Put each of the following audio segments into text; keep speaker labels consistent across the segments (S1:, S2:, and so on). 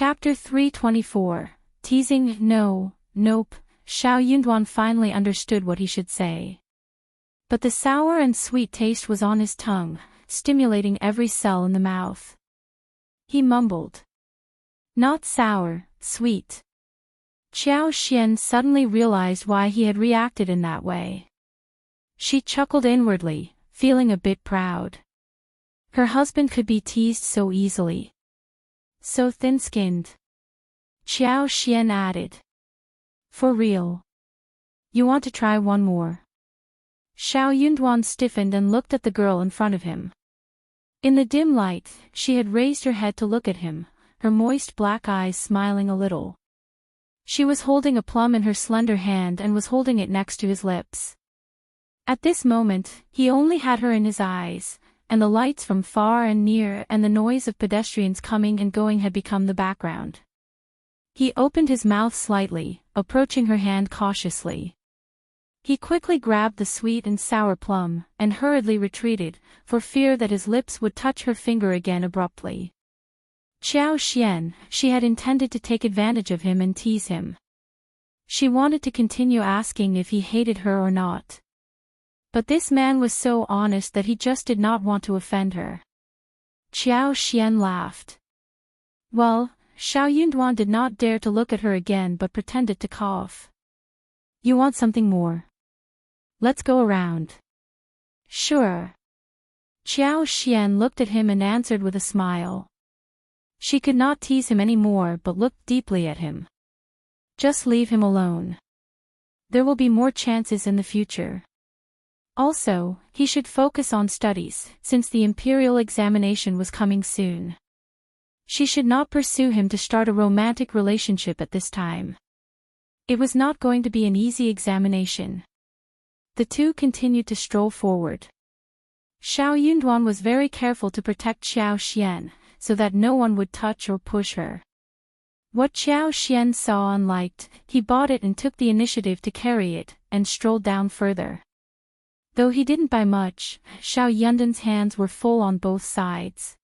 S1: Chapter 324. Teasing. No, nope. Shao Yunduan finally understood what he should say. But the sour and sweet taste was on his tongue, stimulating every cell in the mouth. He mumbled. Not sour, sweet. Qiao Xian suddenly realized why he had reacted in that way. She chuckled inwardly, feeling a bit proud. Her husband could be teased so easily. So thin-skinned. Qiao Xian added. For real. You want to try one more? Shao Yunduan stiffened and looked at the girl in front of him. In the dim light, she had raised her head to look at him, her moist black eyes smiling a little. She was holding a plum in her slender hand and was holding it next to his lips. At this moment, he only had her in his eyes, and the lights from far and near and the noise of pedestrians coming and going had become the background. He opened his mouth slightly, approaching her hand cautiously. He quickly grabbed the sweet and sour plum, and hurriedly retreated, for fear that his lips would touch her finger again abruptly. Qiao Xian, she had intended to take advantage of him and tease him. She wanted to continue asking if he hated her or not. But this man was so honest that he just did not want to offend her. Qiao Xian laughed. Well, Shao Yunduan did not dare to look at her again but pretended to cough. You want something more? Let's go around. Sure. Qiao Xian looked at him and answered with a smile. She could not tease him any more but looked deeply at him. Just leave him alone. There will be more chances in the future. Also, he should focus on studies, since the imperial examination was coming soon. She should not pursue him to start a romantic relationship at this time. It was not going to be an easy examination. The two continued to stroll forward. Shao Yunduan was very careful to protect Qiao Xian, so that no one would touch or push her. What Qiao Xian saw and liked, he bought it and took the initiative to carry it, and strolled down further. Though he didn't buy much, Shao Yunduan's hands were full on both sides.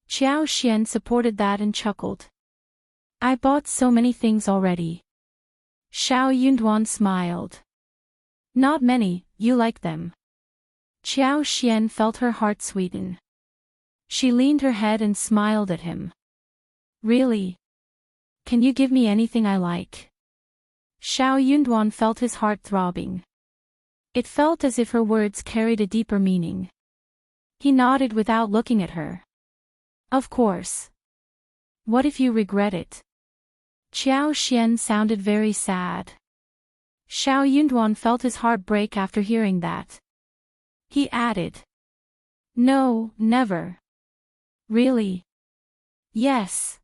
S1: Qiao Xian supported that and chuckled. I bought so many things already. Shao Yunduan smiled. Not many, you like them. Qiao Xian felt her heart sweeten. She leaned her head and smiled at him. Really? Can you give me anything I like? Shao Yunduan felt his heart throbbing. It felt as if her words carried a deeper meaning. He nodded without looking at her. Of course. What if you regret it? Qiao Xian sounded very sad. Shao Yunduan felt his heart break after hearing that. He added. No, never. Really? Yes.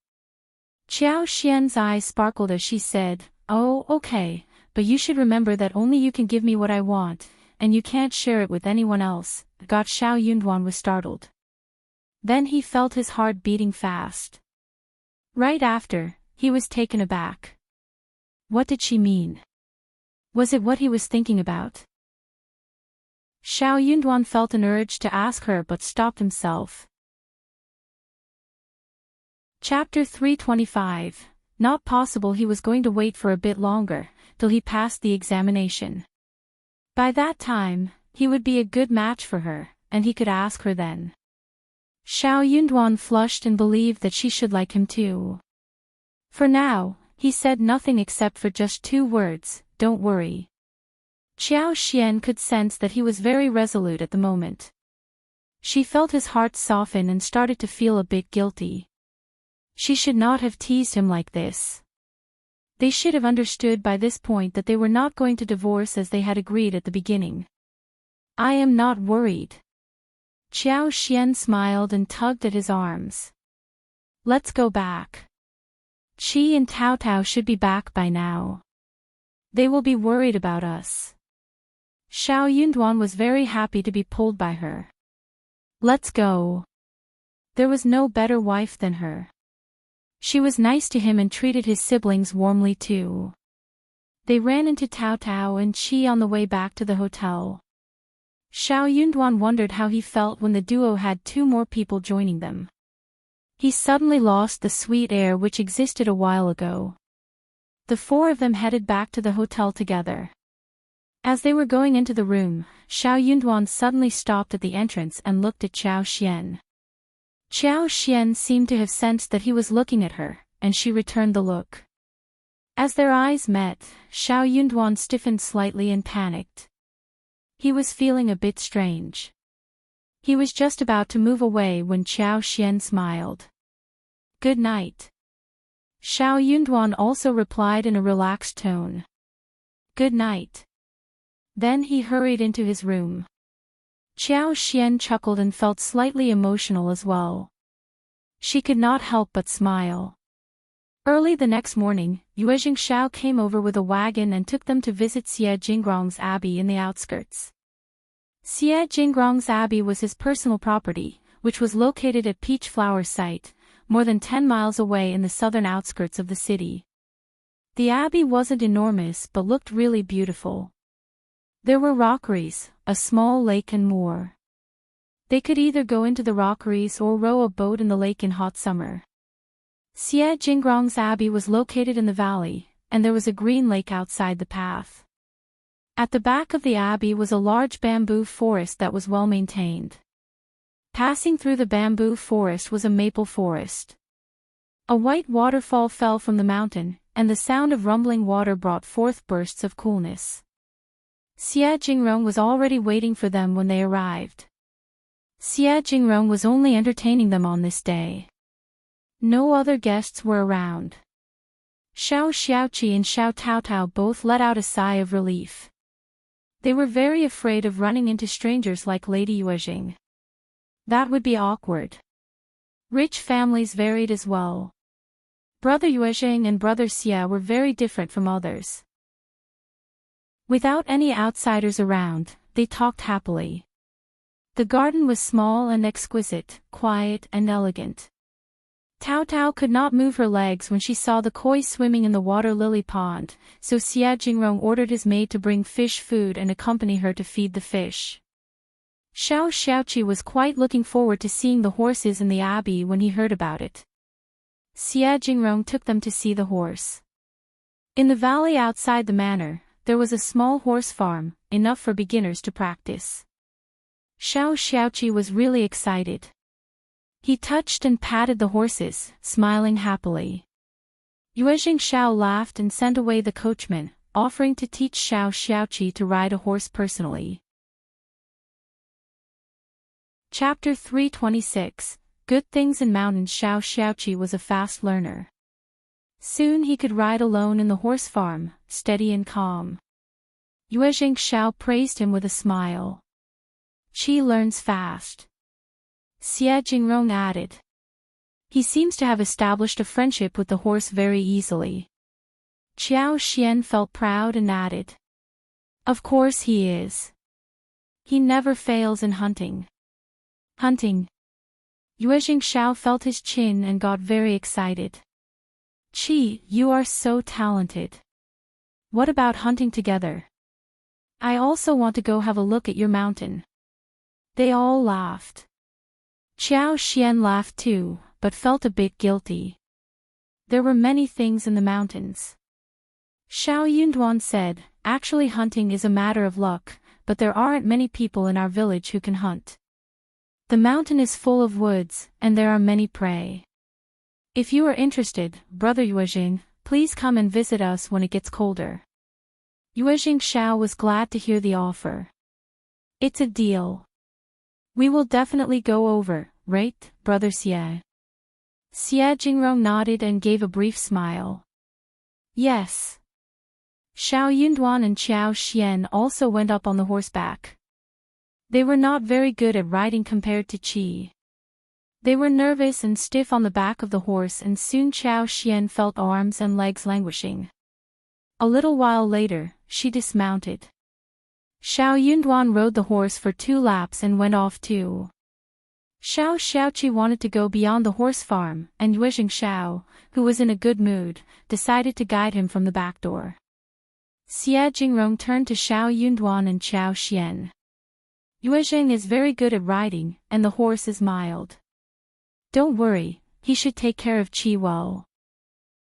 S1: Qiao Xian's eyes sparkled as she said, Oh, okay, but you should remember that only you can give me what I want, and you can't share it with anyone else. Shao Yunduan was startled. Then he felt his heart beating fast. Right after, he was taken aback. What did she mean? Was it what he was thinking about? Shao Yunduan felt an urge to ask her but stopped himself. Chapter 325. Not possible. He was going to wait for a bit longer, till he passed the examination. By that time, he would be a good match for her, and he could ask her then. Shao Yunduan flushed and believed that she should like him too. For now, he said nothing except for just 2 words, don't worry. Qiao Xian could sense that he was very resolute at the moment. She felt his heart soften and started to feel a bit guilty. She should not have teased him like this. They should have understood by this point that they were not going to divorce as they had agreed at the beginning. I am not worried. Qiao Xian smiled and tugged at his arms. Let's go back. Qi and Tao Tao should be back by now. They will be worried about us. Shao Yunduan was very happy to be pulled by her. Let's go. There was no better wife than her. She was nice to him and treated his siblings warmly too. They ran into Tao Tao and Qi on the way back to the hotel. Shao Yunduan wondered how he felt when the duo had 2 more people joining them. He He suddenly lost the sweet air which existed a while ago. The four of them headed back to the hotel together. As they were going into the room, Xiao Yunduan suddenly stopped at the entrance and looked at Qiao Xian. Qiao Xian seemed to have sensed that he was looking at her, and she returned the look. As their eyes met, Xiao Yunduan stiffened slightly and panicked. He was feeling a bit strange. He was just about to move away when Qiao Xian smiled. "Good night." Xiao Yunduan also replied in a relaxed tone. "Good night." Then he hurried into his room. Qiao Xian chuckled and felt slightly emotional as well. She could not help but smile. Early the next morning, Yuezheng Shao came over with a wagon and took them to visit Xie Jingrong's abbey in the outskirts. Xie Jingrong's abbey was his personal property, which was located at Peach Flower Site, more than 10 miles away in the southern outskirts of the city. The abbey wasn't enormous but looked really beautiful. There were rockeries, a small lake and more. They could either go into the rockeries or row a boat in the lake in hot summer. Xie Jingrong's abbey was located in the valley, and there was a green lake outside the path. At the back of the abbey was a large bamboo forest that was well maintained. Passing through the bamboo forest was a maple forest. A white waterfall fell from the mountain, and the sound of rumbling water brought forth bursts of coolness. Xie Jingrong was already waiting for them when they arrived. Xie Jingrong was only entertaining them on this day. No other guests were around. Shao Xiaoqi and Shao Taotao both let out a sigh of relief. They were very afraid of running into strangers like Lady Yuezheng. That would be awkward. Rich families varied as well. Brother Yuezheng and Brother Xia were very different from others. Without any outsiders around, they talked happily. The garden was small and exquisite, quiet and elegant. Tao Tao could not move her legs when she saw the koi swimming in the water lily pond, so Xie Jingrong ordered his maid to bring fish food and accompany her to feed the fish. Shao Xiaoqi was quite looking forward to seeing the horses in the abbey when he heard about it. Xie Jingrong took them to see the horse. In the valley outside the manor, there was a small horse farm, enough for beginners to practice. Shao Xiaoqi was really excited. He touched and patted the horses, smiling happily. Yuezheng Shao laughed and sent away the coachman, offering to teach Shao Xiaoqi to ride a horse personally. Chapter 326, Good Things in Mountains. Shao Xiaoqi was a fast learner. Soon he could ride alone in the horse farm, steady and calm. Yuezheng Shao praised him with a smile. "Qi learns fast," Xie Jingrong added. "He seems to have established a friendship with the horse very easily." Qiao Xian felt proud and added, "Of course he is. He never fails in hunting." Hunting. Yuezheng Shao felt his chin and got very excited. "Qi, you are so talented. What about hunting together? I also want to go have a look at your mountain." They all laughed. Qiao Xian laughed too, but felt a bit guilty. There were many things in the mountains. Shao Yunduan said, "Actually hunting is a matter of luck, but there aren't many people in our village who can hunt. The mountain is full of woods, and there are many prey. If you are interested, Brother Yuezheng, please come and visit us when it gets colder." Yuezheng Shao was glad to hear the offer. "It's a deal. We will definitely go over, right, Brother Xie?" Xie Jingrong nodded and gave a brief smile. "Yes." Shao Yunduan and Qiao Xian also went up on the horseback. They were not very good at riding compared to Qi. They were nervous and stiff on the back of the horse, and soon Qiao Xian felt arms and legs languishing. A little while later, she dismounted. Shao Yunduan rode the horse for 2 laps and went off too. Shao Xiaoqi wanted to go beyond the horse farm, and Yuezheng Shao, who was in a good mood, decided to guide him from the back door. Xie Jingrong turned to Shao Yunduan and Qiao Xian. "Yuezheng is very good at riding, and the horse is mild. Don't worry, he should take care of Qi well.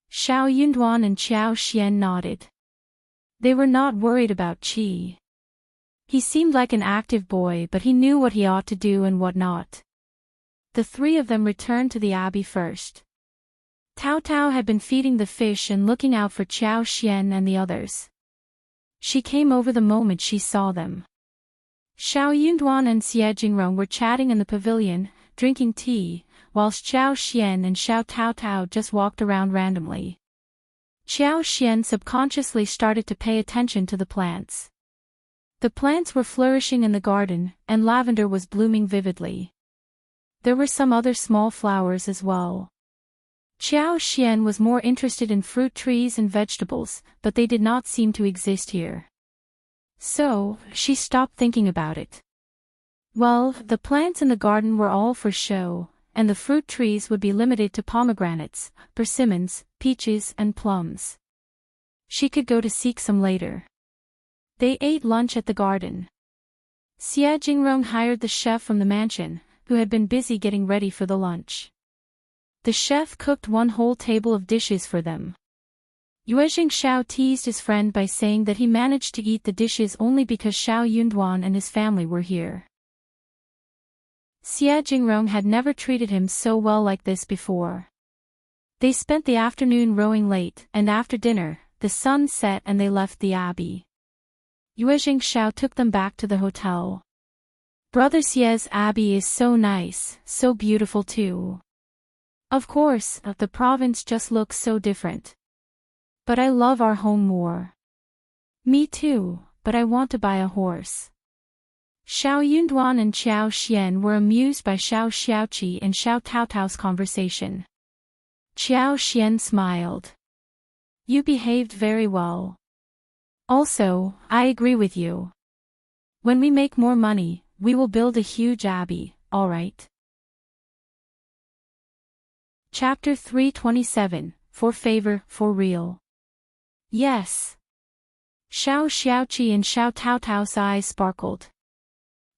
S1: Shao Yunduan and Qiao Xian nodded. They were not worried about Qi. He seemed like an active boy, but he knew what he ought to do and what not. The three of them returned to the abbey first. Tao Tao had been feeding the fish and looking out for Qiao Xian and the others. She came over the moment she saw them. Shao Yunduan and Xie Jingrong were chatting in the pavilion, drinking tea, whilst Xiao Xian and Shao Tao Tao just walked around randomly. Xiao Xian subconsciously started to pay attention to the plants. The plants were flourishing in the garden, and lavender was blooming vividly. There were some other small flowers as well. Xiao Xian was more interested in fruit trees and vegetables, but they did not seem to exist here. So, she stopped thinking about it. Well, the plants in the garden were all for show, and the fruit trees would be limited to pomegranates, persimmons, peaches and plums. She could go to seek some later. They ate lunch at the garden. Xie Jingrong hired the chef from the mansion, who had been busy getting ready for the lunch. The chef cooked one whole table of dishes for them. Yuezheng Shao teased his friend by saying that he managed to eat the dishes only because Shao Yunduan and his family were here. Xie Jingrong had never treated him so well like this before. They spent the afternoon rowing late, and after dinner, the sun set and they left the abbey. Yuezheng Shao took them back to the hotel. Brother Xie's abbey is so nice, so beautiful too. Of course, the province just looks so different. But I love our home more. Me too, but I want to buy a horse. Shao Yunduan and Qiao Xian were amused by Shao Xiaoqi and Shao Taotao's conversation. Qiao Xian smiled. You behaved very well. Also, I agree with you. When we make more money, we will build a huge abbey, alright? Chapter 327, For Favor, For Real. Yes. Shao Xiaoqi and Shao Taotao's eyes sparkled.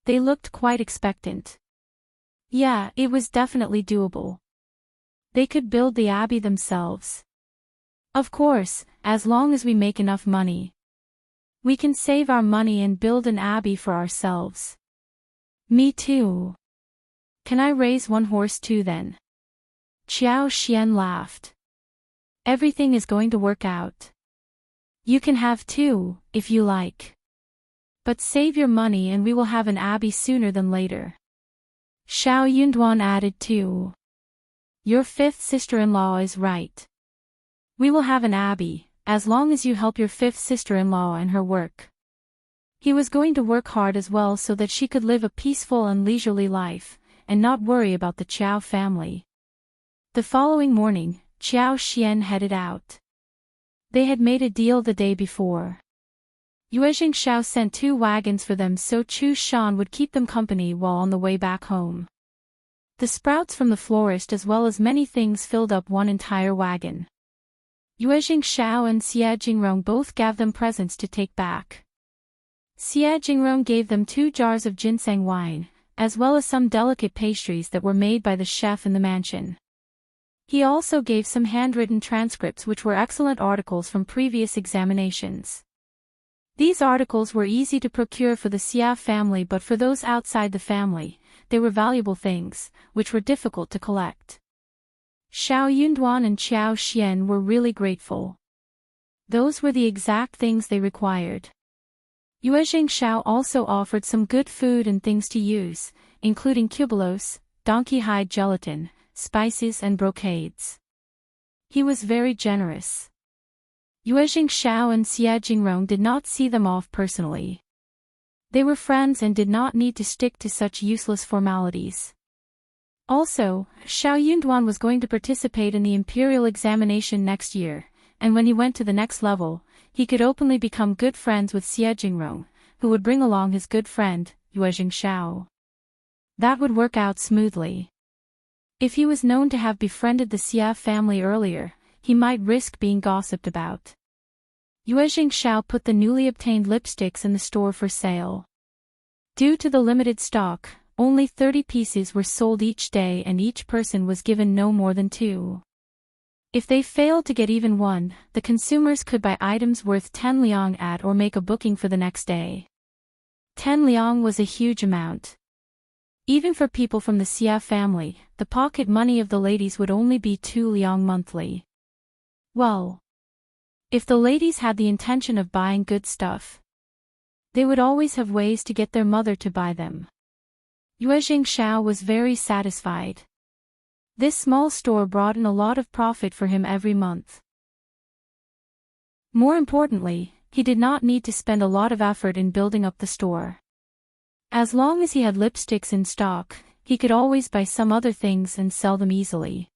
S1: They looked quite expectant. Yeah, it was definitely doable. They could build the abbey themselves. Of course, as long as we make enough money. We can save our money and build an abbey for ourselves. Me too. Can I raise one horse too then? Qiao Xian laughed. Everything is going to work out. You can have two, if you like. But save your money and we will have an abbey sooner than later. Shao Yunduan added too. Your fifth sister-in-law is right. We will have an abbey, as long as you help your fifth sister-in-law in her work. He was going to work hard as well so that she could live a peaceful and leisurely life, and not worry about the Qjao family. The following morning, Qiao Xian headed out. They had made a deal the day before. Yuezheng Shao sent 2 wagons for them so Chu Shan would keep them company while on the way back home. The sprouts from the florist as well as many things filled up one entire wagon. Yuezheng Shao and Xie Jingrong both gave them presents to take back. Xie Jingrong gave them 2 jars of ginseng wine, as well as some delicate pastries that were made by the chef in the mansion. He also gave some handwritten transcripts which were excellent articles from previous examinations. These articles were easy to procure for the Xia family, but for those outside the family, they were valuable things, which were difficult to collect. Shao Yunduan and Qiao Xian were really grateful. Those were the exact things they required. Yuezheng Shao also offered some good food and things to use, including cubulos, donkey hide gelatin, spices and brocades. He was very generous. Yuezheng Shao and Xie Jingrong did not see them off personally. They were friends and did not need to stick to such useless formalities. Also, Shao Yunduan was going to participate in the imperial examination next year, and when he went to the next level, he could openly become good friends with Xie Jingrong, who would bring along his good friend, Yuezheng Shao. That would work out smoothly. If he was known to have befriended the Xia family earlier, he might risk being gossiped about. Yuezheng Shao put the newly obtained lipsticks in the store for sale. Due to the limited stock, only 30 pieces were sold each day and each person was given no more than 2. If they failed to get even one, the consumers could buy items worth 10 liang at or make a booking for the next day. 10 liang was a huge amount. Even for people from the Xia family, the pocket money of the ladies would only be 2 liang monthly. Well, if the ladies had the intention of buying good stuff, they would always have ways to get their mother to buy them. Yuezheng Xiao was very satisfied. This small store brought in a lot of profit for him every month. More importantly, he did not need to spend a lot of effort in building up the store. As long as he had lipsticks in stock, he could always buy some other things and sell them easily.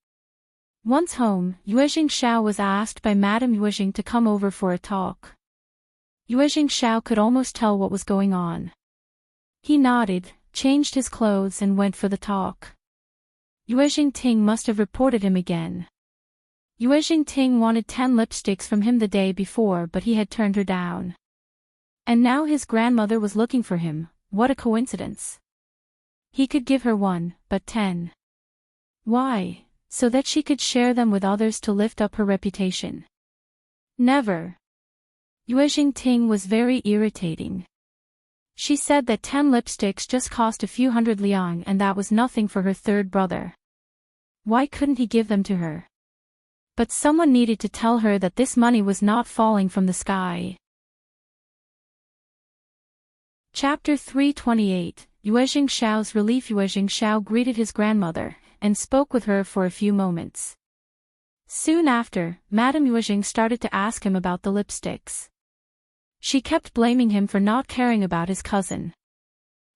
S1: Once home, Yuezheng Xiao was asked by Madame Yuezheng to come over for a talk. Yuezheng Xiao could almost tell what was going on. He nodded, changed his clothes and went for the talk. Yuezheng Ting must have reported him again. Yuezheng Ting wanted 10 lipsticks from him the day before but he had turned her down. And now his grandmother was looking for him. What a coincidence. He could give her 1, but 10. Why? So that she could share them with others to lift up her reputation. Never. Yuezheng Ting was very irritating. She said that 10 lipsticks just cost a few hundred liang and that was nothing for her third brother. Why couldn't he give them to her? But someone needed to tell her that this money was not falling from the sky. Chapter 328, Yuezheng Xiao's relief. Yuezheng Xiao greeted his grandmother, and spoke with her for a few moments. Soon after, Madame Yuezheng started to ask him about the lipsticks. She kept blaming him for not caring about his cousin.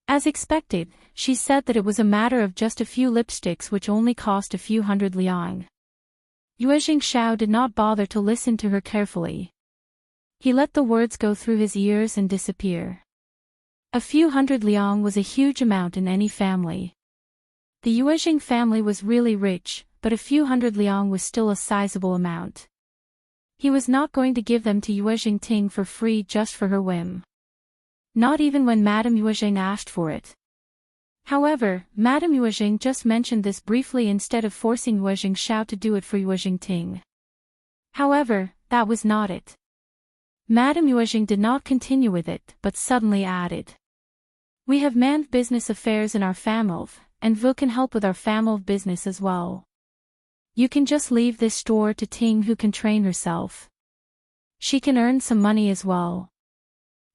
S1: As expected, she said that it was a matter of just a few lipsticks which only cost a few hundred liang. Yuezheng Xiao did not bother to listen to her carefully. He let the words go through his ears and disappear. A few hundred liang was a huge amount in any family. The Yuezheng family was really rich, but a few hundred liang was still a sizable amount. He was not going to give them to Yuezheng Ting for free just for her whim. Not even when Madame Yuezheng asked for it. However, Madame Yuezheng just mentioned this briefly instead of forcing Yuezheng Xiao to do it for Yuezheng Ting. However, that was not it. Madame Yuezheng did not continue with it, but suddenly added. We have manned business affairs in our family, and Vu can help with our family business as well. You can just leave this store to Ting who can train herself. She can earn some money as well.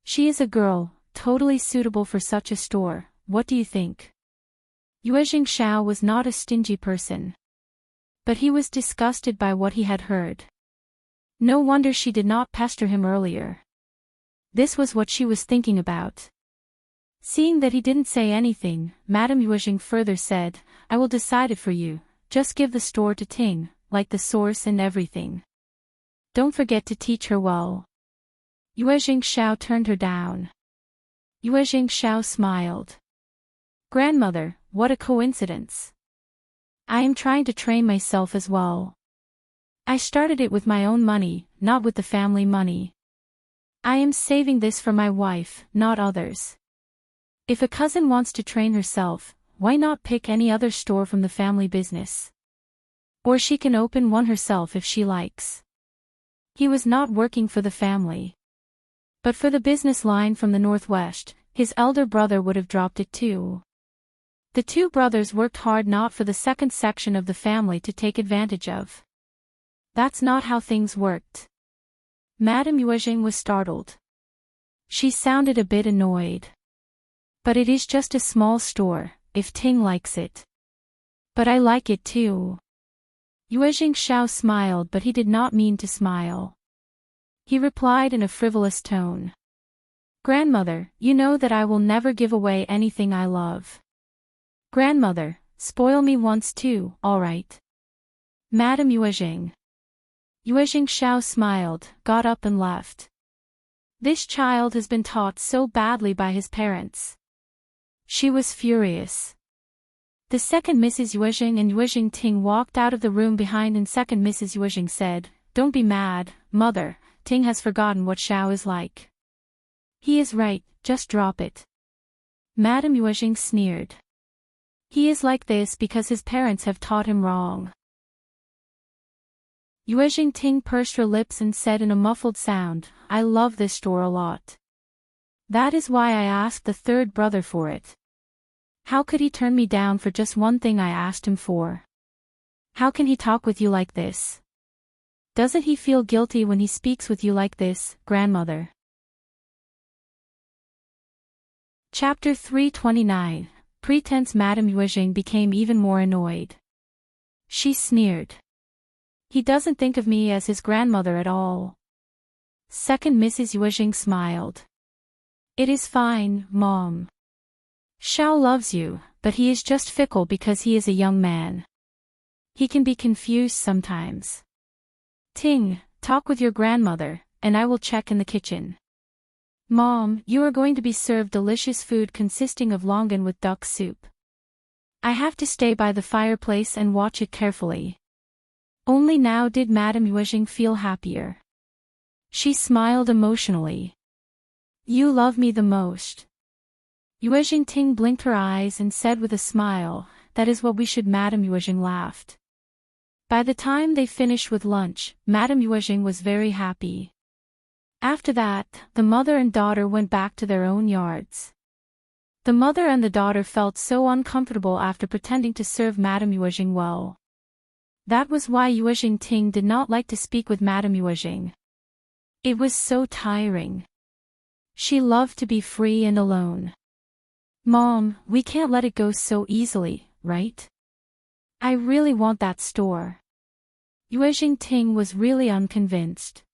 S1: She is a girl, totally suitable for such a store, what do you think? Yuezheng Xiao was not a stingy person. But he was disgusted by what he had heard. No wonder she did not pester him earlier. This was what she was thinking about. Seeing that he didn't say anything, Madame Yuezheng further said, I will decide it for you, just give the store to Ting, like the source and everything. Don't forget to teach her well. Yuezheng Xiao turned her down. Yuezheng Xiao smiled. Grandmother, what a coincidence. I am trying to train myself as well. I started it with my own money, not with the family money. I am saving this for my wife, not others. If a cousin wants to train herself, why not pick any other store from the family business? Or she can open one herself if she likes. He was not working for the family. But for the business line from the northwest, his elder brother would have dropped it too. The two brothers worked hard not for the second section of the family to take advantage of. That's not how things worked. Madame Yuezheng was startled. She sounded a bit annoyed. But it is just a small store, if Ting likes it. But I like it too. Yuezheng Xiao smiled but he did not mean to smile. He replied in a frivolous tone. Grandmother, you know that I will never give away anything I love. Grandmother, spoil me once too, all right. Madame Yuezheng. Yuezheng Xiao smiled, got up and left. This child has been taught so badly by his parents. She was furious. The second Mrs. Yuezheng and Yuezheng Ting walked out of the room behind and second Mrs. Yuezheng said, Don't be mad, mother, Ting has forgotten what Xiao is like. He is right, just drop it. Madame Yuezheng sneered. He is like this because his parents have taught him wrong. Yuezheng Ting pursed her lips and said in a muffled sound, I love this store a lot. That is why I asked the third brother for it. How could he turn me down for just one thing I asked him for? How can he talk with you like this? Doesn't he feel guilty when he speaks with you like this, grandmother? Chapter 329. Pretense. Madame Yuezheng became even more annoyed. She sneered. He doesn't think of me as his grandmother at all. Second Mrs. Yuezheng smiled. It is fine, Mom. Xiao loves you, but he is just fickle because he is a young man. He can be confused sometimes. Ting, talk with your grandmother, and I will check in the kitchen. Mom, you are going to be served delicious food consisting of longan with duck soup. I have to stay by the fireplace and watch it carefully. Only now did Madame Yuezheng feel happier. She smiled emotionally. You love me the most. Yuezheng Ting blinked her eyes and said with a smile, that is what we should. Madame Yuezheng laughed. By the time they finished with lunch, Madame Yuezheng was very happy. After that, the mother and daughter went back to their own yards. The mother and the daughter felt so uncomfortable after pretending to serve Madame Yuezheng well. That was why Yuezheng Ting did not like to speak with Madame Yuezheng. It was so tiring. She loved to be free and alone. Mom, we can't let it go so easily, right? I really want that store. Yuezheng Ting was really unconvinced.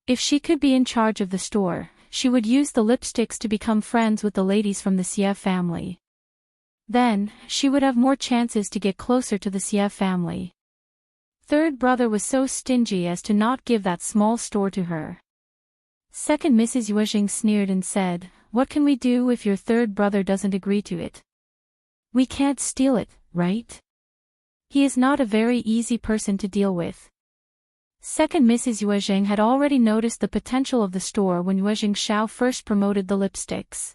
S1: If she could be in charge of the store, she would use the lipsticks to become friends with the ladies from the Xiao family. Then, she would have more chances to get closer to the Xiao family. Third brother was so stingy as to not give that small store to her. Second Mrs. Yuezheng sneered and said, what can we do if your third brother doesn't agree to it? We can't steal it, right? He is not a very easy person to deal with. Second Mrs. Yuezheng had already noticed the potential of the store when Yuezheng Xiao first promoted the lipsticks.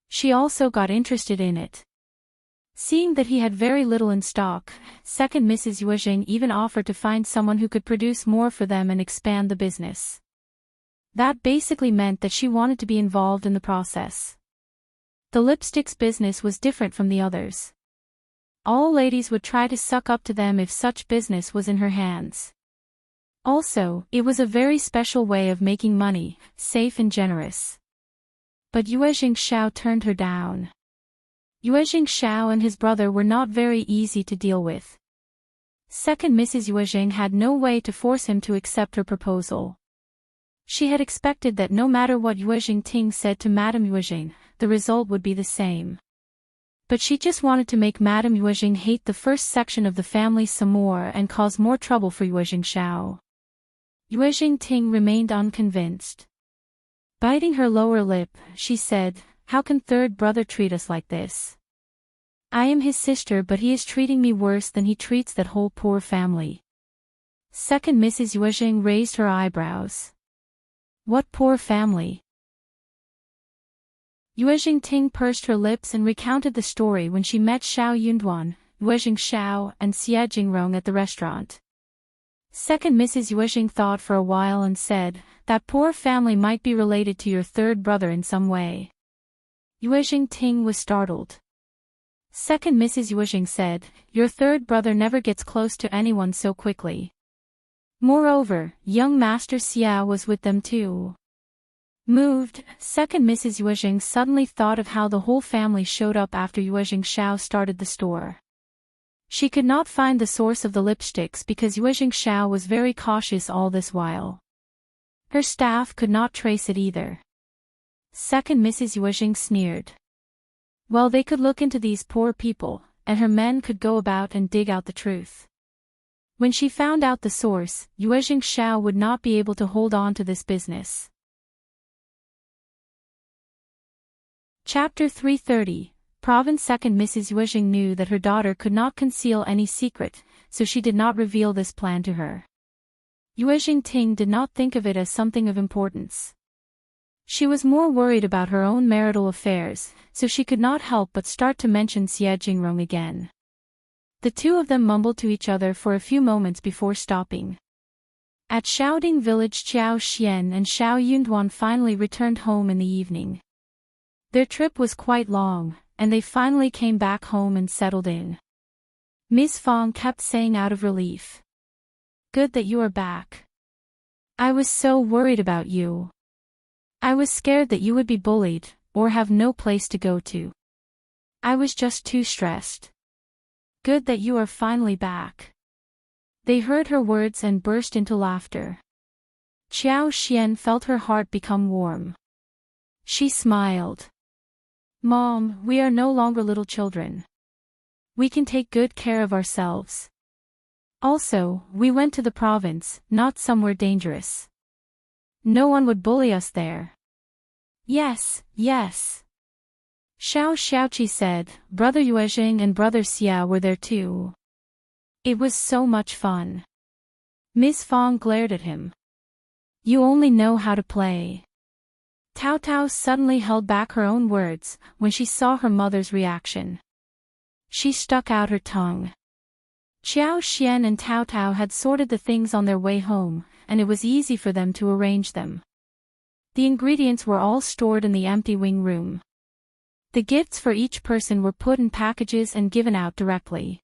S1: She also got interested in it. Seeing that he had very little in stock, Second Mrs. Yuezheng even offered to find someone who could produce more for them and expand the business. That basically meant that she wanted to be involved in the process. The lipsticks business was different from the others. All ladies would try to suck up to them if such business was in her hands. Also, it was a very special way of making money, safe and generous. But Yuezheng Xiao turned her down. Yuezheng Xiao and his brother were not very easy to deal with. Second Mrs. Yuezheng had no way to force him to accept her proposal. She had expected that no matter what Yuezheng Ting said to Madame Yuezheng, the result would be the same. But she just wanted to make Madame Yuezheng hate the first section of the family some more and cause more trouble for Yuezheng Xiao. Yuezheng Ting remained unconvinced. Biting her lower lip, she said, how can third brother treat us like this? I am his sister, but he is treating me worse than he treats that whole poor family. Second Mrs. Yuezheng raised her eyebrows. What poor family? Yuezheng Ting pursed her lips and recounted the story when she met Shao Yunduan, Yuezheng Xiao and Xie Jingrong at the restaurant. Second Mrs. Yuezheng thought for a while and said, that poor family might be related to your third brother in some way. Yuezheng Ting was startled. Second Mrs. Yuezheng said, your third brother never gets close to anyone so quickly. Moreover, young Master Xiao was with them too. Moved, Second Mrs. Yuezheng suddenly thought of how the whole family showed up after Yuezheng Xiao started the store. She could not find the source of the lipsticks because Yuezheng Xiao was very cautious all this while. Her staff could not trace it either. Second Mrs. Yuezheng sneered. Well, they could look into these poor people, and her men could go about and dig out the truth. When she found out the source, Yuezheng Xiao would not be able to hold on to this business. Chapter 330. Province. Second Mrs. Yuezheng knew that her daughter could not conceal any secret, so she did not reveal this plan to her. Yuezheng Ting did not think of it as something of importance. She was more worried about her own marital affairs, so she could not help but start to mention Jingrong again. The two of them mumbled to each other for a few moments before stopping. At Shaoding village, Qiao Xian and Shao Yunduan finally returned home in the evening. Their trip was quite long, and they finally came back home and settled in. Ms. Fong kept saying out of relief. "Good that you are back. I was so worried about you. I was scared that you would be bullied, or have no place to go to. I was just too stressed. Good that you are finally back." They heard her words and burst into laughter. Qiao Xian felt her heart become warm. She smiled. "Mom, we are no longer little children. We can take good care of ourselves. Also, we went to the province, not somewhere dangerous. No one would bully us there." "Yes, yes." Shao Xiaoqi said. Brother Yuezheng and brother Xiao were there too. It was so much fun. Ms. Fong glared at him. "You only know how to play." Tao Tao suddenly held back her own words when she saw her mother's reaction. She stuck out her tongue. Qiao Xian and Tao Tao had sorted the things on their way home, and it was easy for them to arrange them. The ingredients were all stored in the empty wing room. The gifts for each person were put in packages and given out directly.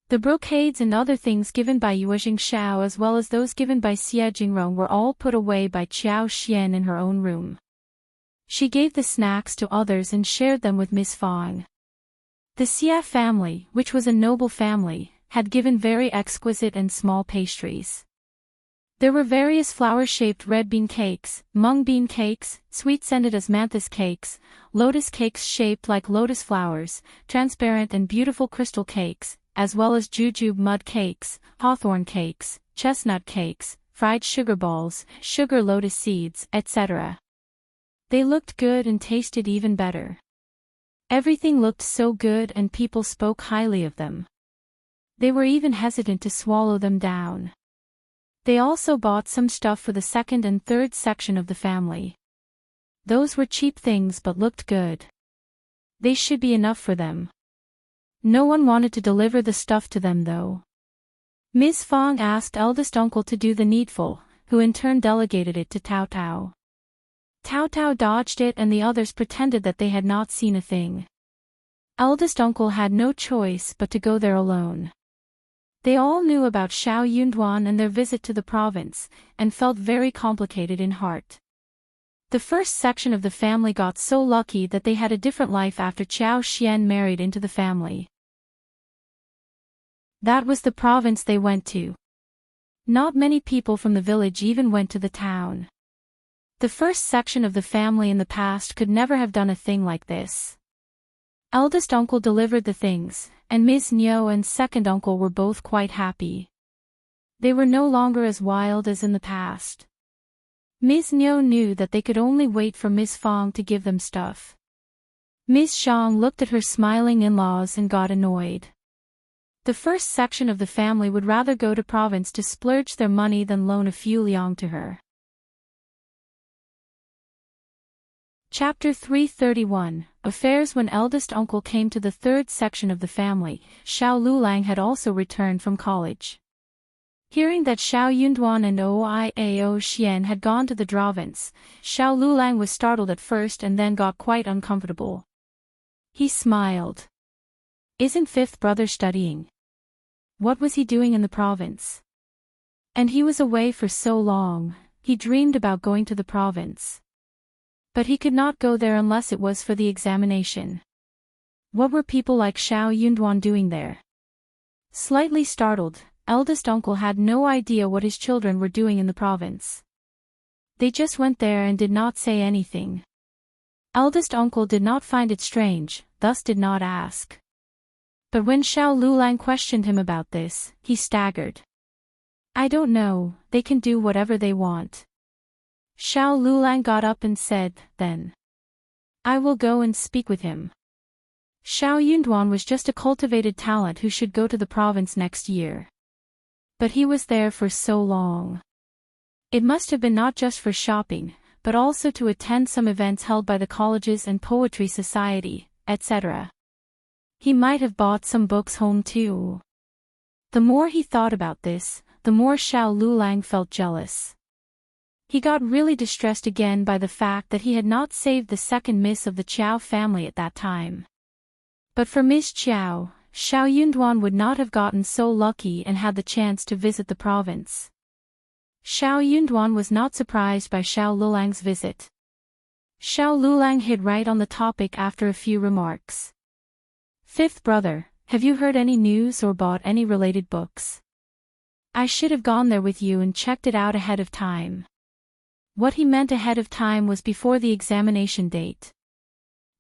S1: The brocades and other things given by Yuezheng Shao as well as those given by Xie Jingrong were all put away by Qiao Xian in her own room. She gave the snacks to others and shared them with Ms. Fong. The Xie family, which was a noble family, had given very exquisite and small pastries. There were various flower-shaped red bean cakes, mung bean cakes, sweet-scented osmanthus cakes, lotus cakes shaped like lotus flowers, transparent and beautiful crystal cakes, as well as jujube mud cakes, hawthorn cakes, chestnut cakes, fried sugar balls, sugar lotus seeds, etc. They looked good and tasted even better. Everything looked so good and people spoke highly of them. They were even hesitant to swallow them down. They also bought some stuff for the second and third section of the family. Those were cheap things but looked good. They should be enough for them. No one wanted to deliver the stuff to them though. Ms. Fong asked eldest uncle to do the needful, who in turn delegated it to Tao Tao. Tao Tao dodged it and the others pretended that they had not seen a thing. Eldest uncle had no choice but to go there alone. They all knew about Shao Yunduan and their visit to the province, and felt very complicated in heart. The first section of the family got so lucky that they had a different life after Qiao Xian married into the family. That was the province they went to. Not many people from the village even went to the town. The first section of the family in the past could never have done a thing like this. Eldest uncle delivered the things, and Ms. Niu and second uncle were both quite happy. They were no longer as wild as in the past. Ms. Niu knew that they could only wait for Ms. Fong to give them stuff. Ms. Shang looked at her smiling in-laws and got annoyed. The first section of the family would rather go to province to splurge their money than loan a few liang to her. Chapter 331, Affairs. When eldest uncle came to the third section of the family, Shao Liulang had also returned from college. Hearing that Shao Yunduan and Oiao Xian had gone to the province, Shao Liulang was startled at first and then got quite uncomfortable. He smiled. Isn't fifth brother studying? What was he doing in the province? And he was away for so long, he dreamed about going to the province. But he could not go there unless it was for the examination. What were people like Shao Yunduan doing there? Slightly startled, eldest uncle had no idea what his children were doing in the province. They just went there and did not say anything. Eldest uncle did not find it strange, thus did not ask. But when Shao Liulang questioned him about this, he staggered. I don't know, they can do whatever they want. Shao Liulang got up and said, then. I will go and speak with him. Shao Yunduan was just a cultivated talent who should go to the province next year. But he was there for so long. It must have been not just for shopping, but also to attend some events held by the colleges and poetry society, etc. He might have bought some books home too. The more he thought about this, the more Liulang felt jealous. He got really distressed again by the fact that he had not saved the second miss of the Qjao family at that time. But for Miss Qjao, Shao Yunduan would not have gotten so lucky and had the chance to visit the province. Shao Yunduan was not surprised by Liulang's visit. Liulang hit right on the topic after a few remarks. Fifth brother, have you heard any news or bought any related books? I should have gone there with you and checked it out ahead of time. What he meant ahead of time was before the examination date.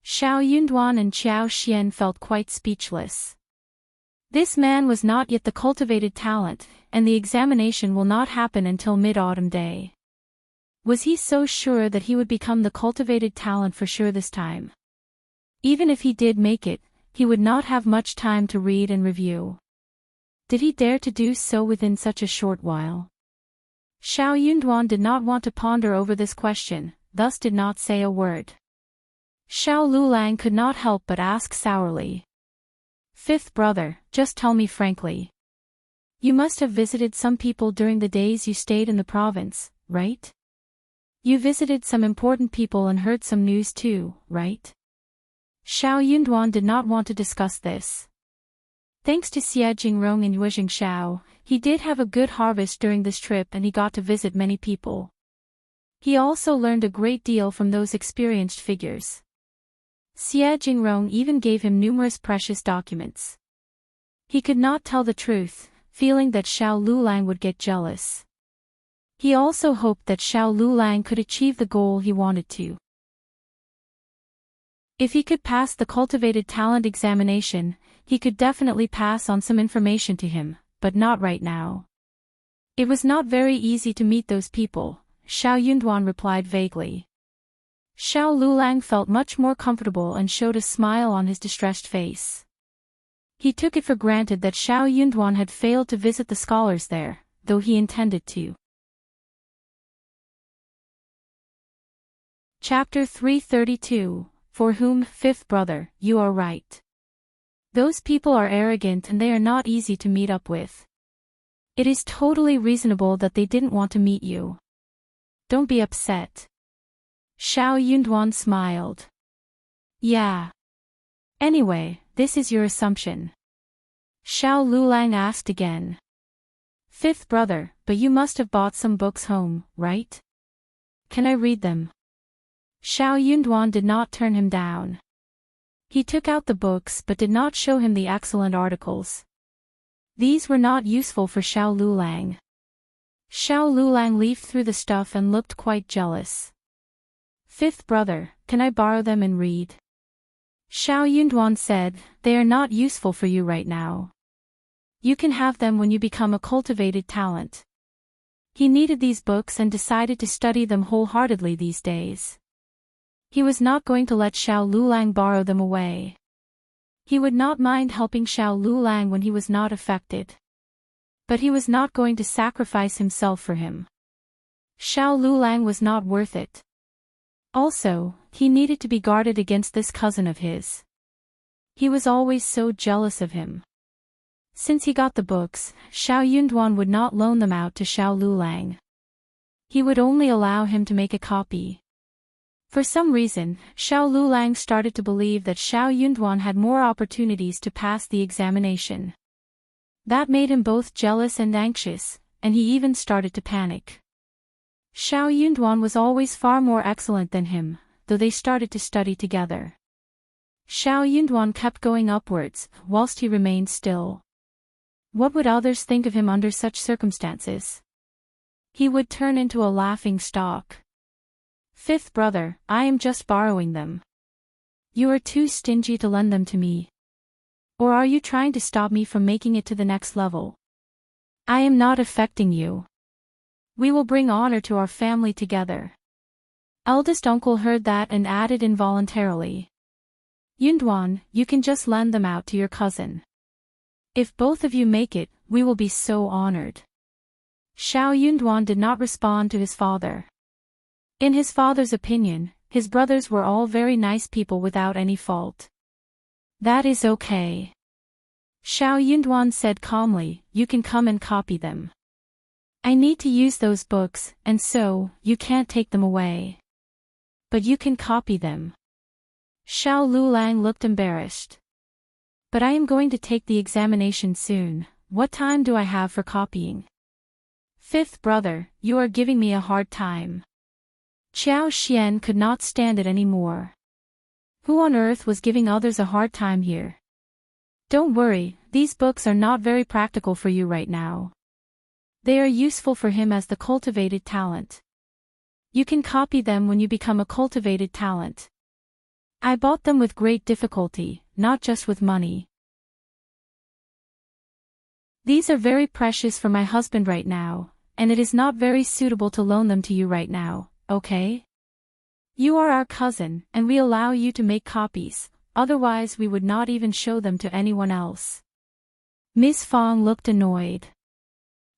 S1: Shao Yunduan and Xiao Xian felt quite speechless. This man was not yet the cultivated talent, and the examination will not happen until mid-autumn day. Was he so sure that he would become the cultivated talent for sure this time? Even if he did make it, he would not have much time to read and review. Did he dare to do so within such a short while? Shao Yunduan did not want to ponder over this question, thus did not say a word. Liulang could not help but ask sourly. Fifth brother, just tell me frankly. You must have visited some people during the days you stayed in the province, right? You visited some important people and heard some news too, right? Shao Yunduan did not want to discuss this. Thanks to Jingrong and Yuezheng Shao, he did have a good harvest during this trip and he got to visit many people. He also learned a great deal from those experienced figures. Jingrong even gave him numerous precious documents. He could not tell the truth, feeling that Liulang would get jealous. He also hoped that Liulang could achieve the goal he wanted to. If he could pass the cultivated talent examination, he could definitely pass on some information to him, but not right now. It was not very easy to meet those people, Shao Yunduan replied vaguely. Liulang felt much more comfortable and showed a smile on his distressed face. He took it for granted that Shao Yunduan had failed to visit the scholars there, though he intended to. Chapter 332, For whom, fifth brother, you are right. Those people are arrogant and they are not easy to meet up with. It is totally reasonable that they didn't want to meet you. Don't be upset. Shao Yunduan smiled. Yeah. Anyway, this is your assumption. Liulang asked again. Fifth brother, but you must have bought some books home, right? Can I read them? Shao Yunduan did not turn him down. He took out the books but did not show him the excellent articles. These were not useful for Liulang. Liulang leafed through the stuff and looked quite jealous. Fifth brother, can I borrow them and read? Shao Yunduan said, they are not useful for you right now. You can have them when you become a cultivated talent. He needed these books and decided to study them wholeheartedly these days. He was not going to let Liulang borrow them away. He would not mind helping Liulang when he was not affected. But he was not going to sacrifice himself for him. Liulang was not worth it. Also, he needed to be guarded against this cousin of his. He was always so jealous of him. Since he got the books, Shao Yunduan would not loan them out to Liulang. He would only allow him to make a copy. For some reason, Liulang started to believe that Shao Yunduan had more opportunities to pass the examination. That made him both jealous and anxious, and he even started to panic. Shao Yunduan was always far more excellent than him, though they started to study together. Shao Yunduan kept going upwards, whilst he remained still. What would others think of him under such circumstances? He would turn into a laughing stock. Fifth brother, I am just borrowing them. You are too stingy to lend them to me. Or are you trying to stop me from making it to the next level? I am not affecting you. We will bring honor to our family together. Eldest uncle heard that and added involuntarily. Yunduan, you can just lend them out to your cousin. If both of you make it, we will be so honored. Shao Yunduan did not respond to his father. In his father's opinion, his brothers were all very nice people without any fault. That is okay. Shao Yunduan said calmly, you can come and copy them. I need to use those books, and so, you can't take them away. But you can copy them. Shao Liulang looked embarrassed. But I am going to take the examination soon, what time do I have for copying? Fifth brother, you are giving me a hard time. Qiao Xian could not stand it anymore. Who on earth was giving others a hard time here? Don't worry, these books are not very practical for you right now. They are useful for him as the cultivated talent. You can copy them when you become a cultivated talent. I bought them with great difficulty, not just with money. These are very precious for my husband right now, and it is not very suitable to loan them to you right now, okay? You are our cousin, and we allow you to make copies, otherwise we would not even show them to anyone else. Miss Fong looked annoyed.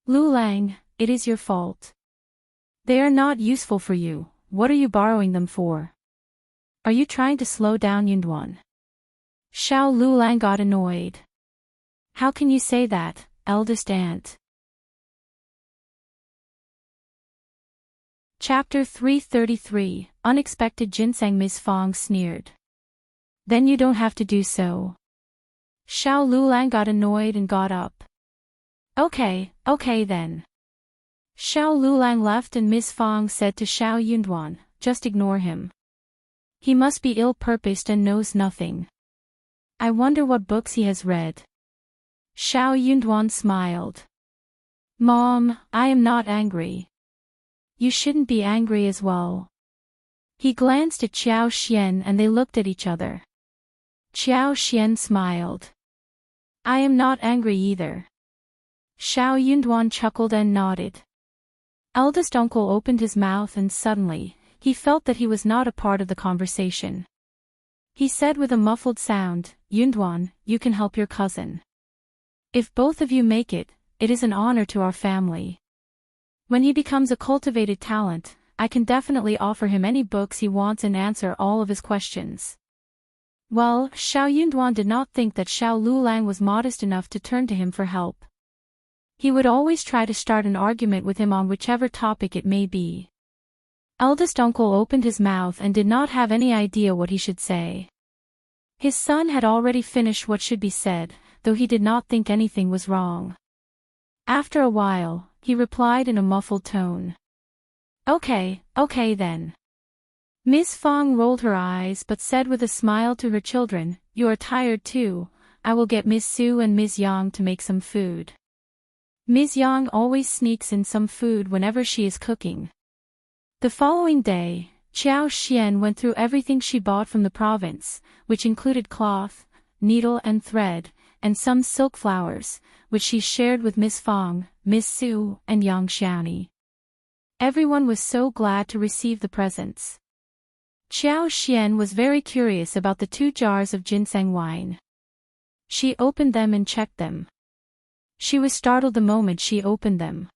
S1: Liulang, it is your fault. They are not useful for you, what are you borrowing them for? Are you trying to slow down Yunduan? Shao Liulang got annoyed. How can you say that, eldest aunt? Chapter 333, Unexpected Ginseng. Miss Fong sneered. Then you don't have to do so. Shao Liulang got annoyed and got up. Okay then. Shao Liulang left and Miss Fong said to Shao Yunduan, just ignore him. He must be ill-purposed and knows nothing. I wonder what books he has read. Shao Yunduan smiled. Mom, I am not angry. You shouldn't be angry as well. He glanced at Qiao Xian and they looked at each other. Qiao Xian smiled. I am not angry either. Shao Yunduan chuckled and nodded. Eldest uncle opened his mouth and suddenly, he felt that he was not a part of the conversation. He said with a muffled sound, Yunduan, you can help your cousin. If both of you make it, it is an honor to our family. When he becomes a cultivated talent, I can definitely offer him any books he wants and answer all of his questions. Well, Shao Yunduan did not think that Shao Liulang was modest enough to turn to him for help. He would always try to start an argument with him on whichever topic it may be. Eldest uncle opened his mouth and did not have any idea what he should say. His son had already finished what should be said, though he did not think anything was wrong. After a while, he replied in a muffled tone. Okay then. Miss Fong rolled her eyes but said with a smile to her children, you are tired too, I will get Miss Su and Miss Yang to make some food. Miss Yang always sneaks in some food whenever she is cooking. The following day, Qiao Xian went through everything she bought from the province, which included cloth, needle and thread, and some silk flowers, which she shared with Miss Fong, Miss Su, and Yang Xiaoni. Everyone was so glad to receive the presents. Qiao Xian was very curious about the 2 jars of ginseng wine. She opened them and checked them. She was startled the moment she opened them.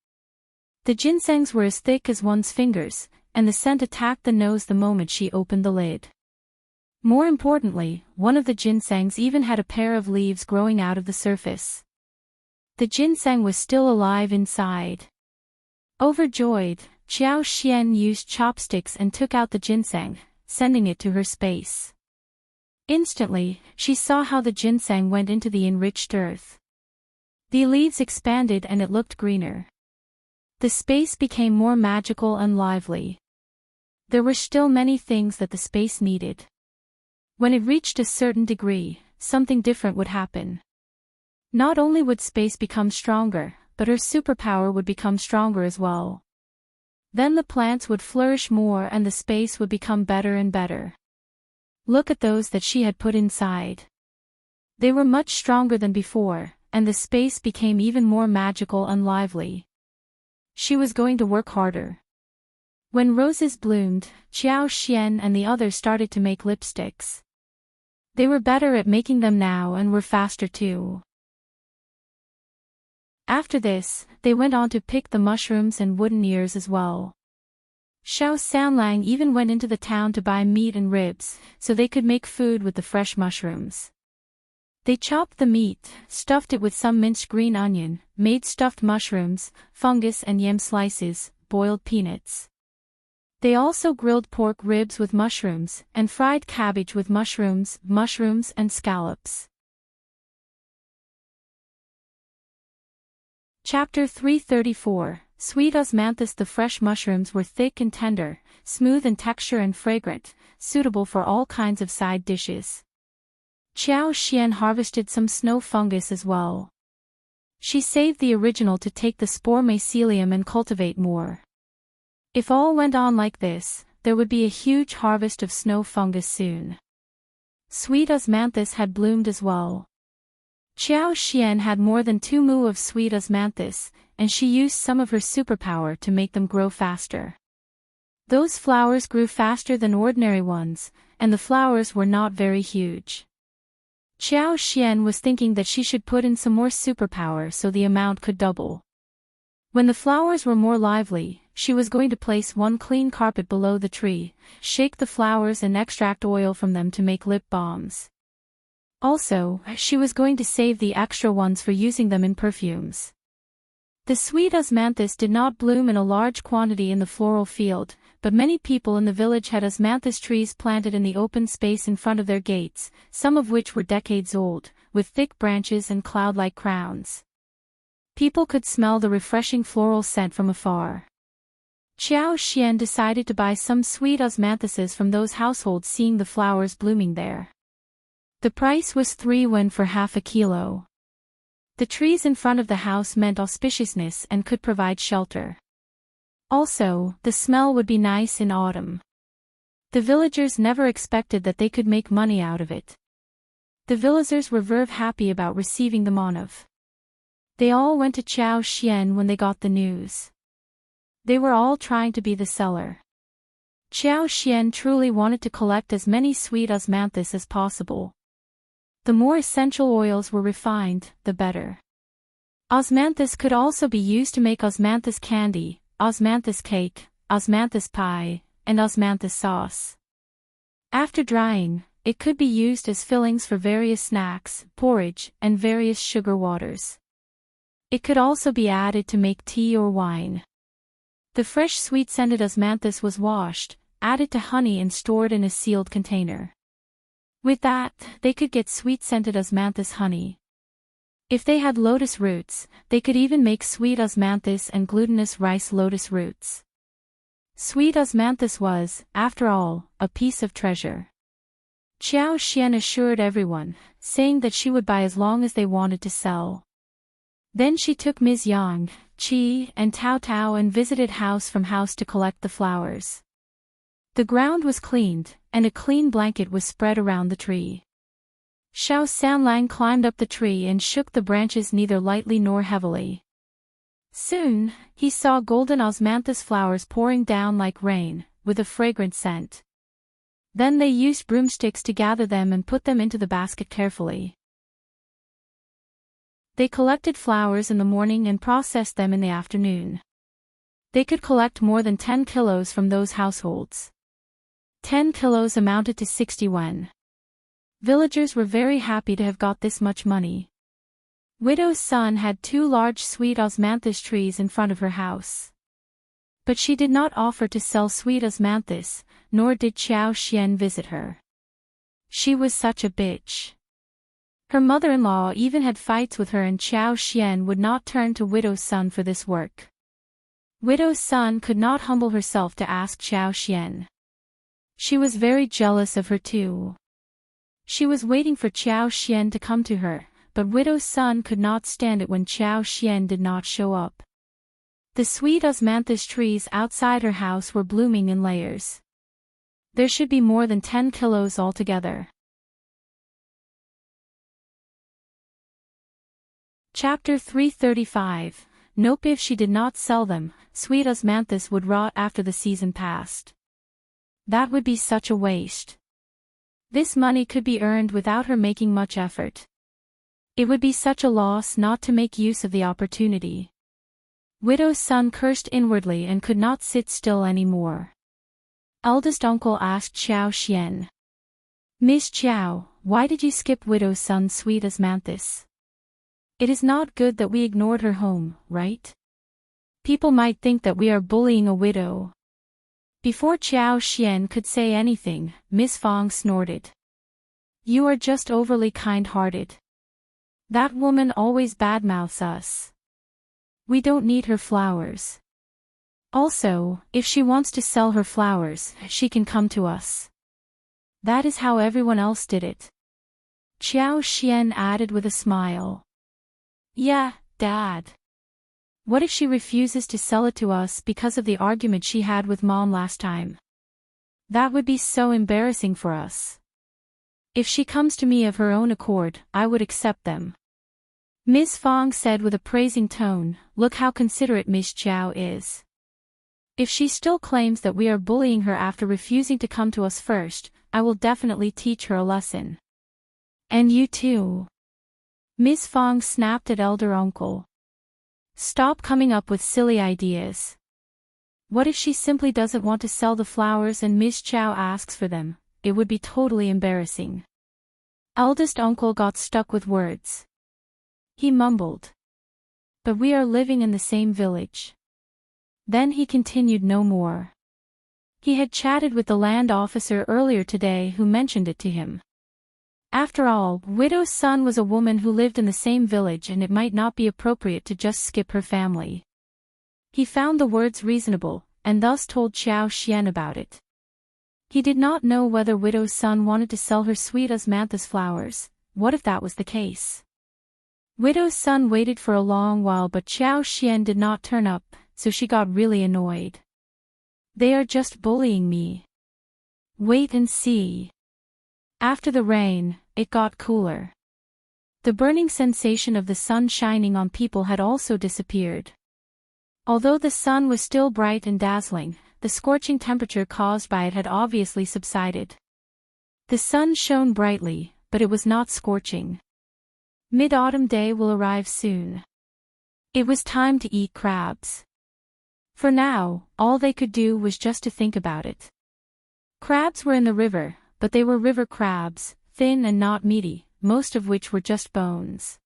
S1: The ginsengs were as thick as one's fingers, and the scent attacked the nose the moment she opened the lid. More importantly, one of the ginsengs even had a pair of leaves growing out of the surface. The ginseng was still alive inside. Overjoyed, Qiao Xian used chopsticks and took out the ginseng, sending it to her space. Instantly, she saw how the ginseng went into the enriched earth. The leaves expanded and it looked greener. The space became more magical and lively. There were still many things that the space needed. When it reached a certain degree, something different would happen. Not only would space become stronger, but her superpower would become stronger as well. Then the plants would flourish more and the space would become better and better. Look at those that she had put inside. They were much stronger than before, and the space became even more magical and lively. She was going to work harder. When roses bloomed, Qiao Xian and the others started to make lipsticks. They were better at making them now and were faster too. After this, they went on to pick the mushrooms and wooden ears as well. Shao Sanlang even went into the town to buy meat and ribs, so they could make food with the fresh mushrooms. They chopped the meat, stuffed it with some minced green onion, made stuffed mushrooms, fungus and yam slices, boiled peanuts. They also grilled pork ribs with mushrooms, and fried cabbage with mushrooms and scallops. Chapter 334. Sweet osmanthus. The fresh mushrooms were thick and tender, smooth in texture and fragrant, suitable for all kinds of side dishes. Qiao Xian harvested some snow fungus as well. She saved the original to take the spore mycelium and cultivate more. If all went on like this, there would be a huge harvest of snow fungus soon. Sweet osmanthus had bloomed as well. Qiao Xian had more than 2 mu of sweet osmanthus, and she used some of her superpower to make them grow faster. Those flowers grew faster than ordinary ones, and the flowers were not very huge. Qiao Xian was thinking that she should put in some more superpower so the amount could double. When the flowers were more lively, she was going to place one clean carpet below the tree, shake the flowers and extract oil from them to make lip balms. Also, she was going to save the extra ones for using them in perfumes. The sweet osmanthus did not bloom in a large quantity in the floral field, but many people in the village had osmanthus trees planted in the open space in front of their gates, some of which were decades old, with thick branches and cloud-like crowns. People could smell the refreshing floral scent from afar. Qiao Xian decided to buy some sweet osmanthuses from those households seeing the flowers blooming there. The price was 3 yuan for half a kilo. The trees in front of the house meant auspiciousness and could provide shelter. Also, the smell would be nice in autumn. The villagers never expected that they could make money out of it. The villagers were very happy about receiving the monov. They all went to Qiao Xian when they got the news. They were all trying to be the seller. Qiao Xian truly wanted to collect as many sweet osmanthus as possible. The more essential oils were refined, the better. Osmanthus could also be used to make osmanthus candy, osmanthus cake, osmanthus pie, and osmanthus sauce. After drying, it could be used as fillings for various snacks, porridge, and various sugar waters. It could also be added to make tea or wine. The fresh sweet-scented osmanthus was washed, added to honey and stored in a sealed container. With that, they could get sweet-scented osmanthus honey. If they had lotus roots, they could even make sweet osmanthus and glutinous rice lotus roots. Sweet osmanthus was, after all, a piece of treasure. Qiao Xian assured everyone, saying that she would buy as long as they wanted to sell. Then she took Ms. Yang, Qi, and Tao Tao and visited house from house to collect the flowers. The ground was cleaned, and a clean blanket was spread around the tree. Shao Sanlang climbed up the tree and shook the branches neither lightly nor heavily. Soon, he saw golden osmanthus flowers pouring down like rain, with a fragrant scent. Then they used broomsticks to gather them and put them into the basket carefully. They collected flowers in the morning and processed them in the afternoon. They could collect more than 10 kilos from those households. 10 kilos amounted to 60 yuan. Villagers were very happy to have got this much money. Widow's son had 2 large sweet osmanthus trees in front of her house. But she did not offer to sell sweet osmanthus, nor did Qiao Xian visit her. She was such a bitch. Her mother-in-law even had fights with her, and Qiao Xian would not turn to Widow's son for this work. Widow's son could not humble herself to ask Qiao Xian. She was very jealous of her too. She was waiting for Qiao Xian to come to her, but Widow's son could not stand it when Qiao Xian did not show up. The sweet osmanthus trees outside her house were blooming in layers. There should be more than 10 kilos altogether. Chapter 335. Nope. If she did not sell them, sweet osmanthus would rot after the season passed. That would be such a waste. This money could be earned without her making much effort. It would be such a loss not to make use of the opportunity. Widow's son cursed inwardly and could not sit still any more. Eldest uncle asked Xiao Xian. Miss Qjao, why did you skip widow's son sweet Osmanthus? It is not good that we ignored her home, right? People might think that we are bullying a widow. Before Xiao Xian could say anything, Miss Fong snorted. You are just overly kind-hearted. That woman always badmouths us. We don't need her flowers. Also, if she wants to sell her flowers, she can come to us. That is how everyone else did it. Xiao Xian added with a smile. Yeah, Dad. What if she refuses to sell it to us because of the argument she had with Mom last time? That would be so embarrassing for us. If she comes to me of her own accord, I would accept them. Miss Fong said with a praising tone, look how considerate Miss Xiao is. If she still claims that we are bullying her after refusing to come to us first, I will definitely teach her a lesson. And you too. Miss Fong snapped at elder uncle. Stop coming up with silly ideas. What if she simply doesn't want to sell the flowers and Miss Xiao asks for them? It would be totally embarrassing. Eldest uncle got stuck with words. He mumbled. But we are living in the same village. Then he continued no more. He had chatted with the land officer earlier today who mentioned it to him. After all, widow's son was a woman who lived in the same village and it might not be appropriate to just skip her family. He found the words reasonable, and thus told Xiao Xian about it. He did not know whether widow's son wanted to sell her sweet Osmanthus flowers. What if that was the case? Widow's son waited for a long while but Xiao Xian did not turn up, so she got really annoyed. They are just bullying me. Wait and see. After the rain, it got cooler. The burning sensation of the sun shining on people had also disappeared. Although the sun was still bright and dazzling, the scorching temperature caused by it had obviously subsided. The sun shone brightly, but it was not scorching. Mid-autumn day will arrive soon. It was time to eat crabs. For now, all they could do was just to think about it. Crabs were in the river, but they were river crabs, thin and not meaty, most of which were just bones.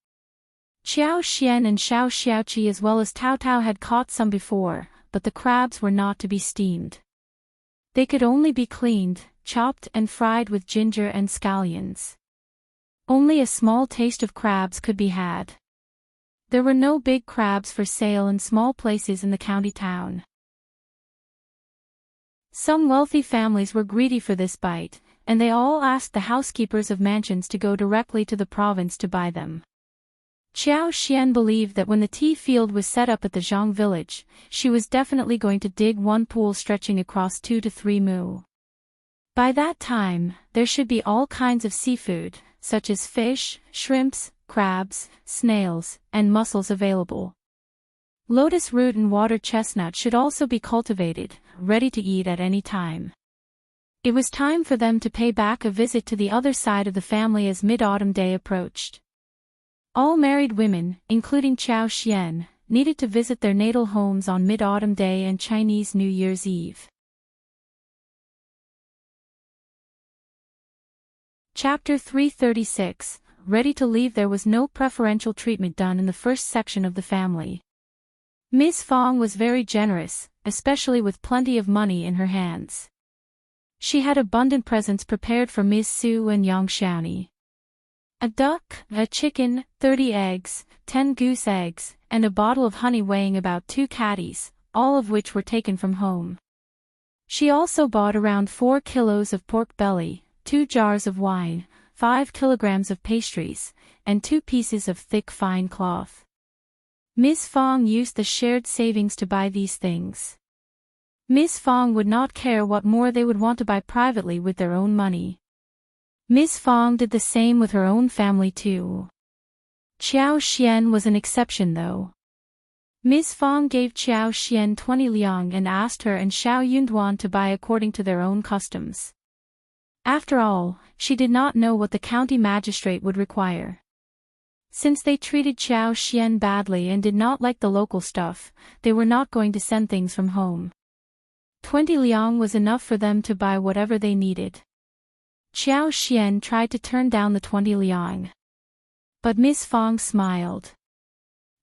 S1: Xiao Xian and Shao Xiaoqi as well as Tao Tao had caught some before, but the crabs were not to be steamed. They could only be cleaned, chopped and fried with ginger and scallions. Only a small taste of crabs could be had. There were no big crabs for sale in small places in the county town. Some wealthy families were greedy for this bite, and they all asked the housekeepers of mansions to go directly to the province to buy them. Xiao Xian believed that when the tea field was set up at the Zhang village, she was definitely going to dig one pool stretching across 2 to 3 mu. By that time, there should be all kinds of seafood, such as fish, shrimps, crabs, snails, and mussels available. Lotus root and water chestnut should also be cultivated, ready to eat at any time. It was time for them to pay back a visit to the other side of the family as mid-autumn day approached. All married women, including Xiao Xian, needed to visit their natal homes on Mid-Autumn Day and Chinese New Year's Eve. Chapter 336, Ready to leave. There was no preferential treatment done in the first section of the family. Miss Fong was very generous, especially with plenty of money in her hands. She had abundant presents prepared for Miss Su and Yang Xiaoni. A duck, a chicken, 30 eggs, 10 goose eggs, and a bottle of honey weighing about 2 catties, all of which were taken from home. She also bought around 4 kilos of pork belly, 2 jars of wine, 5 kilograms of pastries, and 2 pieces of thick fine cloth. Miss Fong used the shared savings to buy these things. Miss Fong would not care what more they would want to buy privately with their own money. Miss Fong did the same with her own family too. Xiao Xian was an exception though. Miss Fong gave Xiao Xian 20 liang and asked her and Shao Yunduan to buy according to their own customs. After all, she did not know what the county magistrate would require. Since they treated Xiao Xian badly and did not like the local stuff, they were not going to send things from home. 20 liang was enough for them to buy whatever they needed. Qiao Xian tried to turn down the 20 liang. But Miss Fang smiled.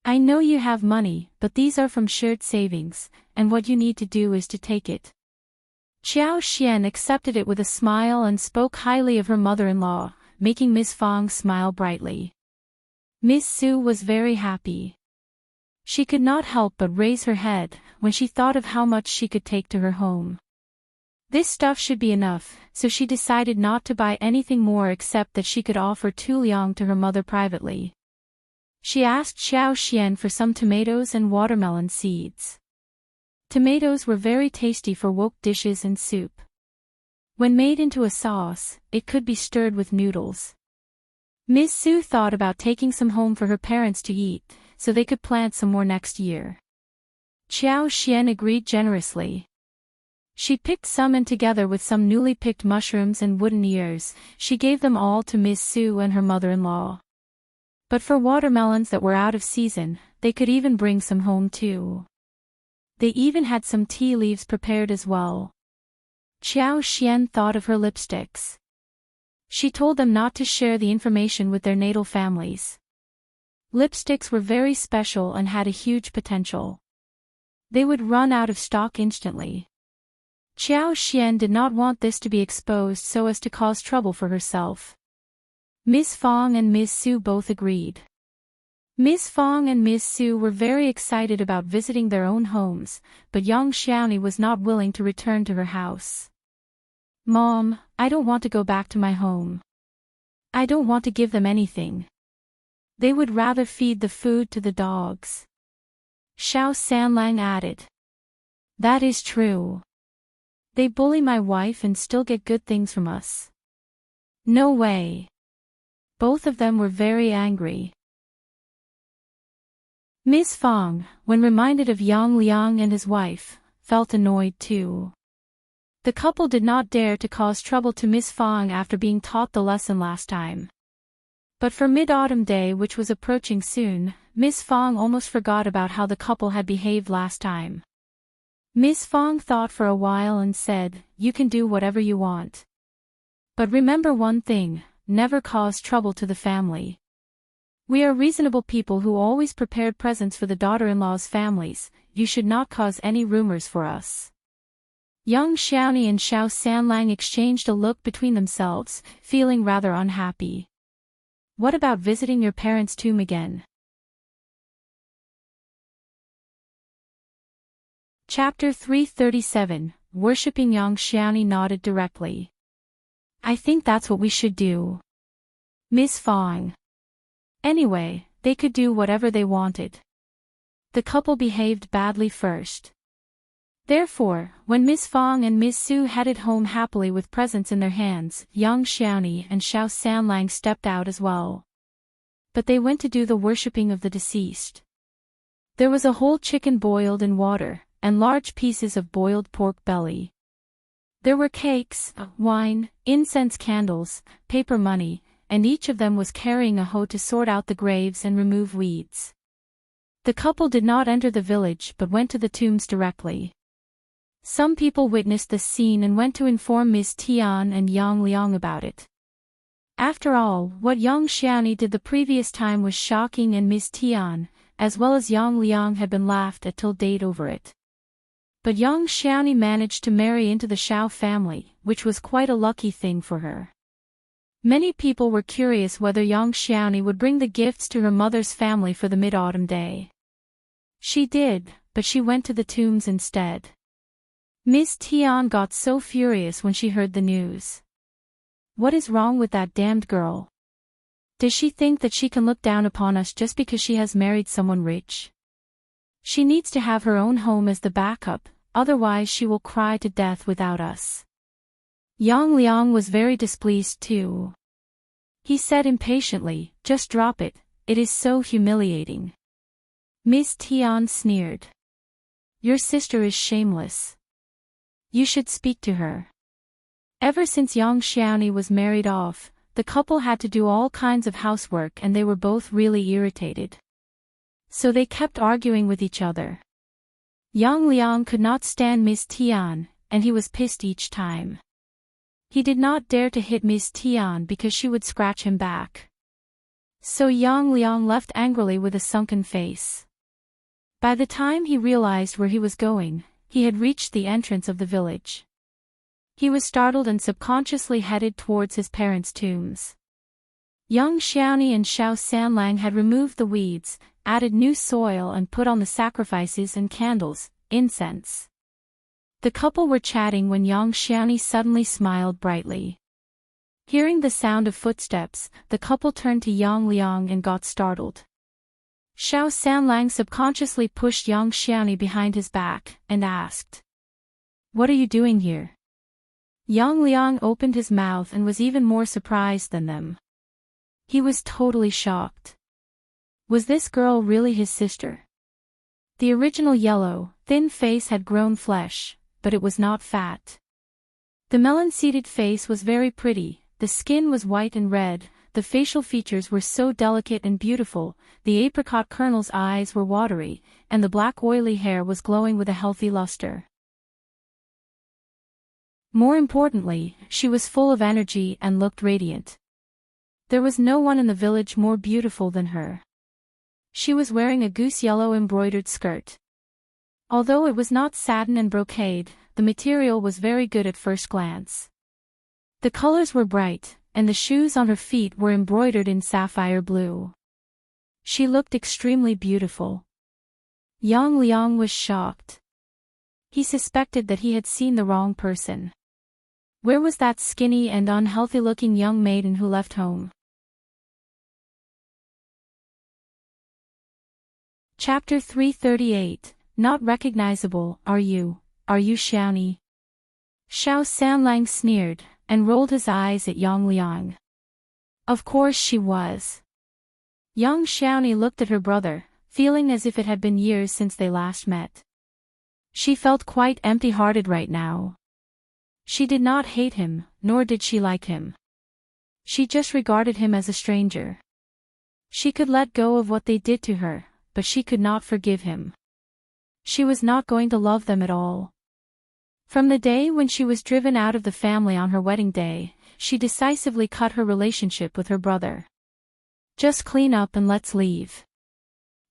S1: I know you have money, but these are from shared savings, and what you need to do is to take it. Qiao Xian accepted it with a smile and spoke highly of her mother-in-law, making Miss Fang smile brightly. Miss Su was very happy. She could not help but raise her head when she thought of how much she could take to her home. This stuff should be enough, so she decided not to buy anything more except that she could offer 2 liang to her mother privately. She asked Xiao Xian for some tomatoes and watermelon seeds. Tomatoes were very tasty for wok dishes and soup. When made into a sauce, it could be stirred with noodles. Miss Su thought about taking some home for her parents to eat, so they could plant some more next year. Qiao Xian agreed generously. She picked some and together with some newly picked mushrooms and wooden ears, she gave them all to Miss Su and her mother-in-law. But for watermelons that were out of season, they could even bring some home too. They even had some tea leaves prepared as well. Qiao Xian thought of her lipsticks. She told them not to share the information with their natal families. Lipsticks were very special and had a huge potential. They would run out of stock instantly. Qiao Xian did not want this to be exposed so as to cause trouble for herself. Miss Fang and Miss Su both agreed. Miss Fang and Miss Su were very excited about visiting their own homes, but young Xiaoni was not willing to return to her house. Mom, I don't want to go back to my home. I don't want to give them anything. They would rather feed the food to the dogs. Shao Sanlang added. That is true. They bully my wife and still get good things from us. No way. Both of them were very angry. Miss Fang, when reminded of Yang Liang and his wife, felt annoyed too. The couple did not dare to cause trouble to Miss Fang after being taught the lesson last time. But for Mid-Autumn Day, which was approaching soon, Miss Fang almost forgot about how the couple had behaved last time. Miss Fang thought for a while and said, "You can do whatever you want. But remember one thing, never cause trouble to the family. We are reasonable people who always prepared presents for the daughter-in-law's families, you should not cause any rumors for us." Young Xiaoni and Shao Sanlang exchanged a look between themselves, feeling rather unhappy. What about visiting your parents' tomb again? Chapter 337, Worshipping Young Xiaoni nodded directly. I think that's what we should do. Miss Fang. Anyway, they could do whatever they wanted. The couple behaved badly first. Therefore, when Miss Fang and Miss Su headed home happily with presents in their hands, young Xiaoni and Shao Sanlang stepped out as well. But they went to do the worshipping of the deceased. There was a whole chicken boiled in water, and large pieces of boiled pork belly. There were cakes, wine, incense candles, paper money, and each of them was carrying a hoe to sort out the graves and remove weeds. The couple did not enter the village but went to the tombs directly. Some people witnessed the scene and went to inform Miss Tian and Yang Liang about it. After all, what young Xiaoni did the previous time was shocking, and Miss Tian, as well as Yang Liang, had been laughed at till date over it. But young Xiaoni managed to marry into the Shao family, which was quite a lucky thing for her. Many people were curious whether young Xiaoni would bring the gifts to her mother's family for the Mid-Autumn Day. She did, but she went to the tombs instead. Miss Tian got so furious when she heard the news. What is wrong with that damned girl? Does she think that she can look down upon us just because she has married someone rich? She needs to have her own home as the backup, otherwise she will cry to death without us. Yang Liang was very displeased too. He said impatiently, "Just drop it, it is so humiliating." Miss Tian sneered. "Your sister is shameless. You should speak to her." Ever since young Xiaoni was married off, the couple had to do all kinds of housework and they were both really irritated. So they kept arguing with each other. Yang Liang could not stand Miss Tian, and he was pissed each time. He did not dare to hit Miss Tian because she would scratch him back. So Yang Liang left angrily with a sunken face. By the time he realized where he was going, he had reached the entrance of the village. He was startled and subconsciously headed towards his parents' tombs. Young Xiaoni and Shao Sanlang had removed the weeds, added new soil and put on the sacrifices and candles, incense. The couple were chatting when Yang Xiaoni suddenly smiled brightly. Hearing the sound of footsteps, the couple turned to Yang Liang and got startled. Shao Sanlang subconsciously pushed Yang Xiaoni behind his back, and asked, "What are you doing here?" Yang Liang opened his mouth and was even more surprised than them. He was totally shocked. Was this girl really his sister? The original yellow, thin face had grown flesh, but it was not fat. The melon-seeded face was very pretty, the skin was white and red, the facial features were so delicate and beautiful, the apricot kernel's eyes were watery, and the black oily hair was glowing with a healthy luster. More importantly, she was full of energy and looked radiant. There was no one in the village more beautiful than her. She was wearing a goose-yellow embroidered skirt. Although it was not satin and brocade, the material was very good at first glance. The colors were bright, and the shoes on her feet were embroidered in sapphire blue. She looked extremely beautiful. Yang Liang was shocked. He suspected that he had seen the wrong person. Where was that skinny and unhealthy-looking young maiden who left home? Chapter 338, Not Recognizable, Are you Xiaoni? Shao Sanlang sneered, and rolled his eyes at Yang Liang. Of course she was. Young Xiaoni looked at her brother, feeling as if it had been years since they last met. She felt quite empty-hearted right now. She did not hate him, nor did she like him. She just regarded him as a stranger. She could let go of what they did to her, but she could not forgive him. She was not going to love them at all. From the day when she was driven out of the family on her wedding day, she decisively cut her relationship with her brother. Just clean up and let's leave.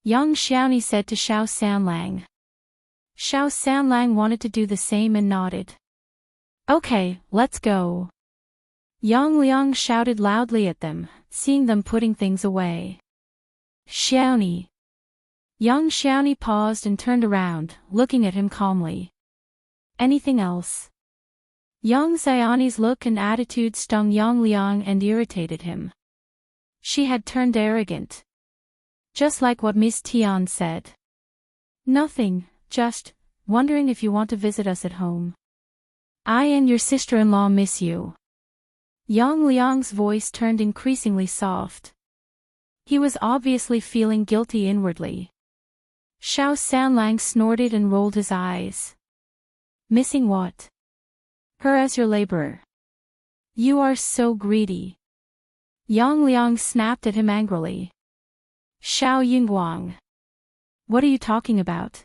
S1: Young Xiaoni said to Shao Sanlang. Shao Sanlang wanted to do the same and nodded. Okay, let's go. Yang Liang shouted loudly at them, seeing them putting things away. Xiaoni. Young Xiaoni paused and turned around, looking at him calmly. Anything else? Young Xiaoni's look and attitude stung Yang Liang and irritated him. She had turned arrogant. Just like what Miss Tian said. Nothing, just wondering if you want to visit us at home. I and your sister-in-law miss you. Yang Liang's voice turned increasingly soft. He was obviously feeling guilty inwardly. Shao Sanlang snorted and rolled his eyes. Missing what? Her as your laborer. You are so greedy. Yang Liang snapped at him angrily. Shao Yingguang. What are you talking about?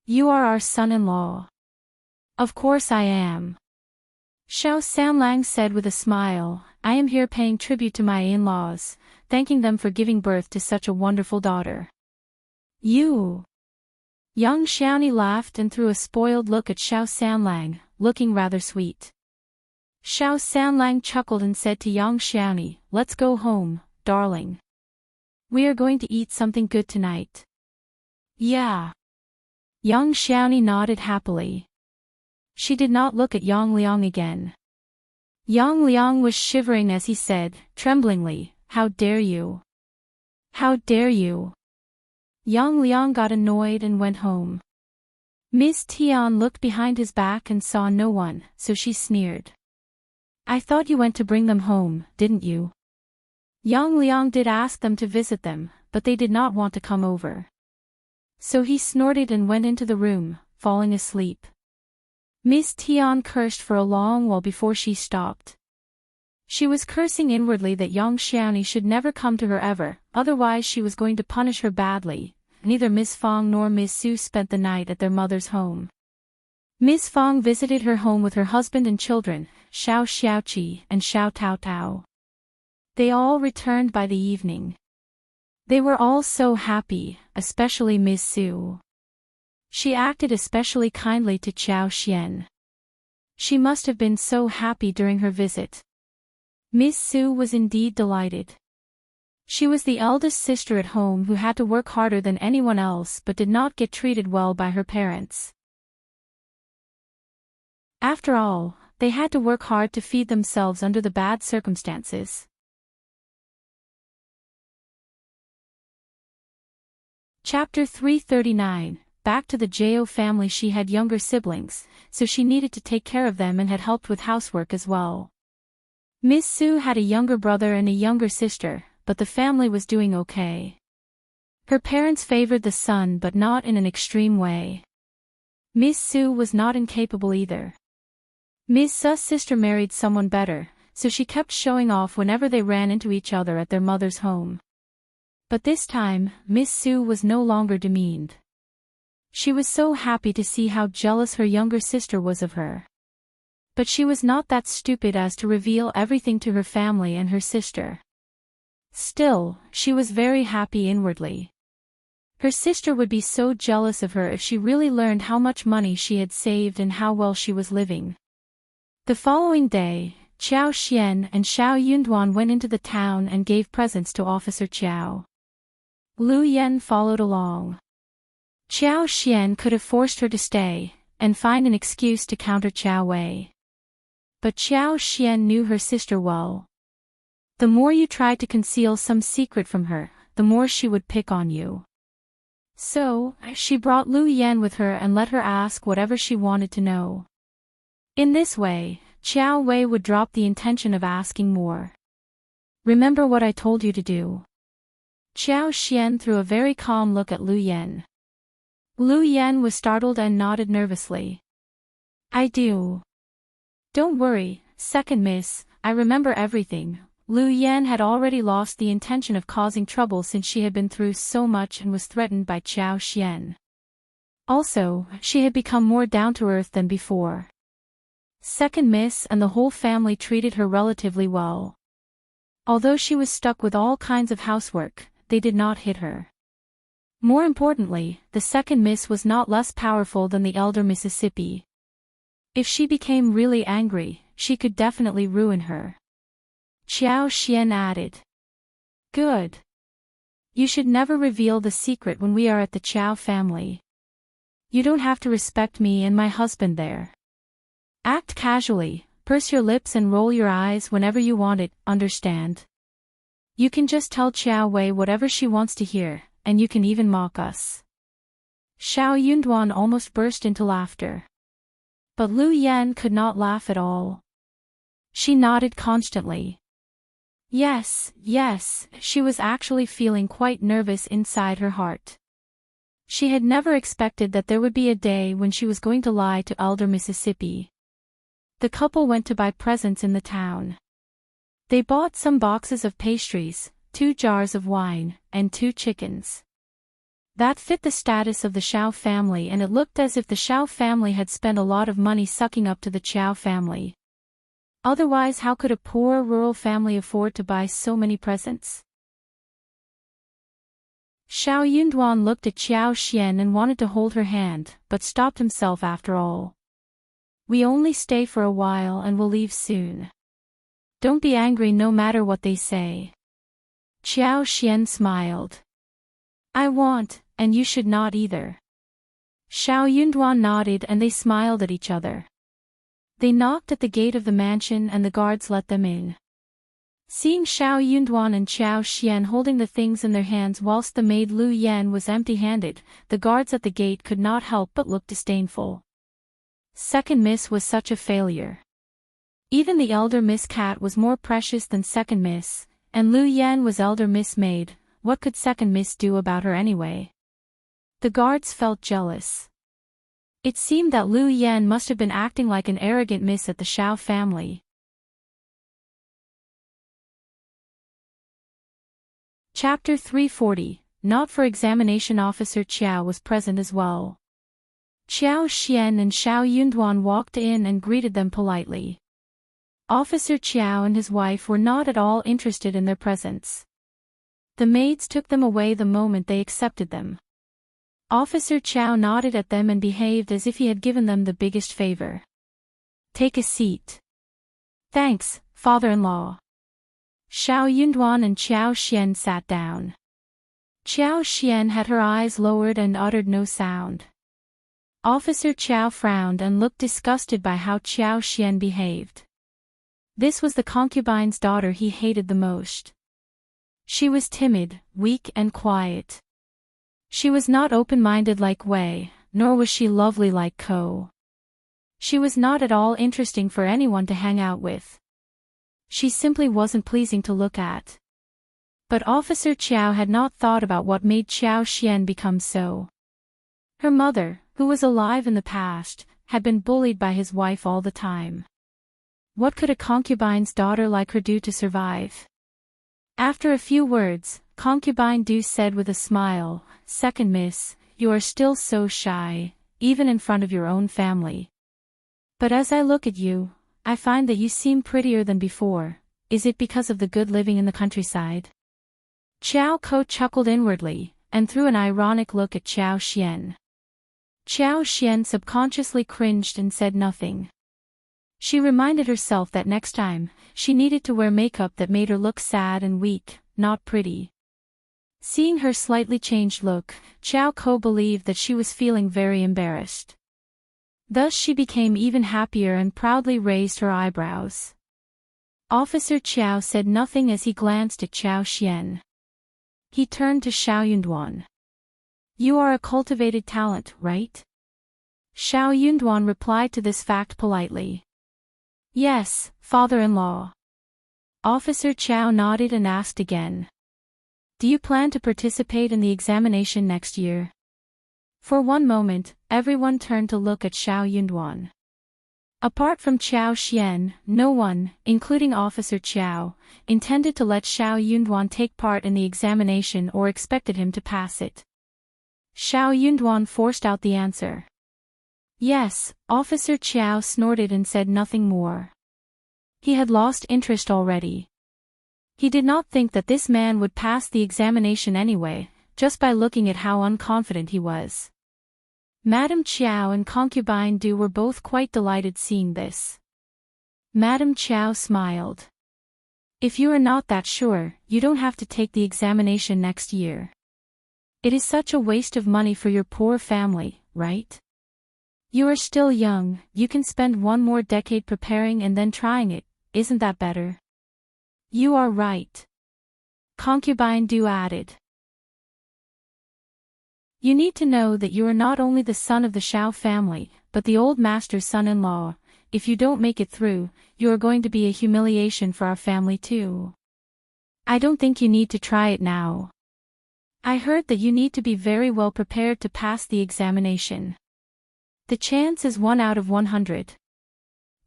S1: You are our son-in-law. Of course I am. Shao Sanlang said with a smile, I am here paying tribute to my in-laws, thanking them for giving birth to such a wonderful daughter. You. Young Xiaoni laughed and threw a spoiled look at Shao Sanlang, looking rather sweet. Shao Sanlang chuckled and said to Young Xiaoni, let's go home, darling. We are going to eat something good tonight. Yeah. Young Xiaoni nodded happily. She did not look at Yang Liang again. Yang Liang was shivering as he said, tremblingly, How dare you? How dare you? Yang Liang got annoyed and went home. Miss Tian looked behind his back and saw no one, so she sneered. I thought you went to bring them home, didn't you? Yang Liang did ask them to visit them, but they did not want to come over. So he snorted and went into the room, falling asleep. Miss Tian cursed for a long while before she stopped. She was cursing inwardly that Yang Xiaoni should never come to her ever, otherwise she was going to punish her badly. Neither Miss Fang nor Miss Su spent the night at their mother's home. Miss Fang visited her home with her husband and children, Shao Xiaoqi and Shao Tao Tao. They all returned by the evening. They were all so happy, especially Miss Su. She acted especially kindly to Qiao Xian. She must have been so happy during her visit. Miss Su was indeed delighted. She was the eldest sister at home who had to work harder than anyone else but did not get treated well by her parents. After all, they had to work hard to feed themselves under the bad circumstances. Chapter 339. Back to the Qjao family. She had younger siblings, so she needed to take care of them and had helped with housework as well. Miss Su had a younger brother and a younger sister, but the family was doing okay. Her parents favored the son but not in an extreme way. Miss Su was not incapable either. Miss Su's sister married someone better, so she kept showing off whenever they ran into each other at their mother's home. But this time, Miss Su was no longer demeaned. She was so happy to see how jealous her younger sister was of her. But she was not that stupid as to reveal everything to her family and her sister. Still, she was very happy inwardly. Her sister would be so jealous of her if she really learned how much money she had saved and how well she was living. The following day, Qiao Xian and Shao Yunduan went into the town and gave presents to Officer Qjao. Lu Yan followed along. Qiao Xian could have forced her to stay, and find an excuse to counter Qiao Wei. But Qiao Xian knew her sister well. The more you tried to conceal some secret from her, the more she would pick on you. So, she brought Lu Yan with her and let her ask whatever she wanted to know. In this way, Qiao Wei would drop the intention of asking more. Remember what I told you to do. Qiao Xian threw a very calm look at Lu Yan. Lu Yan was startled and nodded nervously. I do. Don't worry, second miss, I remember everything. Lu Yan had already lost the intention of causing trouble since she had been through so much and was threatened by Qiao Xian. Also, she had become more down-to-earth than before. Second miss and the whole family treated her relatively well. Although she was stuck with all kinds of housework, they did not hit her. More importantly, the second miss was not less powerful than the elder Mississippi. If she became really angry, she could definitely ruin her. Qiao Xian added. Good. You should never reveal the secret when we are at the Qiao family. You don't have to respect me and my husband there. Act casually, purse your lips and roll your eyes whenever you want it, understand? You can just tell Qiao Wei whatever she wants to hear, and you can even mock us. Shao Yunduan almost burst into laughter. But Lu Yan could not laugh at all. She nodded constantly. Yes, she was actually feeling quite nervous inside her heart. She had never expected that there would be a day when she was going to lie to elder Mississippi. The couple went to buy presents in the town. They bought some boxes of pastries, 2 jars of wine, and 2 chickens. That fit the status of the Shao family, and it looked as if the Shao family had spent a lot of money sucking up to the Qiao family. Otherwise, how could a poor rural family afford to buy so many presents? Shao Yunduan looked at Qiao Xian and wanted to hold her hand, but stopped himself after all. We only stay for a while and will leave soon. Don't be angry no matter what they say. Qiao Xian smiled. I won't, and you should not either. Shao Yunduan nodded and they smiled at each other. They knocked at the gate of the mansion and the guards let them in. Seeing Shao Yunduan and Qiao Xian holding the things in their hands whilst the maid Lu Yan was empty-handed, the guards at the gate could not help but look disdainful. Second miss was such a failure. Even the elder Miss Cat was more precious than second miss, and Lu Yan was elder Miss Maid. What could second miss do about her anyway? The guards felt jealous. It seemed that Lu Yan must have been acting like an arrogant miss at the Shao family. Chapter 340. Not for examination. Officer Qiao was present as well. Xiao Xian and Shao Yunduan walked in and greeted them politely. Officer Qjao and his wife were not at all interested in their presence. The maids took them away the moment they accepted them. Officer Qjao nodded at them and behaved as if he had given them the biggest favor. "Take a seat." "Thanks, father-in-law." Shao Yunduan and Xiao Xian sat down. Xiao Xian had her eyes lowered and uttered no sound. Officer Qjao frowned and looked disgusted by how Xiao Xian behaved. This was the concubine's daughter he hated the most. She was timid, weak and quiet. She was not open-minded like Wei, nor was she lovely like Ko. She was not at all interesting for anyone to hang out with. She simply wasn't pleasing to look at. But Officer Qjao had not thought about what made Xiao Xian become so. Her mother, who was alive in the past, had been bullied by his wife all the time. What could a concubine's daughter like her do to survive? After a few words, Concubine Du said with a smile, "Second miss, you are still so shy, even in front of your own family. But as I look at you, I find that you seem prettier than before. Is it because of the good living in the countryside?" Xiao Ko chuckled inwardly, and threw an ironic look at Xiao Xian. Xiao Xian subconsciously cringed and said nothing. She reminded herself that next time, she needed to wear makeup that made her look sad and weak, not pretty. Seeing her slightly changed look, Xiao Ko believed that she was feeling very embarrassed. Thus she became even happier and proudly raised her eyebrows. Officer Qjao said nothing as he glanced at Xiao Xian. He turned to Shao Yunduan. "You are a cultivated talent, right?" Shao Yunduan replied to this fact politely. "Yes, father-in-law." Officer Qjao nodded and asked again. "Do you plan to participate in the examination next year?" For one moment, everyone turned to look at Shao Yunduan. Apart from Xiao Xian, no one, including Officer Qjao, intended to let Shao Yunduan take part in the examination or expected him to pass it. Shao Yunduan forced out the answer. "Yes." Officer Qjao snorted and said nothing more. He had lost interest already. He did not think that this man would pass the examination anyway, just by looking at how unconfident he was. Madame Qjao and Concubine Du were both quite delighted seeing this. Madame Qjao smiled. "If you are not that sure, you don't have to take the examination next year. It is such a waste of money for your poor family, right? You are still young, you can spend one more decade preparing and then trying it, isn't that better?" "You are right." Concubine Du added. "You need to know that you are not only the son of the Shao family, but the old master's son-in-law. If you don't make it through, you are going to be a humiliation for our family too. I don't think you need to try it now. I heard that you need to be very well prepared to pass the examination. The chance is 1 out of 100.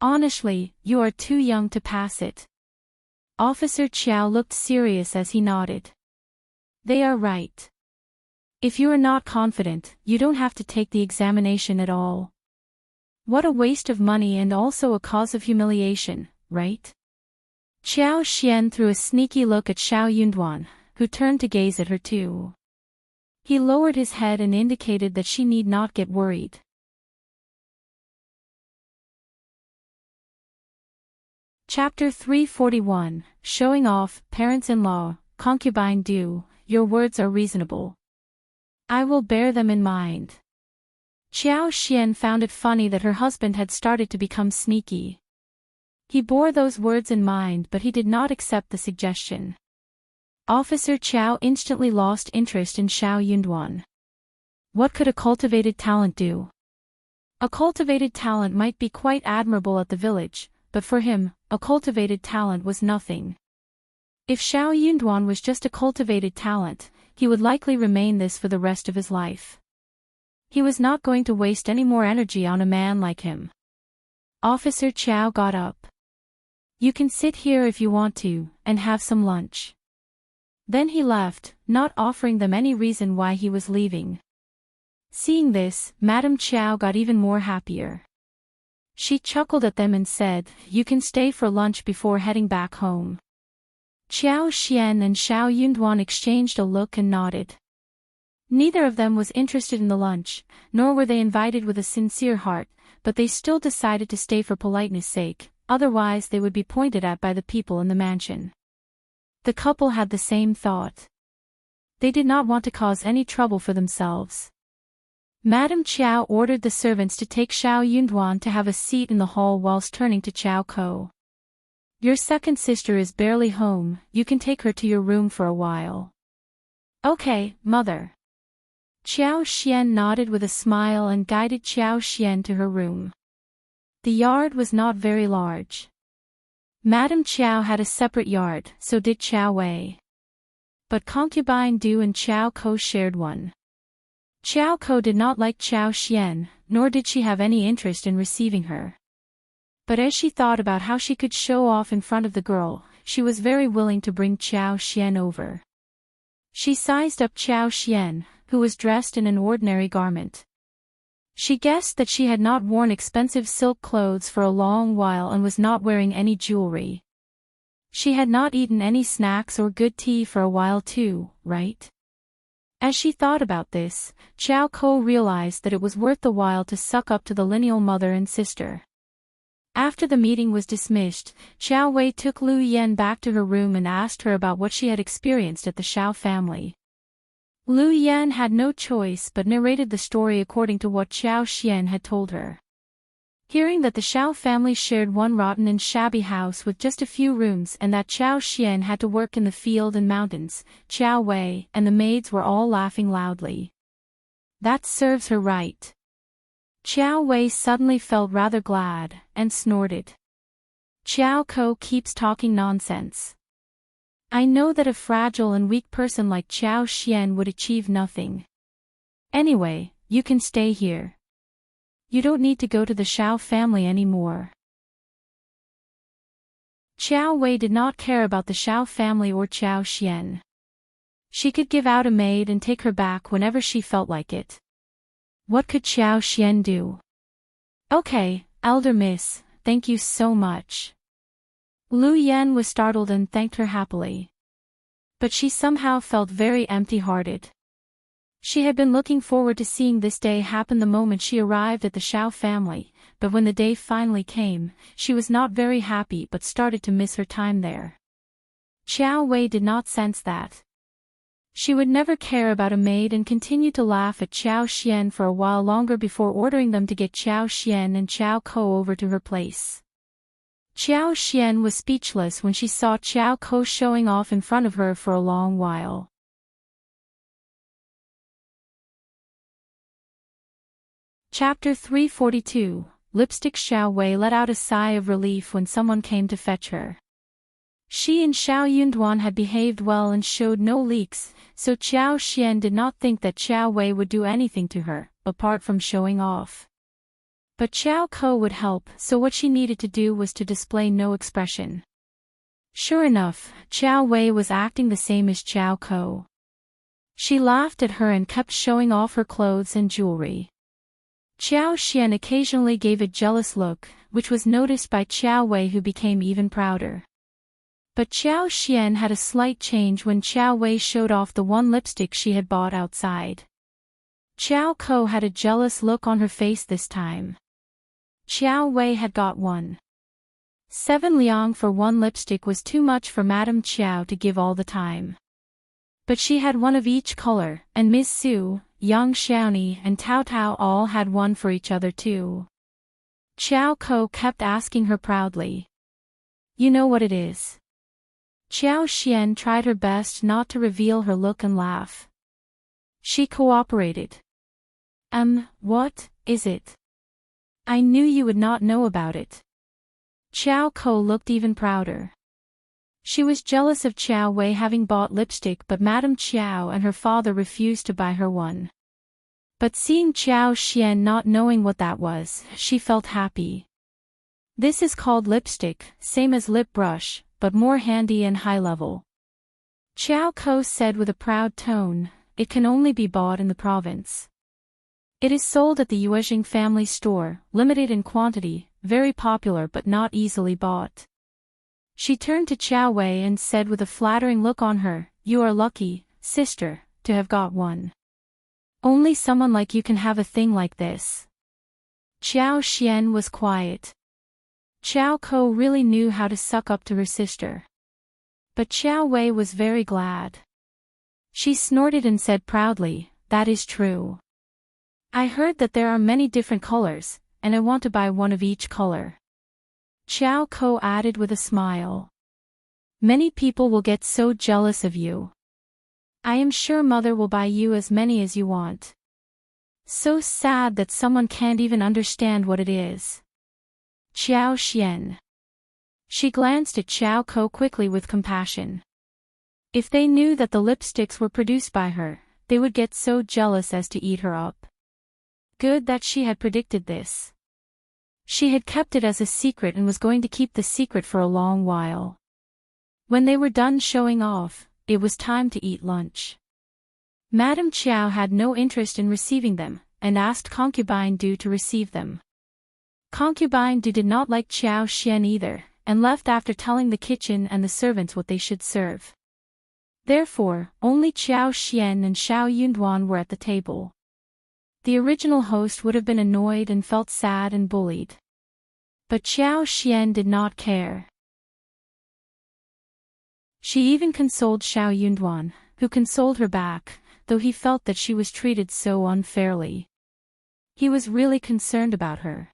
S1: Honestly, you are too young to pass it." Officer Qjao looked serious as he nodded. "They are right. If you are not confident, you don't have to take the examination at all. What a waste of money and also a cause of humiliation, right?" Xiao Xian threw a sneaky look at Shao Yunduan, who turned to gaze at her too. He lowered his head and indicated that she need not get worried. Chapter 341, Showing Off. Parents-in-law. Concubine Du, your words are reasonable. I will bear them in mind. Xiao Xian found it funny that her husband had started to become sneaky. He bore those words in mind, but he did not accept the suggestion. Officer Qjao instantly lost interest in Shao Yunduan. What could a cultivated talent do? A cultivated talent might be quite admirable at the village, but for him, a cultivated talent was nothing. If Shao Yunduan was just a cultivated talent, he would likely remain this for the rest of his life. He was not going to waste any more energy on a man like him. Officer Qjao got up. You can sit here if you want to, and have some lunch. Then he left, not offering them any reason why he was leaving. Seeing this, Madame Qjao got even more happier. She chuckled at them and said, "You can stay for lunch before heading back home." Qiao Xian and Shao Yunduan exchanged a look and nodded. Neither of them was interested in the lunch, nor were they invited with a sincere heart, but they still decided to stay for politeness' sake, otherwise they would be pointed at by the people in the mansion. The couple had the same thought. They did not want to cause any trouble for themselves. Madame Qiao ordered the servants to take Shao Yunduan to have a seat in the hall whilst turning to Qiao Ko. "Your second sister is barely home, you can take her to your room for a while." "Okay, mother." Qiao Xian nodded with a smile and guided Qiao Xian to her room. The yard was not very large. Madame Qiao had a separate yard, so did Qiao Wei. But concubine Du and Qiao Ko shared one. Qiao Ko did not like Qiao Xian, nor did she have any interest in receiving her. But as she thought about how she could show off in front of the girl, she was very willing to bring Qiao Xian over. She sized up Qiao Xian, who was dressed in an ordinary garment. She guessed that she had not worn expensive silk clothes for a long while and was not wearing any jewelry. She had not eaten any snacks or good tea for a while too, right? As she thought about this, Qiao Ko realized that it was worth the while to suck up to the lineal mother and sister. After the meeting was dismissed, Qiao Wei took Lu Yan back to her room and asked her about what she had experienced at the Shao family. Lu Yan had no choice but narrated the story according to what Qiao Xian had told her. Hearing that the Shao family shared one rotten and shabby house with just a few rooms and that Qiao Xian had to work in the field and mountains, Qiao Wei and the maids were all laughing loudly. "That serves her right." Qiao Wei suddenly felt rather glad, and snorted. "Qiao Ko keeps talking nonsense. I know that a fragile and weak person like Qiao Xian would achieve nothing. Anyway, you can stay here. You don't need to go to the Shao family anymore." Qiao Wei did not care about the Shao family or Qiao Xian. She could give out a maid and take her back whenever she felt like it. What could Qiao Xian do? "Okay, elder miss, thank you so much." Lu Yan was startled and thanked her happily. But she somehow felt very empty-hearted. She had been looking forward to seeing this day happen the moment she arrived at the Shao family, but when the day finally came, she was not very happy but started to miss her time there. Qiao Wei did not sense that. She would never care about a maid and continued to laugh at Qiao Xian for a while longer before ordering them to get Qiao Xian and Qiao Ko over to her place. Qiao Xian was speechless when she saw Qiao Ko showing off in front of her for a long while. Chapter 342, Lipstick. Xiao Wei let out a sigh of relief when someone came to fetch her. She and Shao Yunduan had behaved well and showed no leaks, so Qiao Xian did not think that Qiao Wei would do anything to her, apart from showing off. But Qiao Ko would help, so what she needed to do was to display no expression. Sure enough, Qiao Wei was acting the same as Qiao Ko. She laughed at her and kept showing off her clothes and jewelry. Qiao Xian occasionally gave a jealous look, which was noticed by Qiao Wei, who became even prouder. But Qiao Xian had a slight change when Qiao Wei showed off the one lipstick she had bought outside. Qiao Ko had a jealous look on her face this time. Qiao Wei had got 7 liang for one lipstick was too much for Madame Qiao to give all the time. But she had one of each color, and Miss Su, Yang Xiaoni and Tao Tao all had one for each other too. Qiao Ko kept asking her proudly. "You know what it is?" Qiao Xian tried her best not to reveal her look and laugh. She cooperated. What is it?" "I knew you would not know about it." Qiao Ko looked even prouder. She was jealous of Qiao Wei having bought lipstick, but Madame Qiao and her father refused to buy her one. But seeing Qiao Xian not knowing what that was, she felt happy. "This is called lipstick, same as lip brush, but more handy and high level." Qiao Ko said with a proud tone, "It can only be bought in the province." It is sold at the Yuezheng family store, limited in quantity, very popular but not easily bought. She turned to Qjao Wei and said with a flattering look on her, "You are lucky, sister, to have got one. Only someone like you can have a thing like this." Xiao Xian was quiet. Qiao Ko really knew how to suck up to her sister. But Qjao Wei was very glad. She snorted and said proudly, "That is true. I heard that there are many different colors, and I want to buy one of each color." Qiao Ko added with a smile. "Many people will get so jealous of you. I am sure mother will buy you as many as you want. So sad that someone can't even understand what it is." Xiao Xian. She glanced at Qiao Ko quickly with compassion. If they knew that the lipsticks were produced by her, they would get so jealous as to eat her up. Good that she had predicted this. She had kept it as a secret and was going to keep the secret for a long while. When they were done showing off, it was time to eat lunch. Madame Qiao had no interest in receiving them, and asked Concubine Du to receive them. Concubine Du did not like Xiao Xian either, and left after telling the kitchen and the servants what they should serve. Therefore, only Xiao Xian and Shao Yunduan were at the table. The original host would have been annoyed and felt sad and bullied. But Xiao Xian did not care. She even consoled Shao Yunduan, who consoled her back, though he felt that she was treated so unfairly. He was really concerned about her.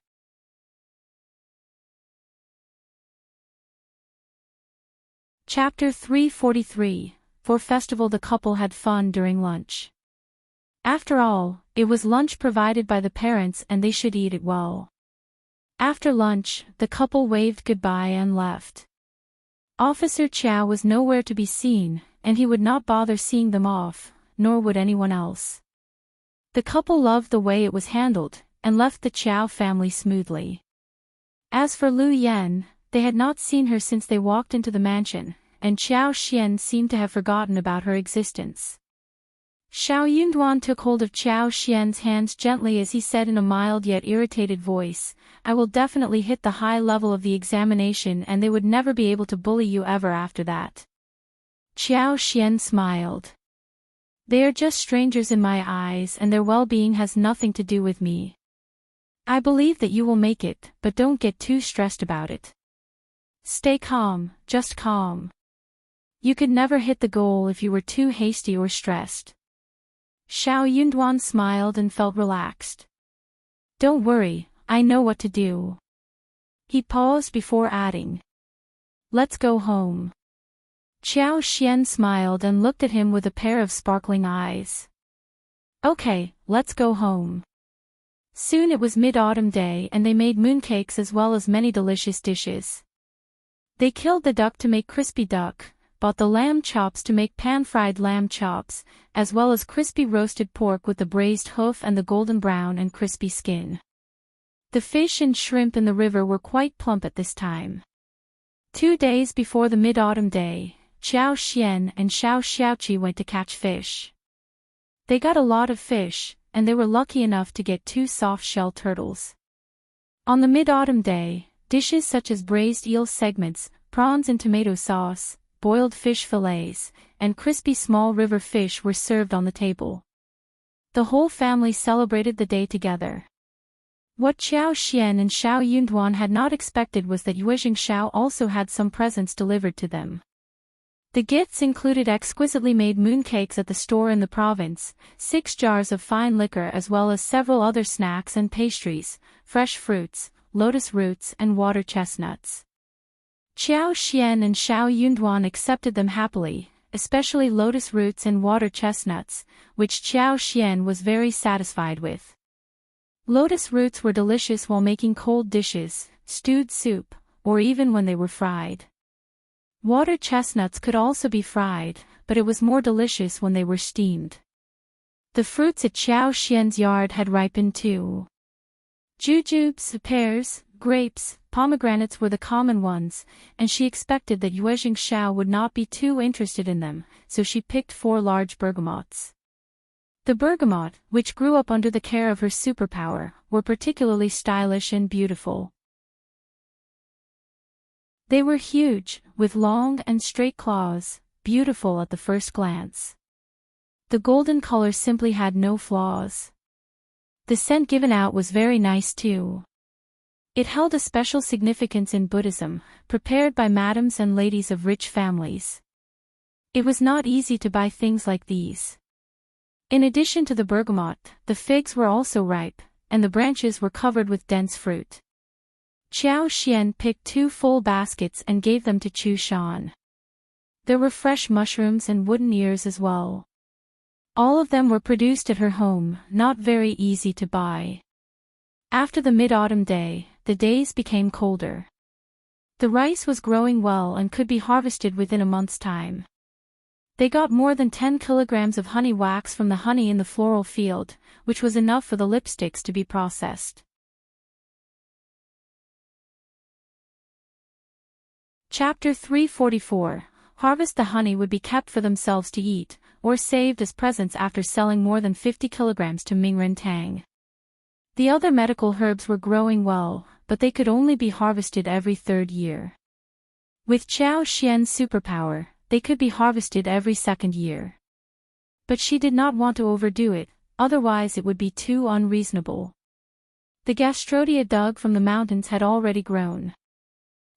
S1: Chapter 343. For festival the couple had fun during lunch. After all, it was lunch provided by the parents and they should eat it well. After lunch, the couple waved goodbye and left. Officer Qiao was nowhere to be seen, and he would not bother seeing them off, nor would anyone else. The couple loved the way it was handled, and left the Qiao family smoothly. As for Lu Yan, they had not seen her since they walked into the mansion, and Xiao Xian seemed to have forgotten about her existence. Shao Yunduan took hold of Xiao Xian's hands gently as he said in a mild yet irritated voice, "I will definitely hit the high level of the examination and they would never be able to bully you ever after that." Xiao Xian smiled. "They are just strangers in my eyes and their well-being has nothing to do with me. I believe that you will make it, but don't get too stressed about it. Stay calm, just calm. You could never hit the goal if you were too hasty or stressed." Shao Yunduan smiled and felt relaxed. "Don't worry, I know what to do." He paused before adding, "Let's go home." Xiao Xian smiled and looked at him with a pair of sparkling eyes. "Okay, let's go home." Soon it was mid-autumn day and they made mooncakes as well as many delicious dishes. They killed the duck to make crispy duck, bought the lamb chops to make pan-fried lamb chops, as well as crispy roasted pork with the braised hoof and the golden brown and crispy skin. The fish and shrimp in the river were quite plump at this time. 2 days before the mid-autumn day, Xiao Xian and Shao Xiaoqi went to catch fish. They got a lot of fish, and they were lucky enough to get 2 soft-shell turtles. On the mid-autumn day, dishes such as braised eel segments, prawns in tomato sauce, boiled fish fillets, and crispy small river fish were served on the table. The whole family celebrated the day together. What Xiao Xian and Shao Yunduan had not expected was that Yuezheng Shao also had some presents delivered to them. The gifts included exquisitely made mooncakes at the store in the province, 6 jars of fine liquor as well as several other snacks and pastries, fresh fruits, lotus roots and water chestnuts. Xiao Xian and Shao Yunduan accepted them happily, especially lotus roots and water chestnuts, which Xiao Xian was very satisfied with. Lotus roots were delicious while making cold dishes, stewed soup, or even when they were fried. Water chestnuts could also be fried, but it was more delicious when they were steamed. The fruits at Xiao Xian's yard had ripened too. Jujubes, pears, grapes, pomegranates were the common ones, and she expected that Yuezheng Shao would not be too interested in them, so she picked 4 large bergamots. The bergamot, which grew up under the care of her superpower, were particularly stylish and beautiful. They were huge, with long and straight claws, beautiful at the first glance. The golden color simply had no flaws. The scent given out was very nice too. It held a special significance in Buddhism, prepared by madams and ladies of rich families. It was not easy to buy things like these. In addition to the bergamot, the figs were also ripe, and the branches were covered with dense fruit. Qiao Xian picked 2 full baskets and gave them to Chu Shan. There were fresh mushrooms and wooden ears as well. All of them were produced at her home, not very easy to buy. After the mid-autumn day, the days became colder. The rice was growing well and could be harvested within a month's time. They got more than 10 kilograms of honey wax from the honey in the floral field, which was enough for the lipsticks to be processed. Chapter 344. Harvest. The honey would be kept for themselves to eat, or saved as presents after selling more than 50 kilograms to Mingren Tang. The other medical herbs were growing well, but they could only be harvested every 3rd year. With Qiao Xian's superpower, they could be harvested every 2nd year. But she did not want to overdo it, otherwise it would be too unreasonable. The gastrodia dug from the mountains had already grown.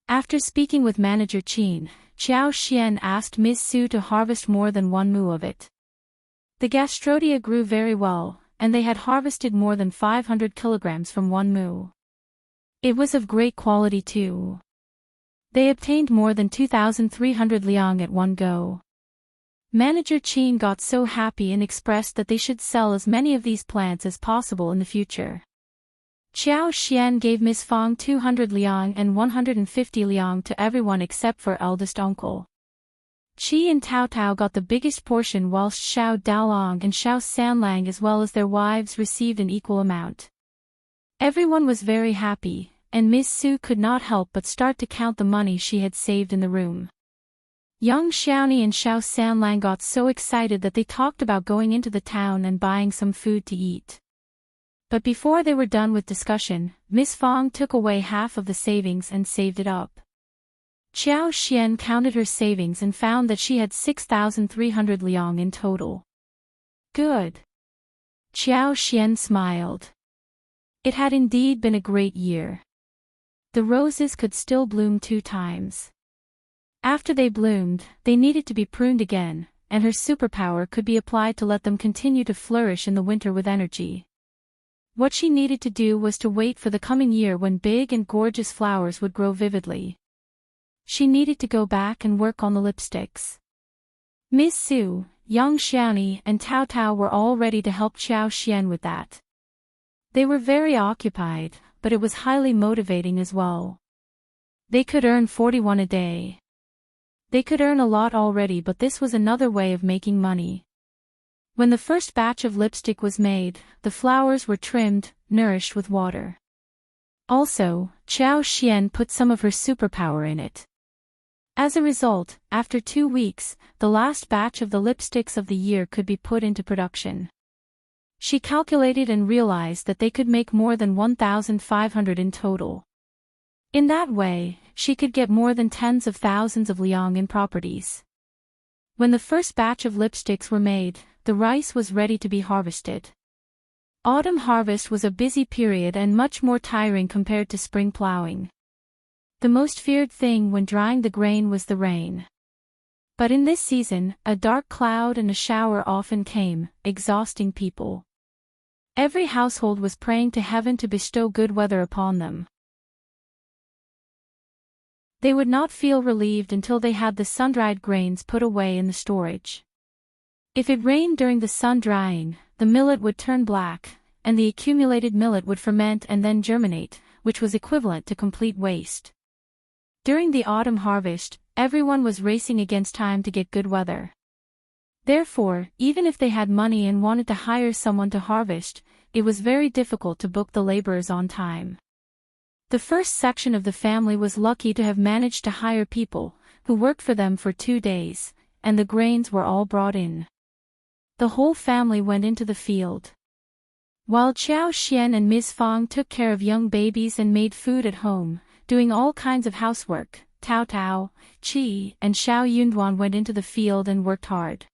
S1: After speaking with manager Qin, Qiao Xian asked Ms. Su to harvest more than 1 mu of it. The gastrodia grew very well, and they had harvested more than 500 kilograms from 1 mu. It was of great quality too. They obtained more than 2,300 liang at one go. Manager Qin got so happy and expressed that they should sell as many of these plants as possible in the future. Qiao Xian gave Miss Fang 200 liang and 150 liang to everyone except for eldest uncle. Qi and Tao Tao got the biggest portion whilst Shao Daolong and Shao Sanlang as well as their wives received an equal amount. Everyone was very happy, and Miss Su could not help but start to count the money she had saved in the room. Young Xiaoni and Shao Sanlang got so excited that they talked about going into the town and buying some food to eat. But before they were done with discussion, Miss Fang took away half of the savings and saved it up. Qiao Xian counted her savings and found that she had 6,300 liang in total. Good. Qiao Xian smiled. It had indeed been a great year. The roses could still bloom 2 times. After they bloomed, they needed to be pruned again, and her superpower could be applied to let them continue to flourish in the winter with energy. What she needed to do was to wait for the coming year when big and gorgeous flowers would grow vividly. She needed to go back and work on the lipsticks. Miss Su, young Xiaoni and Tao Tao were all ready to help Qiao Xian with that. They were very occupied, but it was highly motivating as well. They could earn 41 a day. They could earn a lot already, but this was another way of making money. When the first batch of lipstick was made, the flowers were trimmed, nourished with water. Also, Qiao Xian put some of her superpower in it. As a result, after 2 weeks, the last batch of the lipsticks of the year could be put into production. She calculated and realized that they could make more than 1,500 in total. In that way, she could get more than tens of thousands of liang in properties. When the first batch of lipsticks were made, the rice was ready to be harvested. Autumn harvest was a busy period and much more tiring compared to spring plowing. The most feared thing when drying the grain was the rain. But in this season, a dark cloud and a shower often came, exhausting people. Every household was praying to heaven to bestow good weather upon them. They would not feel relieved until they had the sun-dried grains put away in the storage. If it rained during the sun drying, the millet would turn black, and the accumulated millet would ferment and then germinate, which was equivalent to complete waste. During the autumn harvest, everyone was racing against time to get good weather. Therefore, even if they had money and wanted to hire someone to harvest, it was very difficult to book the laborers on time. The first section of the family was lucky to have managed to hire people, who worked for them for 2 days, and the grains were all brought in. The whole family went into the field. While Qiao Xian and Ms. Fang took care of young babies and made food at home, doing all kinds of housework, Tao Tao, Qi, and Shao Yunduan went into the field and worked hard.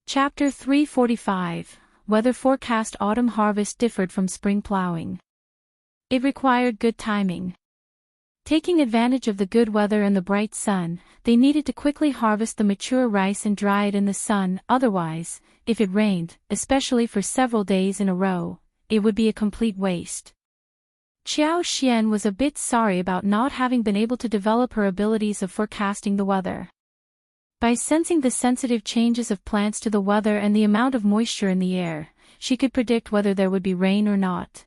S1: Chapter 345. Weather forecast. Autumn harvest differed from spring plowing. It required good timing. Taking advantage of the good weather and the bright sun, they needed to quickly harvest the mature rice and dry it in the sun, otherwise, if it rained, especially for several days in a row, it would be a complete waste. Qiao Xian was a bit sorry about not having been able to develop her abilities of forecasting the weather. By sensing the sensitive changes of plants to the weather and the amount of moisture in the air, she could predict whether there would be rain or not.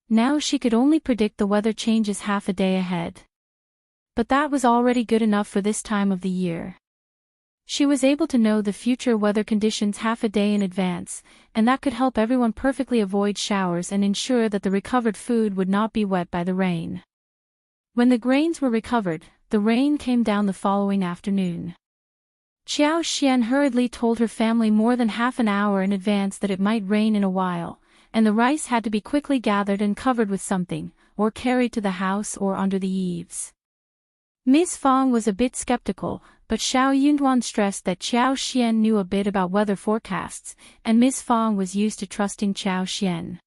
S1: Now she could only predict the weather changes half a day ahead. But that was already good enough for this time of the year. She was able to know the future weather conditions half a day in advance, and that could help everyone perfectly avoid showers and ensure that the recovered food would not be wet by the rain. When the grains were recovered, the rain came down the following afternoon. Qiao Xian hurriedly told her family more than half an hour in advance that it might rain in a while, and the rice had to be quickly gathered and covered with something, or carried to the house or under the eaves. Ms. Fang was a bit skeptical, but Shao Yunduan stressed that Qiao Xian knew a bit about weather forecasts, and Ms. Fang was used to trusting Qiao Xian.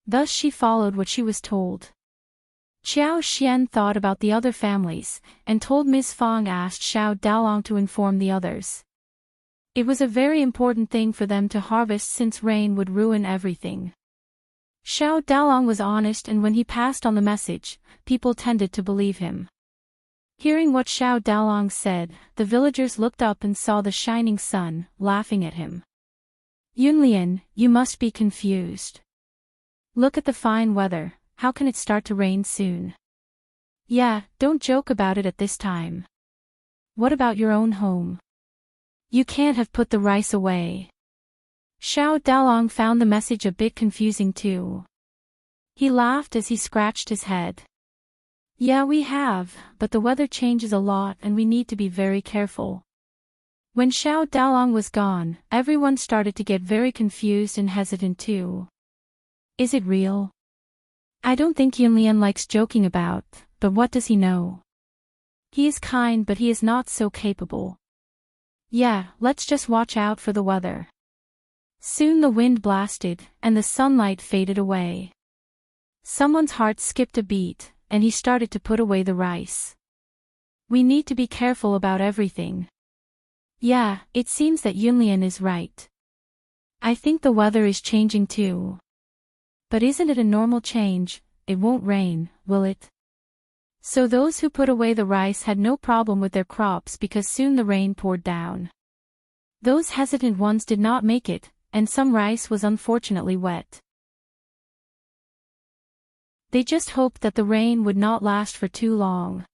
S1: Thus she followed what she was told. Qiao Xian thought about the other families, and told Ms. Fang asked Shao Daolong to inform the others. It was a very important thing for them to harvest since rain would ruin everything. Shao Daolong was honest, and when he passed on the message, people tended to believe him. Hearing what Shao Daolong said, the villagers looked up and saw the shining sun, laughing at him. Yunlian, you must be confused. Look at the fine weather, how can it start to rain soon? Yeah, don't joke about it at this time. What about your own home? You can't have put the rice away. Shao Daolong found the message a bit confusing too. He laughed as he scratched his head. Yeah, we have, but the weather changes a lot and we need to be very careful. When Shao Daolong was gone, everyone started to get very confused and hesitant too. Is it real? I don't think Yunlian likes joking about, but what does he know? He is kind, but he is not so capable. Yeah, let's just watch out for the weather. Soon the wind blasted, and the sunlight faded away. Someone's heart skipped a beat, and he started to put away the rice. We need to be careful about everything. Yeah, it seems that Yunlian is right. I think the weather is changing too. But isn't it a normal change? It won't rain, will it? So those who put away the rice had no problem with their crops because soon the rain poured down. Those hesitant ones did not make it, and some rice was unfortunately wet. They just hoped that the rain would not last for too long.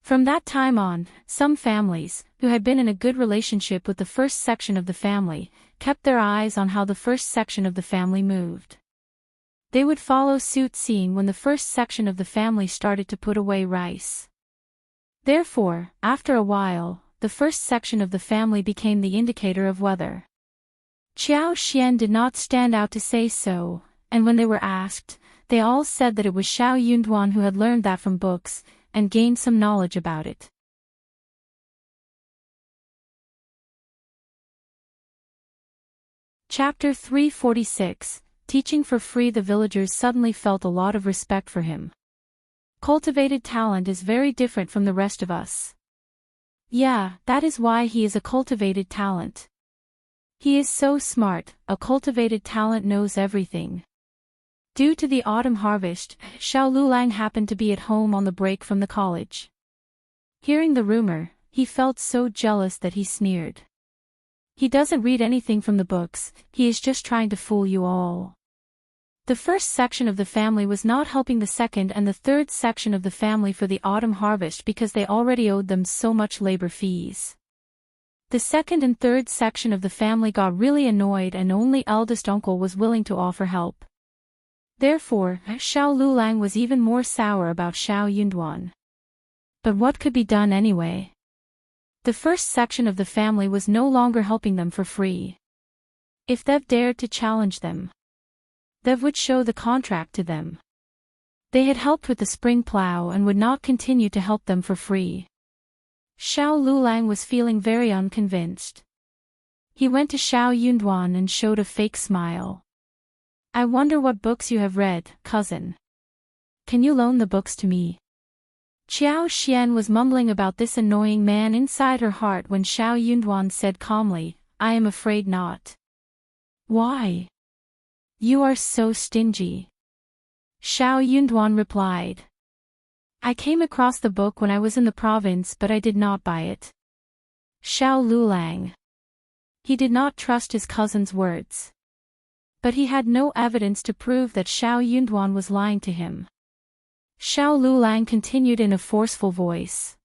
S1: From that time on, some families, who had been in a good relationship with the first section of the family, kept their eyes on how the first section of the family moved. They would follow suit, seeing when the first section of the family started to put away rice. Therefore, after a while, the first section of the family became the indicator of weather. Qiao Xian did not stand out to say so, and when they were asked, they all said that it was Shao Yunduan who had learned that from books, and gained some knowledge about it. Chapter 346. Teaching for free. The villagers suddenly felt a lot of respect for him. Cultivated talent is very different from the rest of us. Yeah, that is why he is a cultivated talent. He is so smart. A cultivated talent knows everything. Due to the autumn harvest, Xiao Liulang happened to be at home on the break from the college. Hearing the rumor, he felt so jealous that he sneered. He doesn't read anything from the books, he is just trying to fool you all. The first section of the family was not helping the second and the third section of the family for the autumn harvest because they already owed them so much labor fees. The second and third section of the family got really annoyed and only eldest uncle was willing to offer help. Therefore, Xiao Liulang was even more sour about Shao Yunduan. But what could be done anyway? The first section of the family was no longer helping them for free. If they've dared to challenge them, they would show the contract to them. They had helped with the spring plow and would not continue to help them for free. Xiao Liulang was feeling very unconvinced. He went to Xiao Yunduan and showed a fake smile. I wonder what books you have read, cousin. Can you loan the books to me? Qiao Xian was mumbling about this annoying man inside her heart when Xiao Yunduan said calmly, I am afraid not. Why? You are so stingy. Xiao Yunduan replied. I came across the book when I was in the province but I did not buy it. Xiao Liulang. He did not trust his cousin's words. But he had no evidence to prove that Xiao Yunduan was lying to him. Xiao Liulang continued in a forceful voice.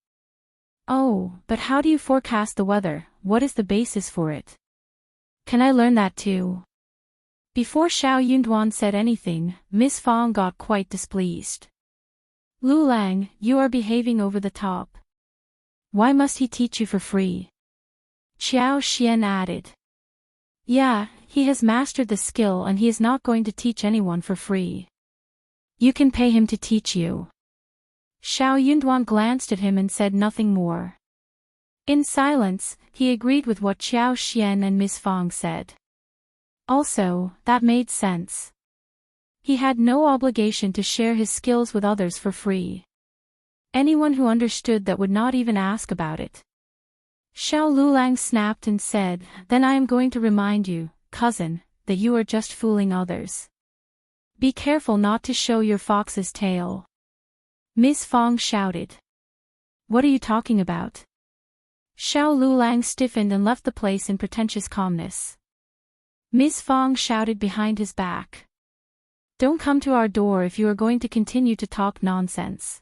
S1: Oh, but how do you forecast the weather? What is the basis for it? Can I learn that too? Before Xiao Yunduan said anything, Miss Fang got quite displeased. Liulang, you are behaving over the top. Why must he teach you for free? Qiao Xian added. Yeah, he has mastered the skill and he is not going to teach anyone for free. You can pay him to teach you. Xiao Yunduan glanced at him and said nothing more. In silence, he agreed with what Qiao Xian and Miss Fang said. Also, that made sense. He had no obligation to share his skills with others for free. Anyone who understood that would not even ask about it. Xiao Liulang snapped and said, Then I am going to remind you, cousin, that you are just fooling others. Be careful not to show your fox's tail. Miss Fang shouted. What are you talking about? Xiao Liulang stiffened and left the place in pretentious calmness. Miss Fang shouted behind his back. Don't come to our door if you are going to continue to talk nonsense.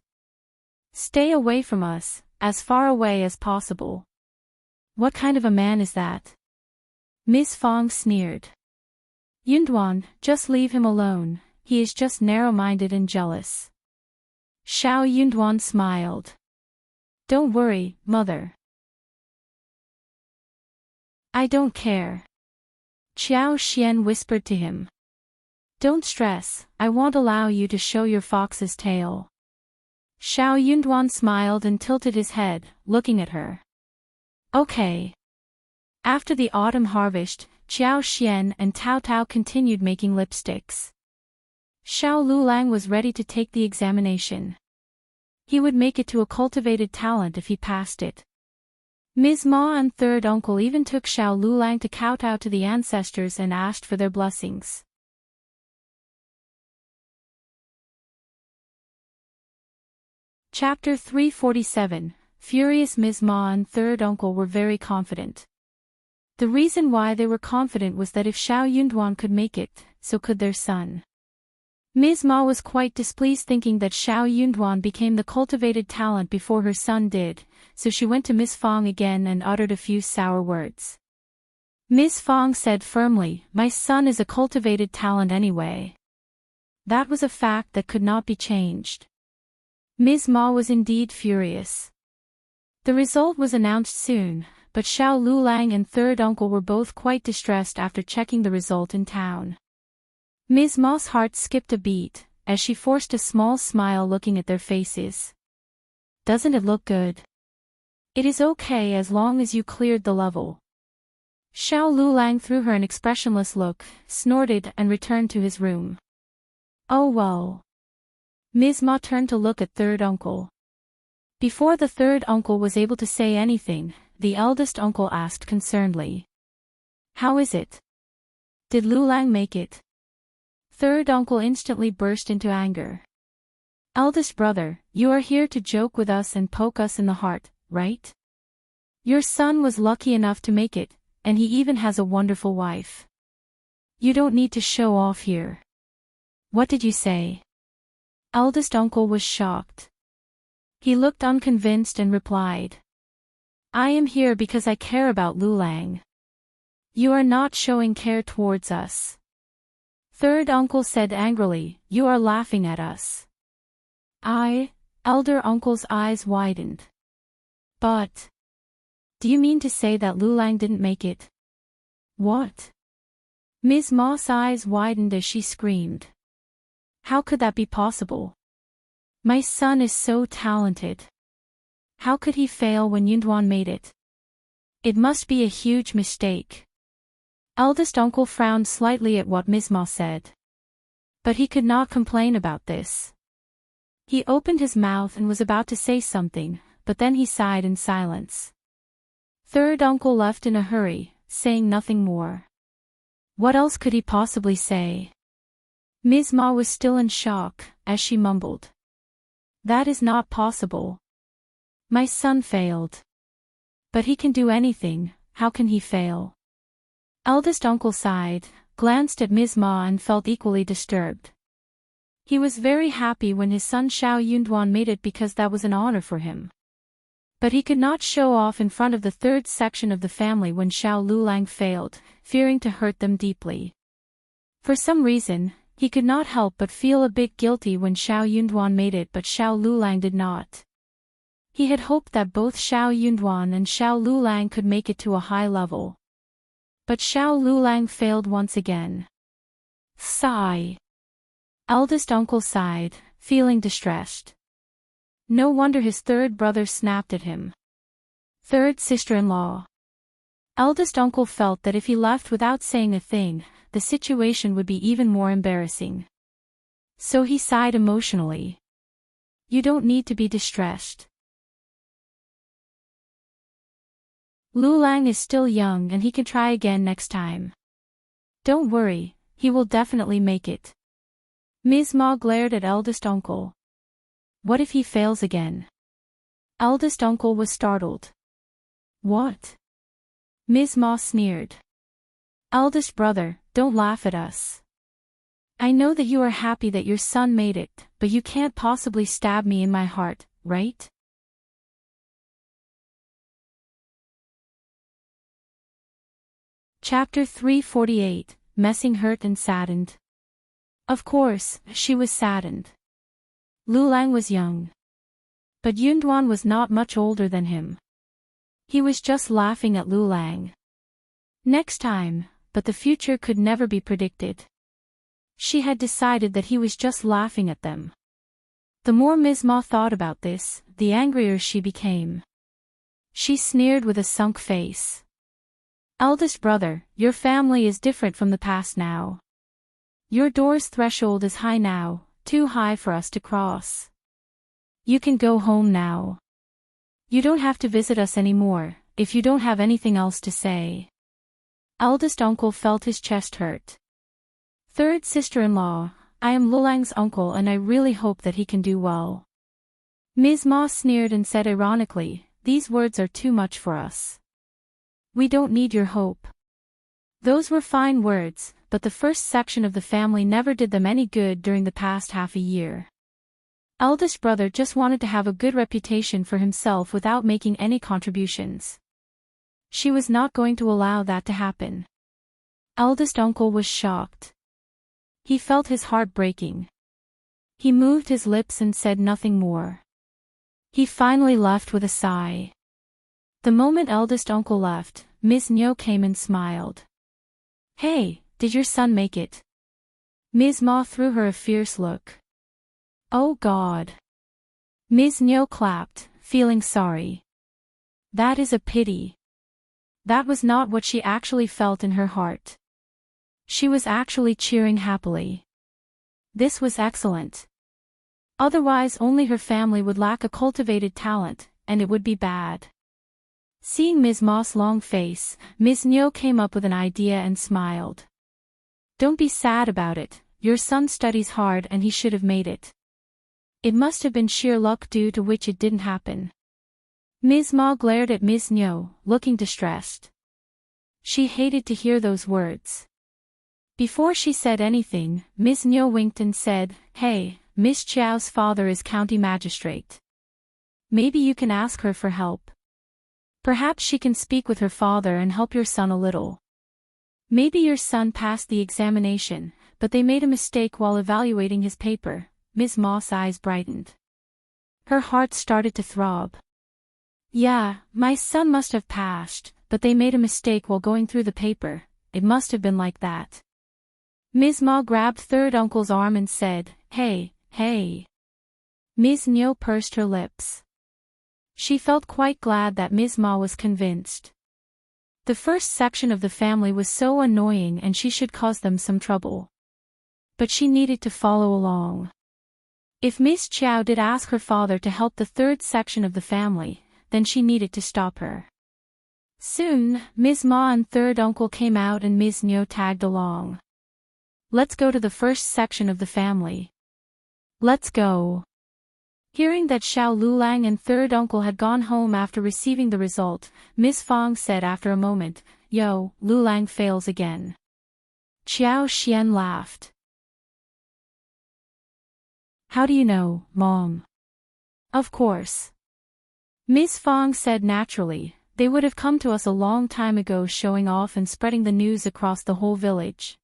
S1: Stay away from us, as far away as possible. What kind of a man is that? Miss Fang sneered. Yunduan, just leave him alone, he is just narrow-minded and jealous. Xiao Yunduan smiled. Don't worry, mother. I don't care. Qiao Xian whispered to him. Don't stress, I won't allow you to show your fox's tail. Xiao Yunduan smiled and tilted his head, looking at her. Okay. After the autumn harvest, Qiao Xian and Tao Tao continued making lipsticks. Xiao Liulang was ready to take the examination. He would make it to a cultivated talent if he passed it. Ms. Ma and third uncle even took Xiao Liulang to kowtow to the ancestors and asked for their blessings. Chapter 347. Furious Ms. Ma and third uncle were very confident. The reason why they were confident was that if Xiao Yunduan could make it, so could their son. Ms. Ma was quite displeased thinking that Xiao Yunduan became the cultivated talent before her son did, so she went to Miss Fang again and uttered a few sour words. Miss Fang said firmly, My son is a cultivated talent anyway. That was a fact that could not be changed. Ms. Ma was indeed furious. The result was announced soon, but Xiao Liulang and third uncle were both quite distressed after checking the result in town. Ms. Ma's heart skipped a beat, as she forced a small smile looking at their faces. Doesn't it look good? It is okay as long as you cleared the level. Xiao Liulang threw her an expressionless look, snorted and returned to his room. Oh well. Ms. Ma turned to look at third uncle. Before the third uncle was able to say anything, the eldest uncle asked concernedly. How is it? Did Liulang make it? Third uncle instantly burst into anger. Eldest brother, you are here to joke with us and poke us in the heart, right? Your son was lucky enough to make it, and he even has a wonderful wife. You don't need to show off here. What did you say? Eldest uncle was shocked. He looked unconvinced and replied. I am here because I care about Liulang. You are not showing care towards us. Third uncle said angrily, You are laughing at us. Elder uncle's eyes widened. But, do you mean to say that Liulang didn't make it? What? Ms. Ma's eyes widened as she screamed. How could that be possible? My son is so talented. How could he fail when Yunduan made it? It must be a huge mistake. Eldest uncle frowned slightly at what Ms. Ma said. But he could not complain about this. He opened his mouth and was about to say something, but then he sighed in silence. Third uncle left in a hurry, saying nothing more. What else could he possibly say? Ms. Ma was still in shock, as she mumbled. That is not possible. My son failed. But he can do anything, how can he fail? Eldest uncle sighed, glanced at Ms. Ma and felt equally disturbed. He was very happy when his son Xiao Yunduan made it because that was an honor for him. But he could not show off in front of the third section of the family when Xiao Liulang failed, fearing to hurt them deeply. For some reason, he could not help but feel a bit guilty when Xiao Yunduan made it but Xiao Liulang did not. He had hoped that both Xiao Yunduan and Xiao Liulang could make it to a high level. But Xiao Liulang failed once again. Sigh. Eldest uncle sighed, feeling distressed. No wonder his third brother snapped at him. Third sister-in-law. Eldest uncle felt that if he left without saying a thing, the situation would be even more embarrassing. So he sighed emotionally. You don't need to be distressed. Liulang is still young and he can try again next time. Don't worry, he will definitely make it. Ms. Ma glared at eldest uncle. What if he fails again? Eldest uncle was startled. What? Ms. Ma sneered. Eldest brother, don't laugh at us. I know that you are happy that your son made it, but you can't possibly stab me in my heart, right? Chapter 348, Messing hurt and saddened. Of course, she was saddened. Liulang was young. But Yunduan was not much older than him. He was just laughing at Liulang. Next time, but the future could never be predicted. She had decided that he was just laughing at them. The more Ms. Ma thought about this, the angrier she became. She sneered with a sunk face. Eldest brother, your family is different from the past now. Your door's threshold is high now, too high for us to cross. You can go home now. You don't have to visit us anymore, if you don't have anything else to say. Eldest uncle felt his chest hurt. Third sister-in-law, I am Liulang's uncle and I really hope that he can do well. Ms. Ma sneered and said ironically, these words are too much for us. We don't need your hope. Those were fine words, but the first section of the family never did them any good during the past half a year. Eldest brother just wanted to have a good reputation for himself without making any contributions. She was not going to allow that to happen. Eldest uncle was shocked. He felt his heart breaking. He moved his lips and said nothing more. He finally left with a sigh. The moment eldest uncle left, Ms. Niu came and smiled. Hey, did your son make it? Ms. Ma threw her a fierce look. Oh God. Ms. Niu clapped, feeling sorry. That is a pity. That was not what she actually felt in her heart. She was actually cheering happily. This was excellent. Otherwise only her family would lack a cultivated talent, and it would be bad. Seeing Ms. Ma's long face, Ms. Niu came up with an idea and smiled. Don't be sad about it, your son studies hard and he should have made it. It must have been sheer luck due to which it didn't happen. Ms. Ma glared at Ms. Niu, looking distressed. She hated to hear those words. Before she said anything, Ms. Niu winked and said, Hey, Miss Qiao's father is county magistrate. Maybe you can ask her for help. Perhaps she can speak with her father and help your son a little. Maybe your son passed the examination, but they made a mistake while evaluating his paper. Ms. Ma's eyes brightened. Her heart started to throb. Yeah, my son must have passed, but they made a mistake while going through the paper. It must have been like that. Ms. Ma grabbed third uncle's arm and said, Hey, hey. Ms. Niu pursed her lips. She felt quite glad that Ms. Ma was convinced. The first section of the family was so annoying and she should cause them some trouble. But she needed to follow along. If Miss Qjao did ask her father to help the third section of the family, then she needed to stop her. Soon, Ms. Ma and third uncle came out and Ms. Niu tagged along. Let's go to the first section of the family. Let's go. Hearing that Shao Liulang and third uncle had gone home after receiving the result, Miss Fang said after a moment, Yo, Liulang fails again. Qiao Xian laughed. How do you know, Mom? Of course. Miss Fang said naturally, they would have come to us a long time ago showing off and spreading the news across the whole village.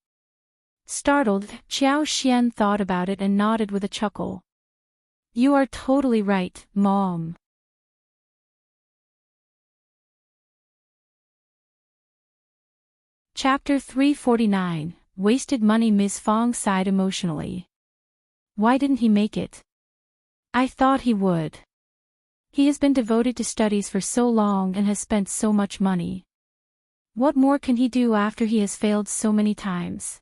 S1: Startled, Qiao Xian thought about it and nodded with a chuckle. You are totally right, Mom. Chapter 349, Wasted Money. Miss Fang sighed emotionally. Why didn't he make it? I thought he would. He has been devoted to studies for so long and has spent so much money. What more can he do after he has failed so many times?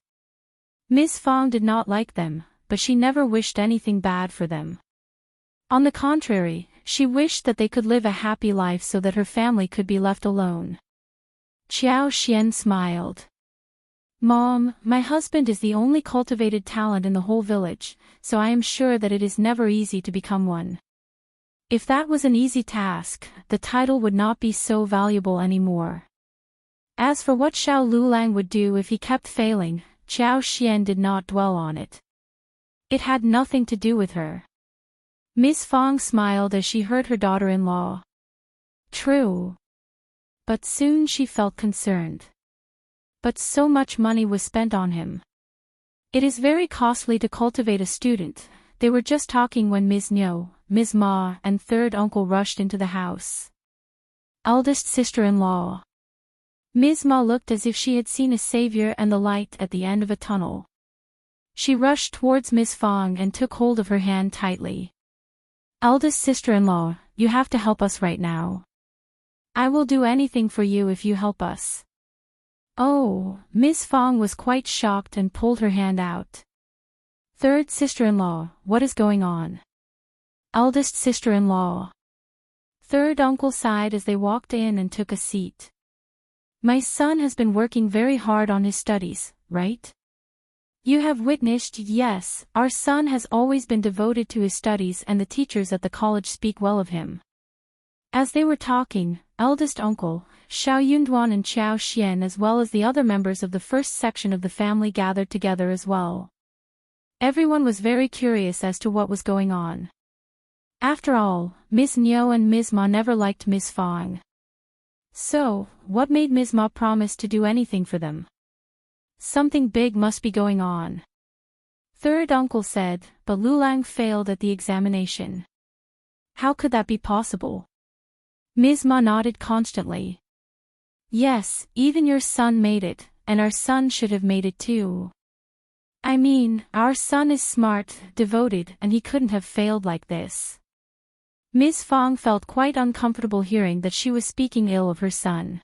S1: Miss Fang did not like them, but she never wished anything bad for them. On the contrary, she wished that they could live a happy life so that her family could be left alone. Qiao Xian smiled. Mom, my husband is the only cultivated talent in the whole village, so I am sure that it is never easy to become one. If that was an easy task, the title would not be so valuable anymore. As for what Shao Liulang would do if he kept failing, Qiao Xian did not dwell on it. It had nothing to do with her. Miss Fang smiled as she heard her daughter-in-law. True. But soon she felt concerned. But so much money was spent on him. It is very costly to cultivate a student. They were just talking when Ms. Niu, Ms. Ma, and third uncle rushed into the house. Eldest sister-in-law. Ms. Ma looked as if she had seen a savior and the light at the end of a tunnel. She rushed towards Miss Fang and took hold of her hand tightly. Eldest sister-in-law, you have to help us right now. I will do anything for you if you help us. Oh, Miss Fang was quite shocked and pulled her hand out. Third sister-in-law, what is going on? Eldest sister-in-law. Third uncle sighed as they walked in and took a seat. My son has been working very hard on his studies, right? You have witnessed, yes, our son has always been devoted to his studies and the teachers at the college speak well of him. As they were talking, eldest uncle, Shao Yunduan and Qiao Xian as well as the other members of the first section of the family gathered together as well. Everyone was very curious as to what was going on. After all, Miss Niu and Ms. Ma never liked Miss Fang. So, what made Ms. Ma promise to do anything for them? Something big must be going on. Third uncle said, but Liulang failed at the examination. How could that be possible? Ms. Ma nodded constantly. Yes, even your son made it, and our son should have made it too. I mean, our son is smart, devoted, and he couldn't have failed like this. Ms. Fang felt quite uncomfortable hearing that she was speaking ill of her son.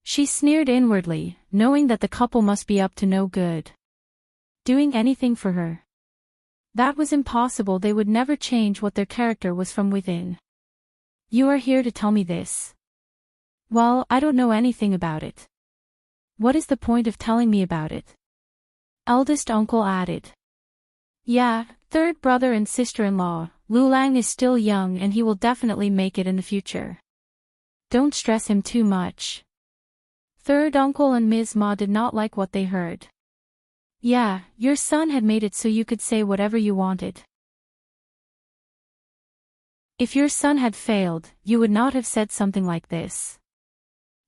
S1: She sneered inwardly, knowing that the couple must be up to no good. Doing anything for her? That was impossible. They would never change what their character was from within. You are here to tell me this. Well, I don't know anything about it. What is the point of telling me about it? Eldest uncle added. Yeah, third brother and sister-in-law, Liulang is still young and he will definitely make it in the future. Don't stress him too much. Third uncle and Ms. Ma did not like what they heard. Yeah, your son had made it so you could say whatever you wanted. If your son had failed, you would not have said something like this.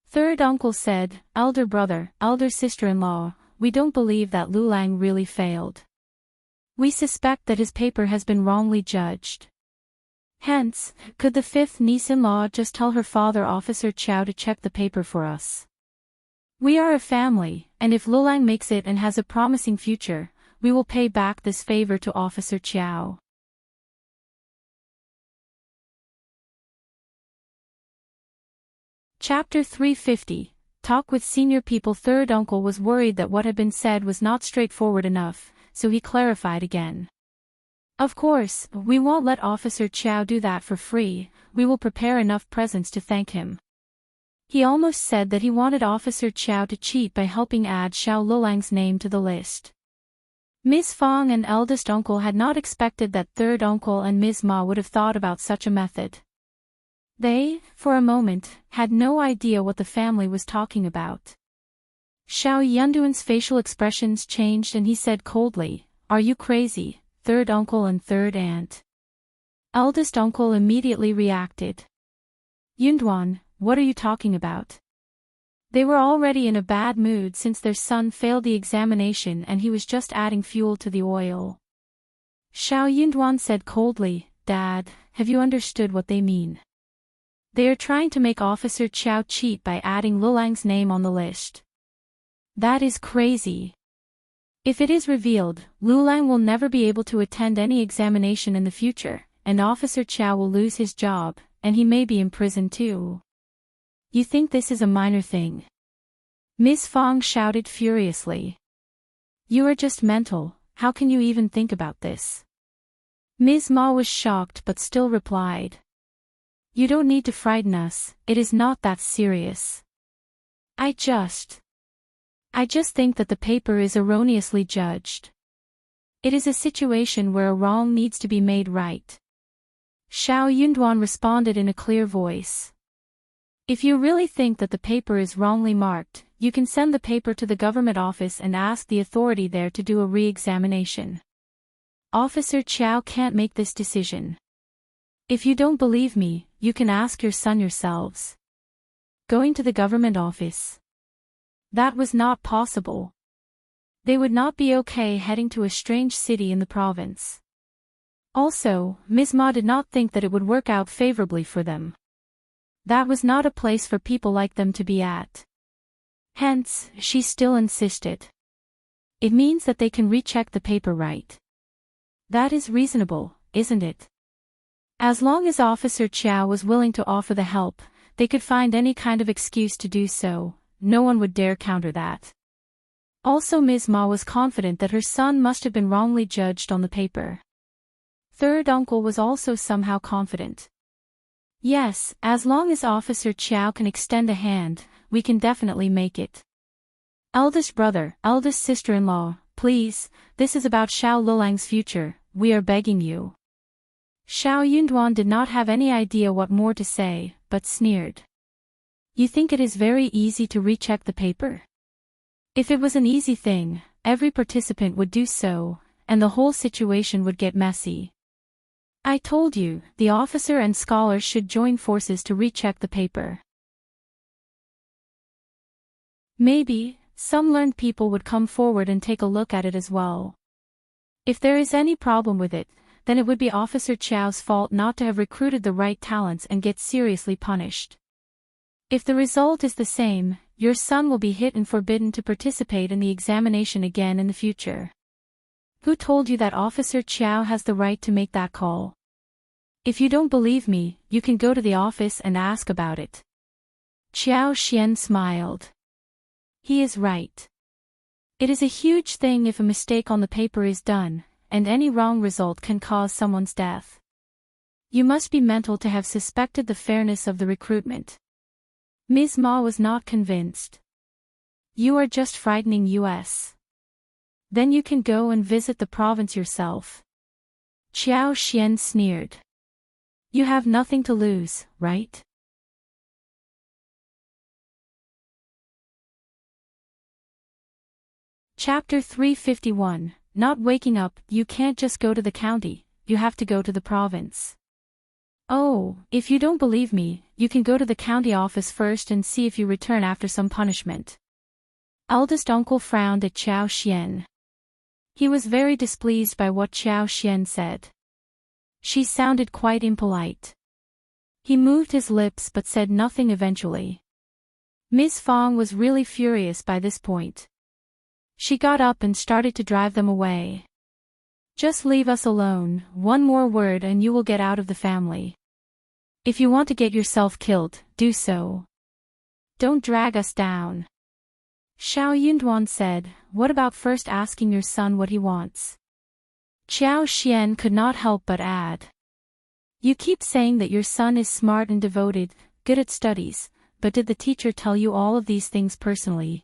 S1: Third uncle said, elder brother, elder sister-in-law, we don't believe that Liulang really failed. We suspect that his paper has been wrongly judged. Hence, could the fifth niece-in-law just tell her father Officer Qjao to check the paper for us? We are a family, and if Liulang makes it and has a promising future, we will pay back this favor to Officer Qjao. Chapter 350. Talk with Senior People. Third uncle was worried that what had been said was not straightforward enough, so he clarified again. Of course, we won't let Officer Qjao do that for free, we will prepare enough presents to thank him. He almost said that he wanted Officer Qjao to cheat by helping add Shao Liulang's name to the list. Ms. Fong and eldest uncle had not expected that third uncle and Ms. Ma would have thought about such a method. They, for a moment, had no idea what the family was talking about. Shao Yunduan's facial expressions changed and he said coldly, "Are you crazy, third uncle and third aunt?" Eldest uncle immediately reacted. "Yunduan, what are you talking about?" They were already in a bad mood since their son failed the examination and he was just adding fuel to the oil. Shao Yunduan said coldly, "Dad, have you understood what they mean? They are trying to make Officer Qjao cheat by adding Liulang's name on the list. That is crazy. If it is revealed, Liulang will never be able to attend any examination in the future, and Officer Qjao will lose his job, and he may be imprisoned too. You think this is a minor thing?" Ms. Fong shouted furiously. "You are just mental, how can you even think about this?" Ms. Ma was shocked but still replied. "You don't need to frighten us, it is not that serious. I just think that the paper is erroneously judged. It is a situation where a wrong needs to be made right." Shao Yunduan responded in a clear voice. "If you really think that the paper is wrongly marked, you can send the paper to the government office and ask the authority there to do a re-examination. Officer Qjao can't make this decision. If you don't believe me, you can ask your son yourselves." Going to the government office. That was not possible. They would not be okay heading to a strange city in the province. Also, Ms. Ma did not think that it would work out favorably for them. That was not a place for people like them to be at. Hence, she still insisted. "It means that they can recheck the paper, right? That is reasonable, isn't it?" As long as Officer Qjao was willing to offer the help, they could find any kind of excuse to do so, no one would dare counter that. Also Ms. Ma was confident that her son must have been wrongly judged on the paper. Third uncle was also somehow confident. "Yes, as long as Officer Qjao can extend a hand, we can definitely make it. Eldest brother, eldest sister-in-law, please, this is about Shao Liulang's future, we are begging you." Shao Yunduan did not have any idea what more to say, but sneered. "You think it is very easy to recheck the paper? If it was an easy thing, every participant would do so, and the whole situation would get messy. I told you, the officer and scholars should join forces to recheck the paper. Maybe, some learned people would come forward and take a look at it as well. If there is any problem with it, then it would be Officer Qiao's fault not to have recruited the right talents and get seriously punished. If the result is the same, your son will be hit and forbidden to participate in the examination again in the future. Who told you that Officer Qjao has the right to make that call? If you don't believe me, you can go to the office and ask about it." Qiao Xian smiled. He is right. It is a huge thing if a mistake on the paper is done, and any wrong result can cause someone's death. You must be mental to have suspected the fairness of the recruitment. Ms. Ma was not convinced. You are just frightening us. Then you can go and visit the province yourself. Qiao Xian sneered. You have nothing to lose, right? Chapter 351. Not waking up. You can't just go to the county, you have to go to the province. Oh, if you don't believe me, you can go to the county office first and see if you return after some punishment. Eldest uncle frowned at Qiao Xian. He was very displeased by what Qiao Xian said. She sounded quite impolite. He moved his lips but said nothing eventually. Ms. Fong was really furious by this point. She got up and started to drive them away. Just leave us alone, one more word and you will get out of the family. If you want to get yourself killed, do so. Don't drag us down. Shao Yunduan said, what about first asking your son what he wants? Qiao Xian could not help but add. You keep saying that your son is smart and devoted, good at studies, but did the teacher tell you all of these things personally?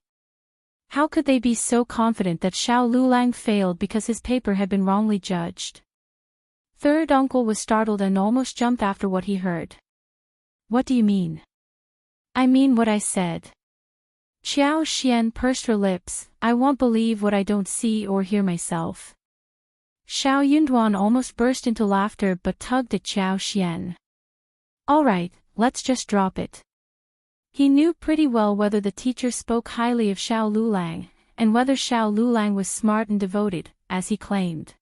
S1: How could they be so confident that Shao Liulang failed because his paper had been wrongly judged? Third uncle was startled and almost jumped after what he heard. What do you mean? I mean what I said. Qiao Xian pursed her lips, I won't believe what I don't see or hear myself. Shao Yunduan almost burst into laughter but tugged at Qiao Xian. All right, let's just drop it. He knew pretty well whether the teacher spoke highly of Shao Liulang, and whether Shao Liulang was smart and devoted, as he claimed.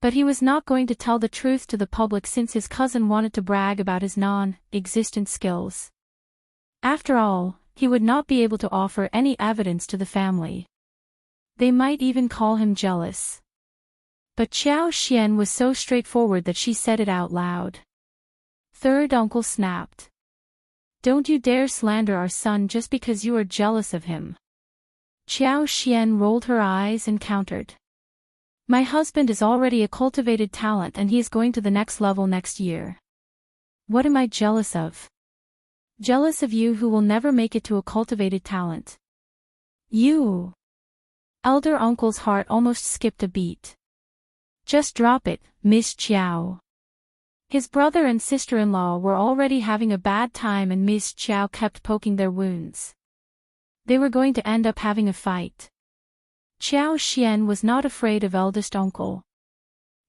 S1: But he was not going to tell the truth to the public since his cousin wanted to brag about his non-existent skills. After all, he would not be able to offer any evidence to the family. They might even call him jealous. But Qiao Xian was so straightforward that she said it out loud. Third uncle snapped. Don't you dare slander our son just because you are jealous of him. Qiao Xian rolled her eyes and countered. My husband is already a cultivated talent and he is going to the next level next year. What am I jealous of? Jealous of you who will never make it to a cultivated talent. You. Elder uncle's heart almost skipped a beat. Just drop it, Miss Qiao. His brother and sister-in-law were already having a bad time and Miss Qiao kept poking their wounds. They were going to end up having a fight. Qiao Xian was not afraid of eldest uncle.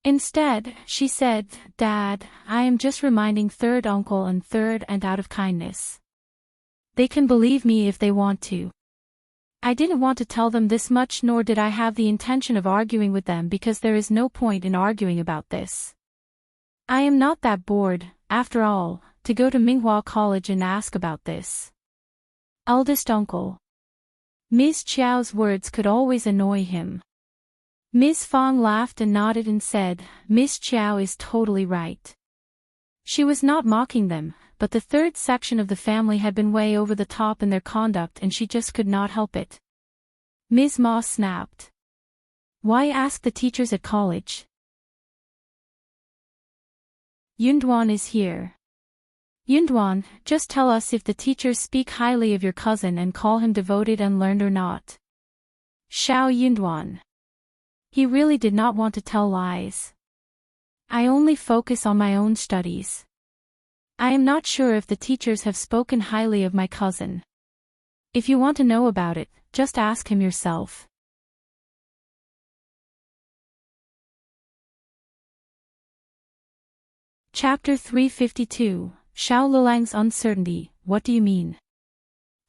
S1: Instead, she said, Dad, I am just reminding third uncle and third aunt out of kindness. They can believe me if they want to. I didn't want to tell them this much nor did I have the intention of arguing with them because there is no point in arguing about this. I am not that bored, after all, to go to Minghua College and ask about this. Eldest uncle. Ms. Qiao's words could always annoy him. Ms. Fong laughed and nodded and said, Ms. Qiao is totally right. She was not mocking them, but the third section of the family had been way over the top in their conduct and she just could not help it. Ms. Ma snapped. Why ask the teachers at college? Yunduan is here. Yunduan, just tell us if the teachers speak highly of your cousin and call him devoted and learned or not. Shao Yunduan. He really did not want to tell lies. I only focus on my own studies. I am not sure if the teachers have spoken highly of my cousin. If you want to know about it, just ask him yourself. Chapter 352, Shao Liulang's uncertainty, what do you mean?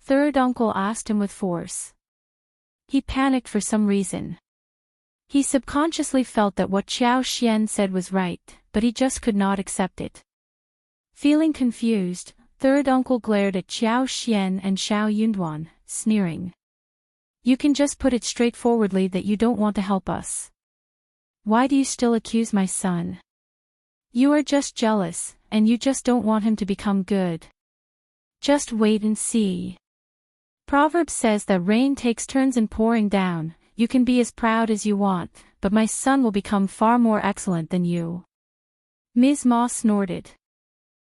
S1: Third uncle asked him with force. He panicked for some reason. He subconsciously felt that what Qiao Xian said was right, but he just could not accept it. Feeling confused, third uncle glared at Qiao Xian and Shao Yunduan, sneering. You can just put it straightforwardly that you don't want to help us. Why do you still accuse my son? You are just jealous, and you just don't want him to become good. Just wait and see. Proverb says that rain takes turns in pouring down. You can be as proud as you want, but my son will become far more excellent than you. Ms. Ma snorted.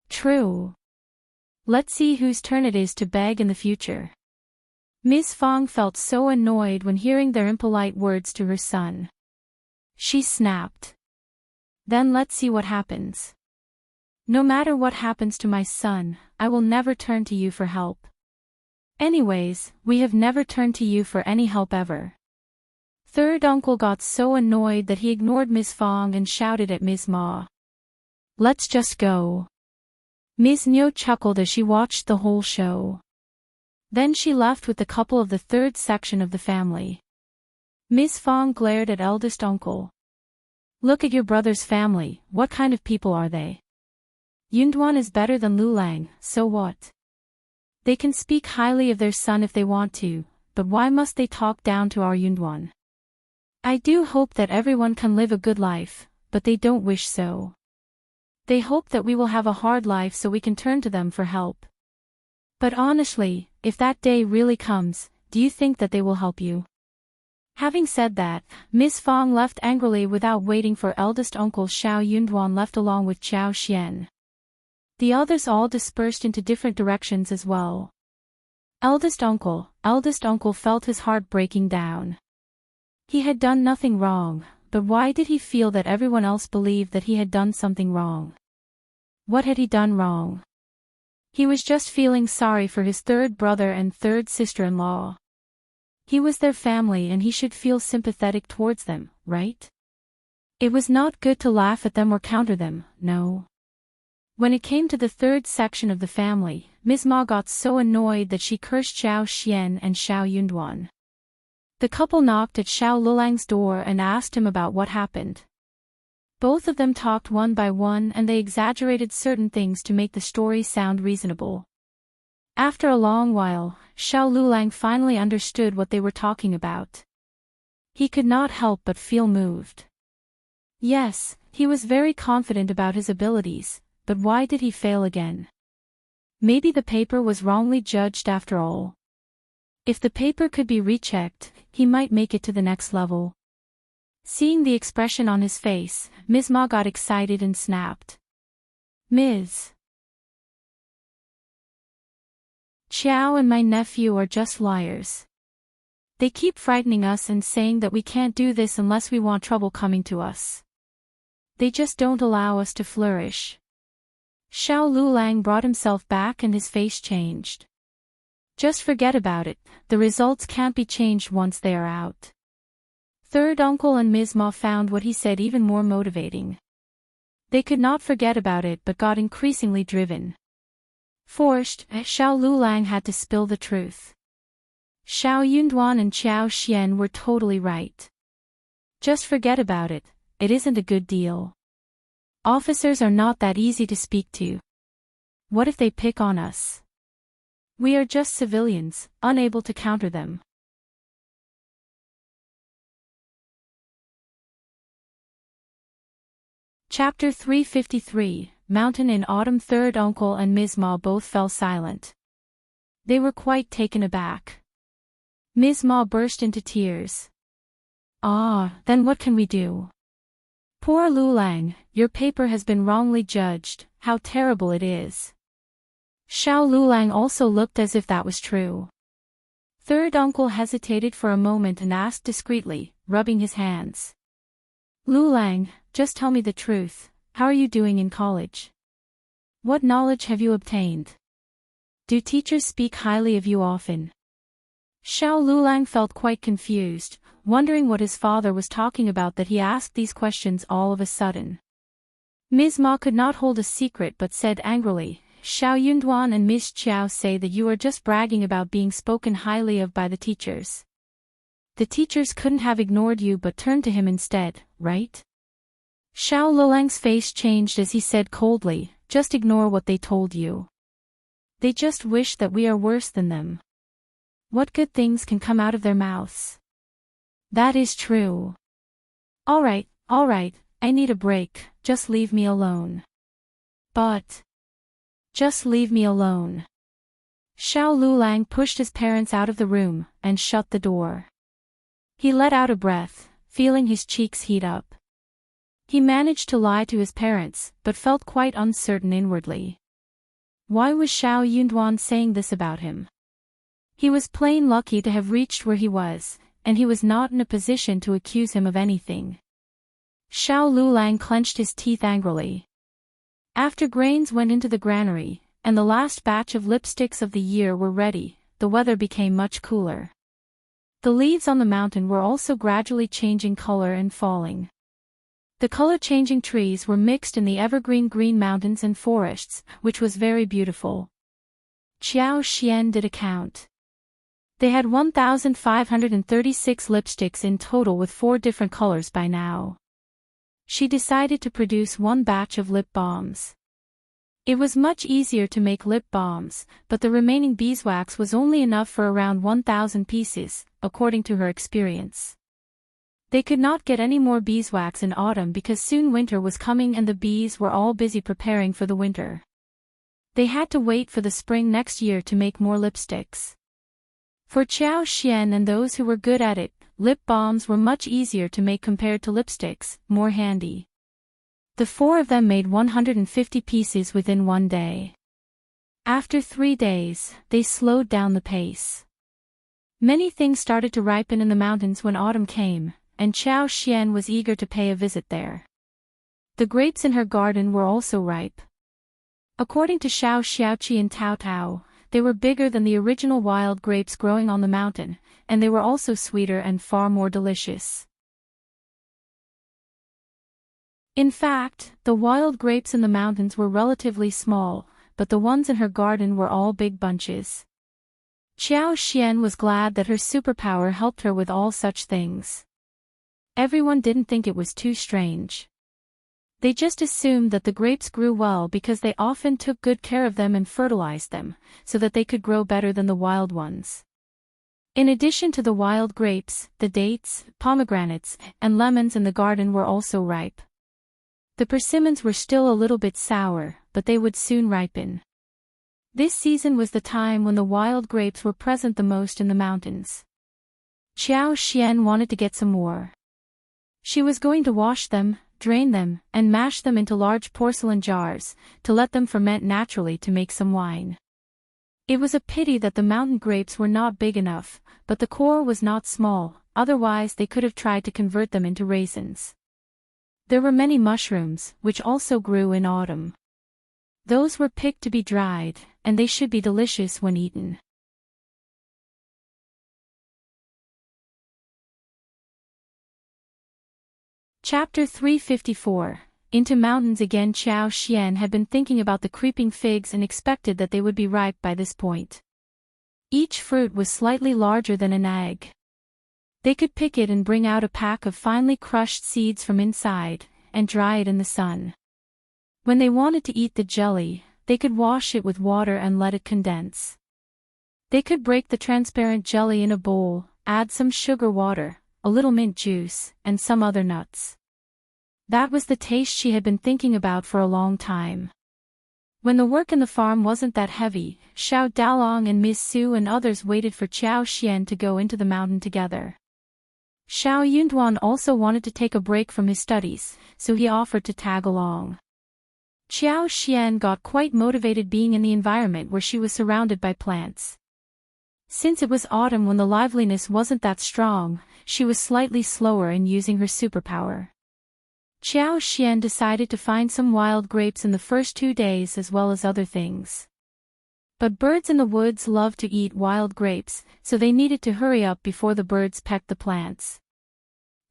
S1: True. Let's see whose turn it is to beg in the future. Ms. Fong felt so annoyed when hearing their impolite words to her son. She snapped. Then let's see what happens. No matter what happens to my son, I will never turn to you for help. Anyways, we have never turned to you for any help ever. Third uncle got so annoyed that he ignored Ms. Fong and shouted at Ms. Ma. Let's just go. Ms. Niu chuckled as she watched the whole show. Then she left with the couple of the third section of the family. Ms. Fong glared at eldest uncle. Look at your brother's family, what kind of people are they? Yunduan is better than Liulang, so what? They can speak highly of their son if they want to, but why must they talk down to our Yunduan? I do hope that everyone can live a good life, but they don't wish so. They hope that we will have a hard life so we can turn to them for help. But honestly, if that day really comes, do you think that they will help you? Having said that, Ms. Fang left angrily without waiting for eldest uncle Shao. Yunduan left along with Xiao Xian. The others all dispersed into different directions as well. Eldest uncle felt his heart breaking down. He had done nothing wrong, but why did he feel that everyone else believed that he had done something wrong? What had he done wrong? He was just feeling sorry for his third brother and third sister-in-law. He was their family and he should feel sympathetic towards them, right? It was not good to laugh at them or counter them, no. When it came to the third section of the family, Ms. Ma got so annoyed that she cursed Xiao Xian and Shao Yunduan. The couple knocked at Xiao Lilang's door and asked him about what happened. Both of them talked one by one and they exaggerated certain things to make the story sound reasonable. After a long while, Xiao Liulang finally understood what they were talking about. He could not help but feel moved. Yes, he was very confident about his abilities, but why did he fail again? Maybe the paper was wrongly judged after all. If the paper could be rechecked, he might make it to the next level. Seeing the expression on his face, Ms. Ma got excited and snapped. Ms. Qjao and my nephew are just liars. They keep frightening us and saying that we can't do this unless we want trouble coming to us. They just don't allow us to flourish. Xiao Liulang brought himself back and his face changed. Just forget about it, the results can't be changed once they are out. Third uncle and Ms. Ma found what he said even more motivating. They could not forget about it but got increasingly driven. Forced, Xiao Liulang had to spill the truth. Shao Yunduan and Xiao Xian were totally right. Just forget about it, it isn't a good deal. Officers are not that easy to speak to. What if they pick on us? We are just civilians, unable to counter them. Chapter 353, Mountain in Autumn. Third uncle and Ms. Ma both fell silent. They were quite taken aback. Ms. Ma burst into tears. Then what can we do? Poor Liulang, your paper has been wrongly judged, how terrible it is. Shao Liulang also looked as if that was true. Third uncle hesitated for a moment and asked discreetly, rubbing his hands. Liulang, just tell me the truth, how are you doing in college? What knowledge have you obtained? Do teachers speak highly of you often? Shao Liulang felt quite confused, wondering what his father was talking about that he asked these questions all of a sudden. Ms. Ma could not hold a secret but said angrily, Shao Yunduan and Ms. Qjao say that you are just bragging about being spoken highly of by the teachers. The teachers couldn't have ignored you but turned to him instead, right? Shao Lilang's face changed as he said coldly, just ignore what they told you. They just wish that we are worse than them. What good things can come out of their mouths? That is true. Alright, I need a break, just leave me alone. But just leave me alone. Shao Liulang pushed his parents out of the room, and shut the door. He let out a breath, feeling his cheeks heat up. He managed to lie to his parents, but felt quite uncertain inwardly. Why was Shao Yunduan saying this about him? He was plain lucky to have reached where he was, and he was not in a position to accuse him of anything. Shao Liulang clenched his teeth angrily. After grains went into the granary, and the last batch of lipsticks of the year were ready, the weather became much cooler. The leaves on the mountain were also gradually changing color and falling. The color-changing trees were mixed in the evergreen green mountains and forests, which was very beautiful. Xiao Xian did a count. They had 1,536 lipsticks in total with 4 different colors by now. she decided to produce one batch of lip balms. It was much easier to make lip balms, but the remaining beeswax was only enough for around 1,000 pieces, according to her experience. They could not get any more beeswax in autumn because soon winter was coming and the bees were all busy preparing for the winter. They had to wait for the spring next year to make more lipsticks. For Qiao Xian and those who were good at it, lip balms were much easier to make compared to lipsticks, more handy. The four of them made 150 pieces within one day. After 3 days, they slowed down the pace. Many things started to ripen in the mountains when autumn came, and Qiao Xian was eager to pay a visit there. The grapes in her garden were also ripe. According to Shao Xiaoqi and Tao Tao, they were bigger than the original wild grapes growing on the mountain, and they were also sweeter and far more delicious. In fact, the wild grapes in the mountains were relatively small, but the ones in her garden were all big bunches. Qiao Xian was glad that her superpower helped her with all such things. Everyone didn't think it was too strange. They just assumed that the grapes grew well because they often took good care of them and fertilized them, so that they could grow better than the wild ones. In addition to the wild grapes, the dates, pomegranates, and lemons in the garden were also ripe. The persimmons were still a little bit sour, but they would soon ripen. This season was the time when the wild grapes were present the most in the mountains. Qiao Xian wanted to get some more. She was going to wash them, drain them, and mash them into large porcelain jars, to let them ferment naturally to make some wine. It was a pity that the mountain grapes were not big enough, but the core was not small, otherwise they could have tried to convert them into raisins. There were many mushrooms, which also grew in autumn. Those were picked to be dried, and they should be delicious when eaten. Chapter 354. Into mountains again. Qiao Xian had been thinking about the creeping figs and expected that they would be ripe by this point. Each fruit was slightly larger than an egg. They could pick it and bring out a pack of finely crushed seeds from inside, and dry it in the sun. When they wanted to eat the jelly, they could wash it with water and let it condense. They could break the transparent jelly in a bowl, add some sugar water, a little mint juice, and some other nuts. That was the taste she had been thinking about for a long time. When the work in the farm wasn't that heavy, Shao Dalong and Miss Su and others waited for Qiao Xian to go into the mountain together. Shao Yunduan also wanted to take a break from his studies, so he offered to tag along. Qiao Xian got quite motivated being in the environment where she was surrounded by plants. Since it was autumn when the liveliness wasn't that strong, she was slightly slower in using her superpower. Qiao Xian decided to find some wild grapes in the first 2 days as well as other things. But birds in the woods love to eat wild grapes, so they needed to hurry up before the birds pecked the plants.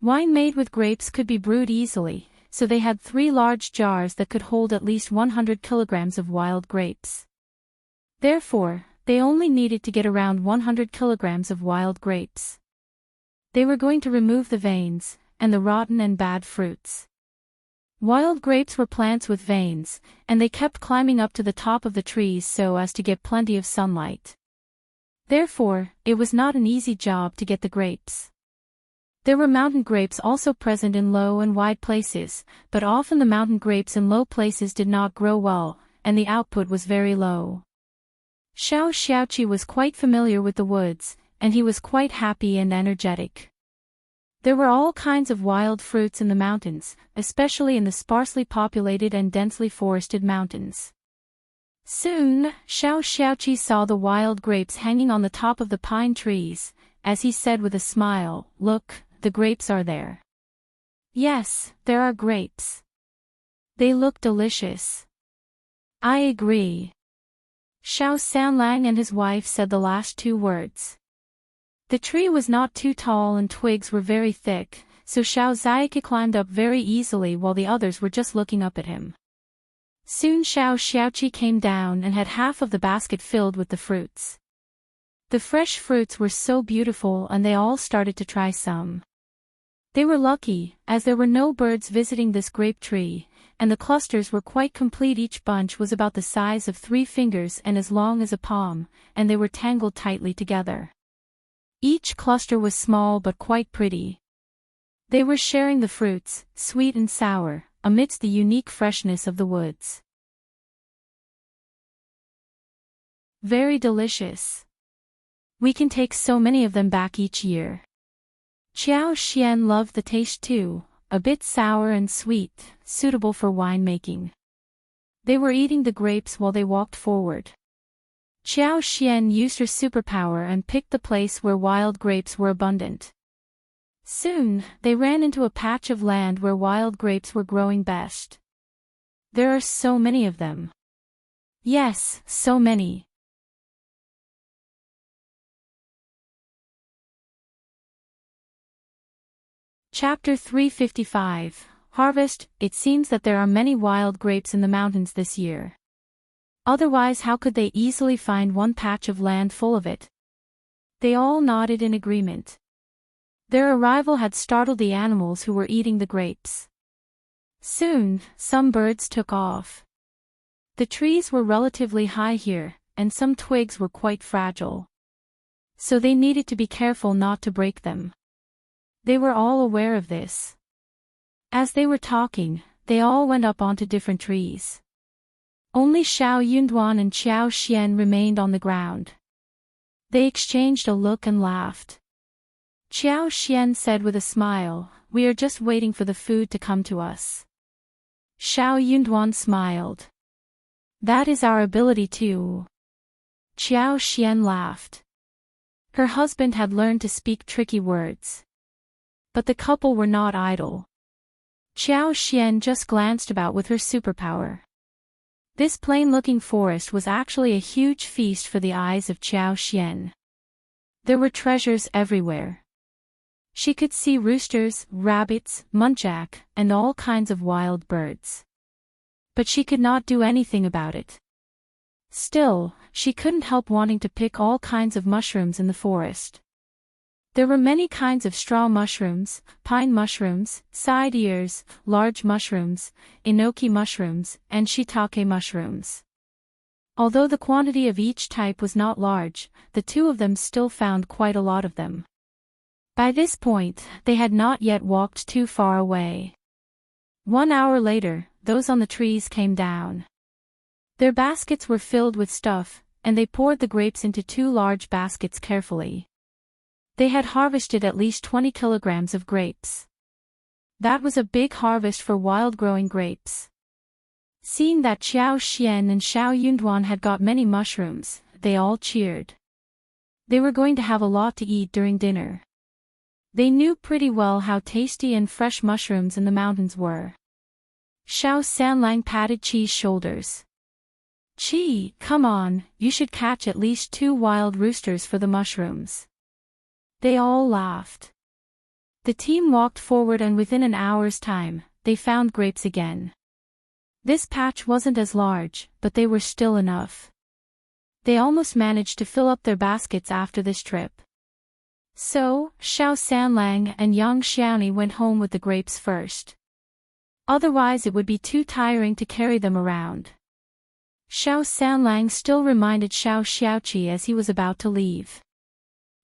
S1: Wine made with grapes could be brewed easily, so they had 3 large jars that could hold at least 100 kilograms of wild grapes. Therefore, they only needed to get around 100 kilograms of wild grapes. They were going to remove the veins, and the rotten and bad fruits. Wild grapes were plants with veins, and they kept climbing up to the top of the trees so as to get plenty of sunlight. Therefore, it was not an easy job to get the grapes. There were mountain grapes also present in low and wide places, but often the mountain grapes in low places did not grow well, and the output was very low. Shao Xiaoqi was quite familiar with the woods, and he was quite happy and energetic. There were all kinds of wild fruits in the mountains, especially in the sparsely populated and densely forested mountains. Soon, Shao Xiaoqi saw the wild grapes hanging on the top of the pine trees, as he said with a smile, "Look, the grapes are there." "Yes, there are grapes. They look delicious." "I agree." Shao Sanlang and his wife said the last 2 words. The tree was not too tall and twigs were very thick, so Shao Ziyake climbed up very easily while the others were just looking up at him. Soon Shao Xiaoqi came down and had half of the basket filled with the fruits. The fresh fruits were so beautiful and they all started to try some. They were lucky, as there were no birds visiting this grape tree, and the clusters were quite complete. Each bunch was about the size of 3 fingers and as long as a palm, and they were tangled tightly together. Each cluster was small but quite pretty. They were sharing the fruits, sweet and sour, amidst the unique freshness of the woods. Very delicious. We can take so many of them back each year. Qiao Xian loved the taste too, a bit sour and sweet, suitable for winemaking. They were eating the grapes while they walked forward. Qiao Xian used her superpower and picked the place where wild grapes were abundant. Soon, they ran into a patch of land where wild grapes were growing best. There are so many of them. Yes, so many. Chapter 355, Harvest. It seems that there are many wild grapes in the mountains this year. Otherwise, how could they easily find one patch of land full of it? They all nodded in agreement. Their arrival had startled the animals who were eating the grapes. Soon, some birds took off. The trees were relatively high here, and some twigs were quite fragile. So they needed to be careful not to break them. They were all aware of this. As they were talking, they all went up onto different trees. Only Shao Yunduan and Qiao Xian remained on the ground. They exchanged a look and laughed. Qiao Xian said with a smile, "We are just waiting for the food to come to us." Shao Yunduan smiled. "That is our ability too." Qiao Xian laughed. Her husband had learned to speak tricky words. But the couple were not idle. Qiao Xian just glanced about with her superpower. This plain-looking forest was actually a huge feast for the eyes of Qiao Xian. There were treasures everywhere. She could see roosters, rabbits, muntjac, and all kinds of wild birds. But she could not do anything about it. Still, she couldn't help wanting to pick all kinds of mushrooms in the forest. There were many kinds of straw mushrooms, pine mushrooms, side ears, large mushrooms, enoki mushrooms, and shiitake mushrooms. Although the quantity of each type was not large, the two of them still found quite a lot of them. By this point, they had not yet walked too far away. 1 hour later, those on the trees came down. Their baskets were filled with stuff, and they poured the grapes into 2 large baskets carefully. They had harvested at least 20 kilograms of grapes. That was a big harvest for wild-growing grapes. Seeing that Qiao Xian and Shao Yunduan had got many mushrooms, they all cheered. They were going to have a lot to eat during dinner. They knew pretty well how tasty and fresh mushrooms in the mountains were. Shao Sanlang patted Qi's shoulders. "Qi, come on, you should catch at least 2 wild roosters for the mushrooms." They all laughed. The team walked forward and within an hour's time, they found grapes again. This patch wasn't as large, but they were still enough. They almost managed to fill up their baskets after this trip. So, Shao Sanlang and Yang Xiaoni went home with the grapes first. Otherwise it would be too tiring to carry them around. Shao Sanlang still reminded Shao Xiaoqi as he was about to leave.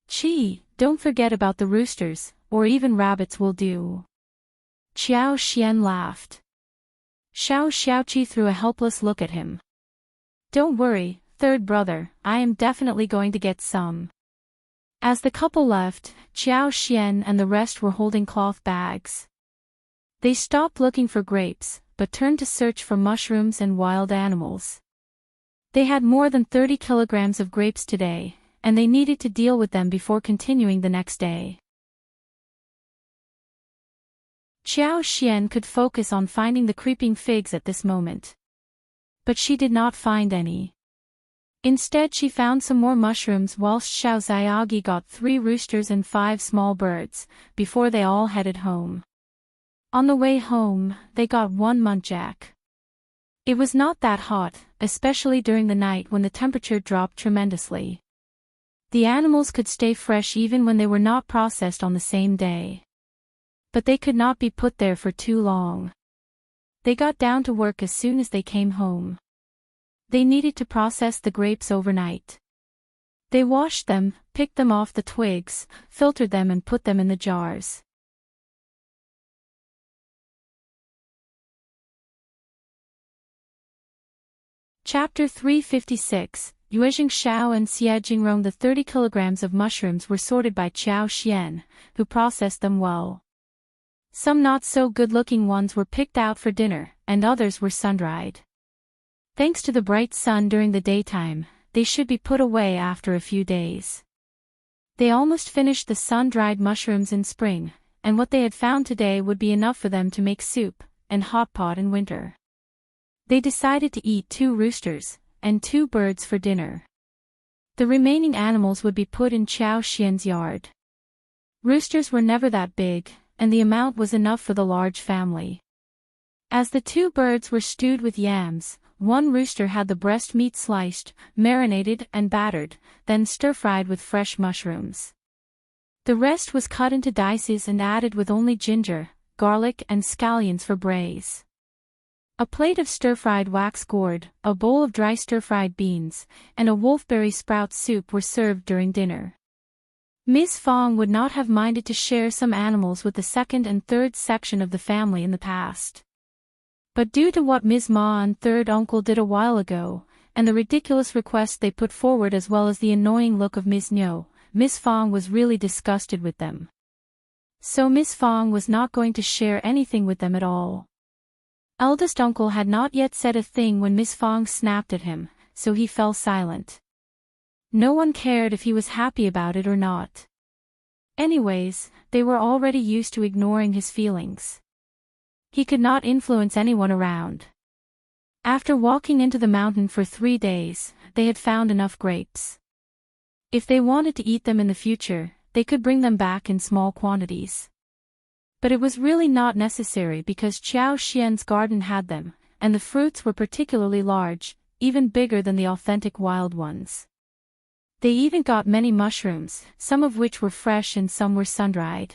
S1: "Qi, don't forget about the roosters, or even rabbits will do." Qiao Xian laughed. Shao Xiaoqi threw a helpless look at him. "Don't worry, third brother, I am definitely going to get some." As the couple left, Qiao Xian and the rest were holding cloth bags. They stopped looking for grapes, but turned to search for mushrooms and wild animals. They had more than 30 kilograms of grapes today, and they needed to deal with them before continuing the next day. Qiao Xian could focus on finding the creeping figs at this moment. But she did not find any. Instead she found some more mushrooms whilst Shao Xiaogi got 3 roosters and 5 small birds, before they all headed home. On the way home, they got 1 muntjac. It was not that hot, especially during the night when the temperature dropped tremendously. The animals could stay fresh even when they were not processed on the same day. But they could not be put there for too long. They got down to work as soon as they came home. They needed to process the grapes overnight. They washed them, picked them off the twigs, filtered them and put them in the jars. Chapter 356, Yuezheng Xiao and Jingrong. The 30 kilograms of mushrooms were sorted by Qjao, who processed them well. Some not-so-good-looking ones were picked out for dinner, and others were sun-dried. Thanks to the bright sun during the daytime, they should be put away after a few days. They almost finished the sun-dried mushrooms in spring, and what they had found today would be enough for them to make soup and hot pot in winter. They decided to eat 2 roosters and 2 birds for dinner. The remaining animals would be put in Xiao's yard. Roosters were never that big, and the amount was enough for the large family. As the 2 birds were stewed with yams, 1 rooster had the breast meat sliced, marinated and battered, then stir-fried with fresh mushrooms. The rest was cut into dices and added with only ginger, garlic and scallions for braise. A plate of stir-fried wax gourd, a bowl of dry stir-fried beans, and a wolfberry sprout soup were served during dinner. Ms. Fong would not have minded to share some animals with the second and third section of the family in the past. But due to what Ms. Ma and third uncle did a while ago, and the ridiculous request they put forward as well as the annoying look of Ms. Nyo, Ms. Fong was really disgusted with them. So Ms. Fong was not going to share anything with them at all. Eldest uncle had not yet said a thing when Ms. Fong snapped at him, so he fell silent. No one cared if he was happy about it or not. Anyways, they were already used to ignoring his feelings. He could not influence anyone around. After walking into the mountain for 3 days, they had found enough grapes. If they wanted to eat them in the future, they could bring them back in small quantities. But it was really not necessary because Xiao's garden had them, and the fruits were particularly large, even bigger than the authentic wild ones. They even got many mushrooms, some of which were fresh and some were sun-dried.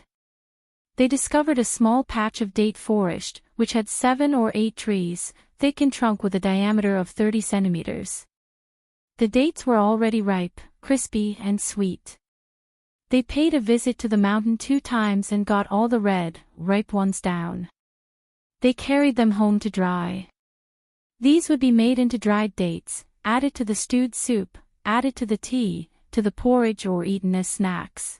S1: They discovered a small patch of date forest, which had 7 or 8 trees, thick in trunk with a diameter of 30 centimeters. The dates were already ripe, crispy and sweet. They paid a visit to the mountain 2 times and got all the red, ripe ones down. They carried them home to dry. These would be made into dried dates, added to the stewed soup, added to the tea, to the porridge or eaten as snacks.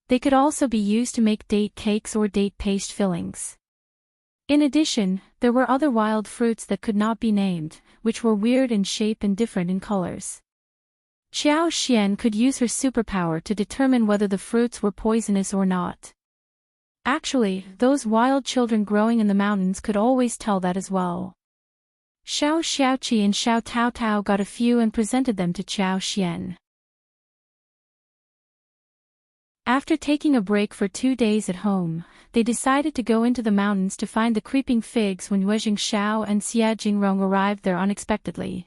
S1: They could also be used to make date cakes or date paste fillings. In addition, there were other wild fruits that could not be named, which were weird in shape and different in colors. Xiao could use her superpower to determine whether the fruits were poisonous or not. Actually, those wild children growing in the mountains could always tell that as well. Shao Xiaoqi and Shao Taotao got a few and presented them to Xiao. After taking a break for 2 days at home, they decided to go into the mountains to find the creeping figs when Yuezheng Xiao and Jingrong arrived there unexpectedly.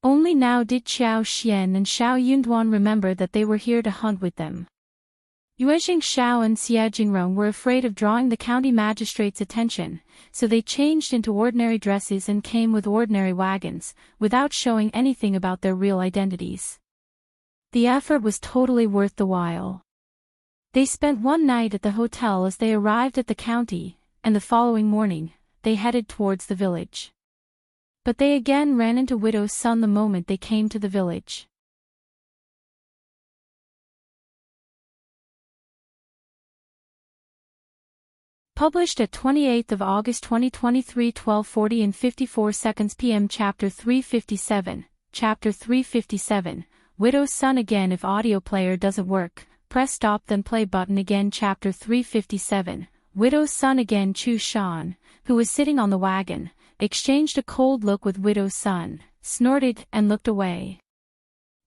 S1: Only now did Xiao and Shao Yunduan remember that they were here to hunt with them. Yuezheng Xiao and Jingrong were afraid of drawing the county magistrate's attention, so they changed into ordinary dresses and came with ordinary wagons, without showing anything about their real identities. The effort was totally worth the while. They spent 1 night at the hotel as they arrived at the county, and the following morning, they headed towards the village. But they again ran into Widow's son the moment they came to the village. Published at 28th of August 2023, 12:40 and 54 seconds p.m. Chapter 357, Chapter 357, Widow's son again. If audio player doesn't work, press stop then play button again. Chapter 357, Widow's son again. Chu Shan, who was sitting on the wagon, exchanged a cold look with Widow's son, snorted and looked away.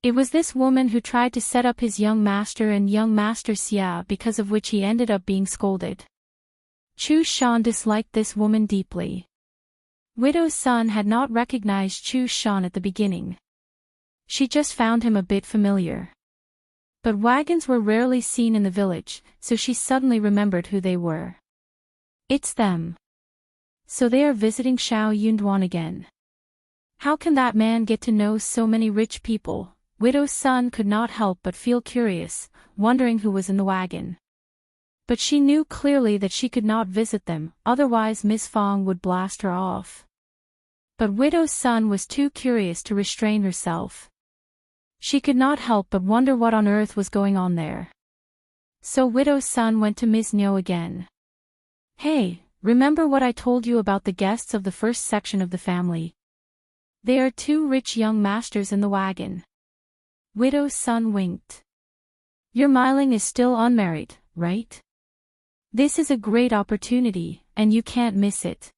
S1: It was this woman who tried to set up his young master and young master Xiao, because of which he ended up being scolded. Chu Shan disliked this woman deeply. Widow's son had not recognized Chu Shan at the beginning. She just found him a bit familiar. But wagons were rarely seen in the village, so she suddenly remembered who they were. It's them. So they are visiting Shao Yunduan again. How can that man get to know so many rich people? Widow's son could not help but feel curious, wondering who was in the wagon. But she knew clearly that she could not visit them, otherwise Miss Fong would blast her off. But Widow's son was too curious to restrain herself. She could not help but wonder what on earth was going on there. So Widow's son went to Ms. Niu again. Hey, remember what I told you about the guests of the first section of the family? They are two rich young masters in the wagon. Widow's son winked. Your Miling is still unmarried, right? This is a great opportunity, and you can't miss it.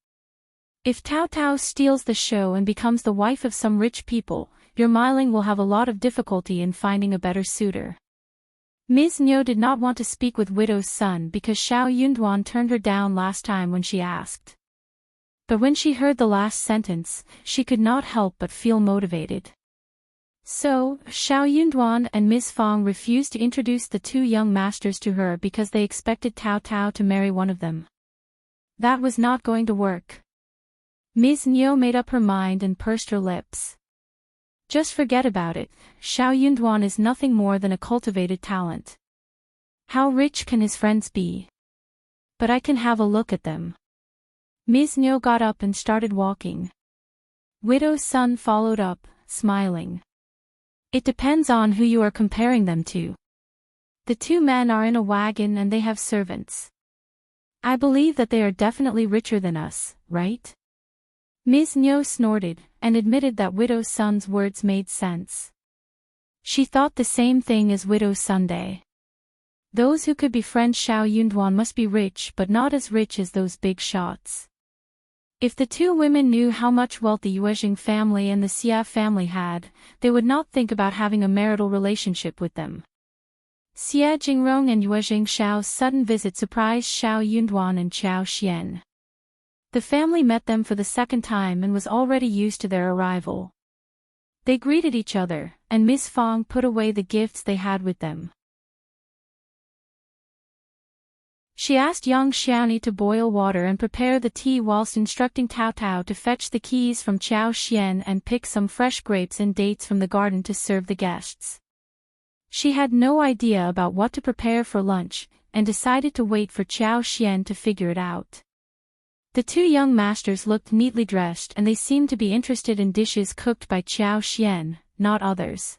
S1: If Tao Tao steals the show and becomes the wife of some rich people, your Miling will have a lot of difficulty in finding a better suitor. Ms. Niu did not want to speak with Widow's son because Shao Yunduan turned her down last time when she asked. But when she heard the last sentence, she could not help but feel motivated. So, Shao Yunduan and Ms. Fong refused to introduce the two young masters to her because they expected Tao Tao to marry one of them. That was not going to work. Ms. Niu made up her mind and pursed her lips. Just forget about it, Shao Yunduan is nothing more than a cultivated talent. How rich can his friends be? But I can have a look at them. Ms. Niu got up and started walking. Widow's son followed up, smiling. It depends on who you are comparing them to. The two men are in a wagon and they have servants. I believe that they are definitely richer than us, right? Ms. Niu snorted, and admitted that Widow's son's words made sense. She thought the same thing as Widow's Sunday. Those who could befriend Shao Yunduan must be rich but not as rich as those big shots. If the two women knew how much wealth the Yuezheng family and the Xiao family had, they would not think about having a marital relationship with them. Xia Jingrong and Yuezheng Shao's sudden visit surprised Shao Yunduan and Qiao Xian. The family met them for the second time and was already used to their arrival. They greeted each other, and Miss Fong put away the gifts they had with them. She asked young Xiaoni to boil water and prepare the tea whilst instructing Tao Tao to fetch the keys from Qiao Xian and pick some fresh grapes and dates from the garden to serve the guests. She had no idea about what to prepare for lunch, and decided to wait for Qiao Xian to figure it out. The two young masters looked neatly dressed and they seemed to be interested in dishes cooked by Qiao Xian, not others.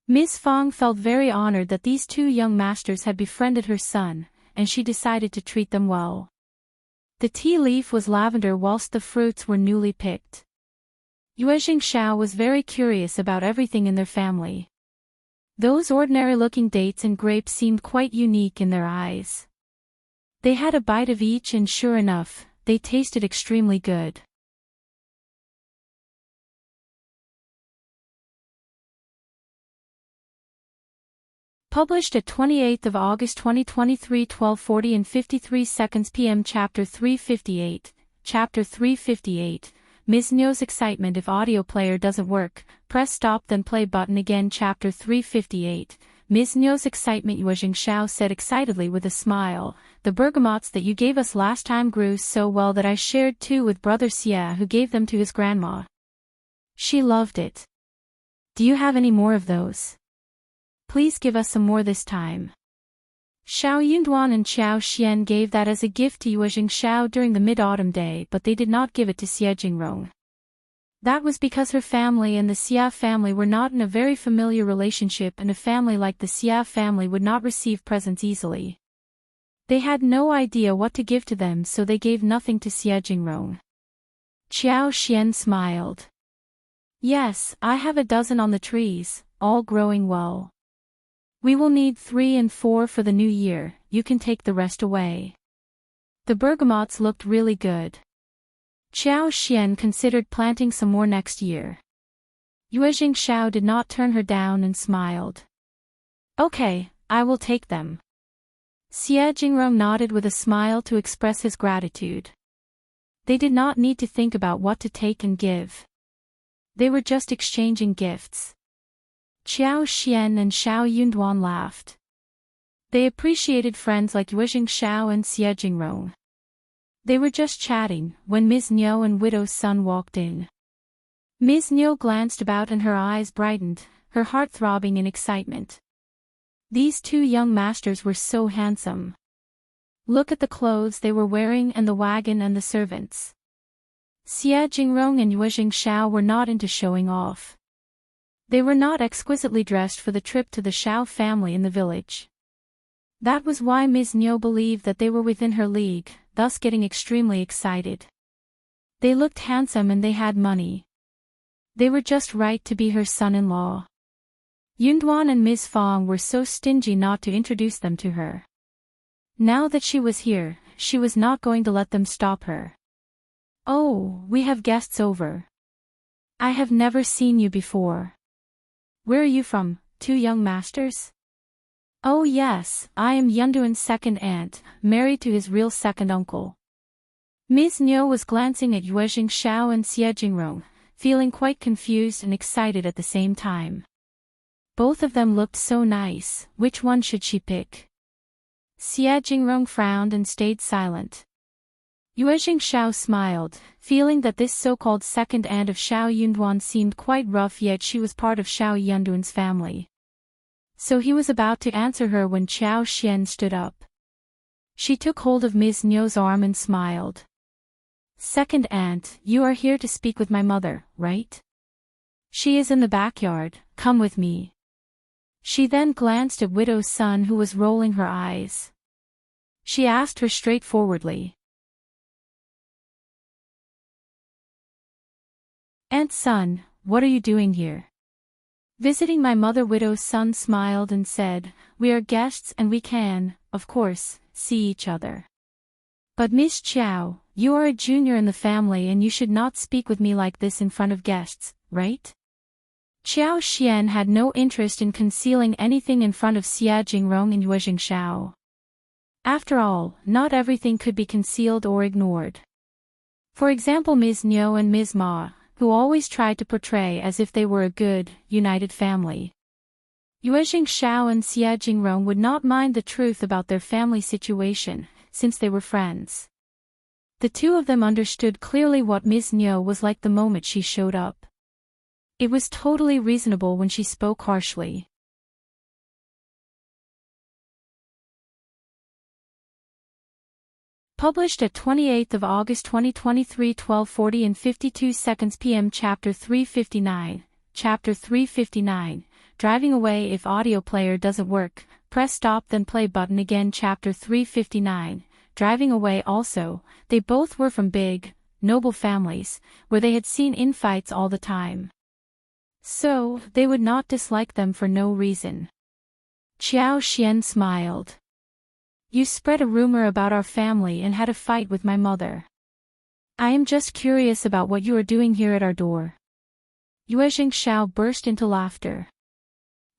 S1: Ms. Fong felt very honored that these two young masters had befriended her son, and she decided to treat them well. The tea leaf was lavender whilst the fruits were newly picked. Yuezheng Shao was very curious about everything in their family. Those ordinary-looking dates and grapes seemed quite unique in their eyes. They had a bite of each and sure enough, they tasted extremely good. Published at 28th of August 2023 12:40 and 53 seconds p.m. Chapter 358, Chapter 358, Ms. Niu's excitement. If audio player doesn't work, press stop then play button again. Chapter 358, Ms. Niu's excitement. Yuezheng Shao said excitedly with a smile, the bergamots that you gave us last time grew so well that I shared two with brother Xia who gave them to his grandma. She loved it. Do you have any more of those? Please give us some more this time. Shao Yunduan and Qiao Xian gave that as a gift to Yuezheng Shao during the mid-autumn day, but they did not give it to Xia Jingrong. That was because her family and the Xia family were not in a very familiar relationship, and a family like the Xia family would not receive presents easily. They had no idea what to give to them, so they gave nothing to Xia Jingrong. Qiao Xian smiled. Yes, I have a dozen on the trees, all growing well. We will need 3 and 4 for the new year, you can take the rest away. The bergamots looked really good. Qiao Xian considered planting some more next year. Yuezheng Shao did not turn her down and smiled. Okay, I will take them. Xia Jingrong nodded with a smile to express his gratitude. They did not need to think about what to take and give. They were just exchanging gifts. Qiao Xian and Shao Yunduan laughed. They appreciated friends like Yuezheng Shao and Jingrong. They were just chatting when Ms. Niu and Widow's son walked in. Ms. Niu glanced about and her eyes brightened, her heart throbbing in excitement. These two young masters were so handsome. Look at the clothes they were wearing and the wagon and the servants. Jingrong and Yuezheng Shao were not into showing off. They were not exquisitely dressed for the trip to the Shao family in the village. That was why Ms. Niu believed that they were within her league, thus getting extremely excited. They looked handsome and they had money. They were just right to be her son-in-law. Yunduan and Ms. Fong were so stingy not to introduce them to her. Now that she was here, she was not going to let them stop her. "Oh, we have guests over. I have never seen you before. Where are you from, two young masters?" "Oh yes, I am Yunduan's second aunt, married to his real second uncle." Ms. Niu was glancing at Yuezheng Shao and Jingrong, feeling quite confused and excited at the same time. Both of them looked so nice, which one should she pick? Jingrong frowned and stayed silent. Yuezheng Shao smiled, feeling that this so-called second aunt of Shao Yunduan seemed quite rough, yet she was part of Shao Yunduan's family. So he was about to answer her when Qiao Xian stood up. She took hold of Ms. Niu's arm and smiled. "Second aunt, you are here to speak with my mother, right? She is in the backyard, come with me." She then glanced at Widow's son who was rolling her eyes. She asked her straightforwardly. "Aunt son, what are you doing here?" "Visiting my mother." Widow's son smiled and said, "We are guests and we can, of course, see each other. But Miss Qiao, you are a junior in the family and you should not speak with me like this in front of guests, right?" Qiao Xian had no interest in concealing anything in front of Jingrong and Yuezheng Shao. After all, not everything could be concealed or ignored. For example, Ms. Niu and Ms. Ma, who always tried to portray as if they were a good, united family. Yuezheng Shao and Jingrong would not mind the truth about their family situation, since they were friends. The two of them understood clearly what Ms. Niu was like the moment she showed up. It was totally reasonable when she spoke harshly. Published at 28th of August 2023, 12:40 and 52 seconds p.m. Chapter 359. Chapter 359. Driving away. If audio player doesn't work, press stop then play button again. Chapter 359. Driving away. Also, they both were from big, noble families, where they had seen infights all the time. So, they would not dislike them for no reason. Qiao Xian smiled. "You spread a rumor about our family and had a fight with my mother. I am just curious about what you are doing here at our door." Yuezheng Shao burst into laughter.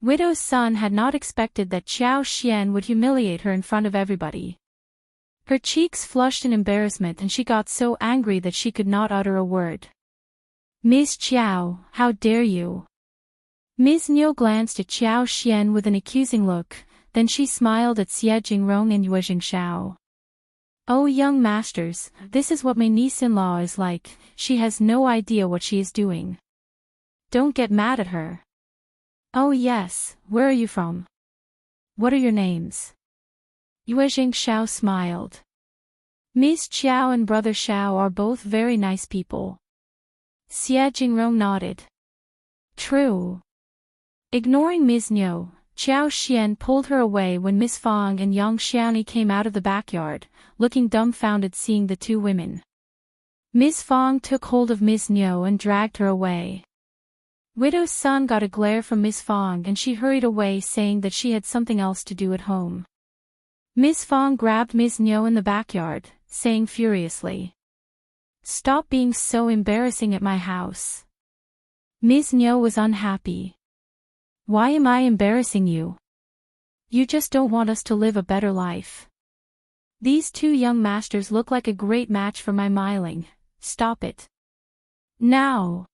S1: Widow's son had not expected that Qiao Xian would humiliate her in front of everybody. Her cheeks flushed in embarrassment and she got so angry that she could not utter a word. "Ms. Qiao, how dare you?" Ms. Niu glanced at Qiao Xian with an accusing look. Then she smiled at Jingrong and Yuezheng Shao. "Oh young masters, this is what my niece-in-law is like, she has no idea what she is doing. Don't get mad at her." "Oh yes, where are you from? What are your names?" Yuezheng Shao smiled. "Ms. Qiao and brother Shao are both very nice people." Jingrong nodded. "True." Ignoring Ms. Niu, Qiao Xian pulled her away when Miss Fong and Yang Xiaoni came out of the backyard, looking dumbfounded seeing the two women. Miss Fong took hold of Ms. Niu and dragged her away. Widow's son got a glare from Miss Fong and she hurried away saying that she had something else to do at home. Miss Fong grabbed Ms. Niu in the backyard, saying furiously, "Stop being so embarrassing at my house." Ms. Niu was unhappy. "Why am I embarrassing you? You just don't want us to live a better life. These two young masters look like a great match for my Miling. Stop it. Now."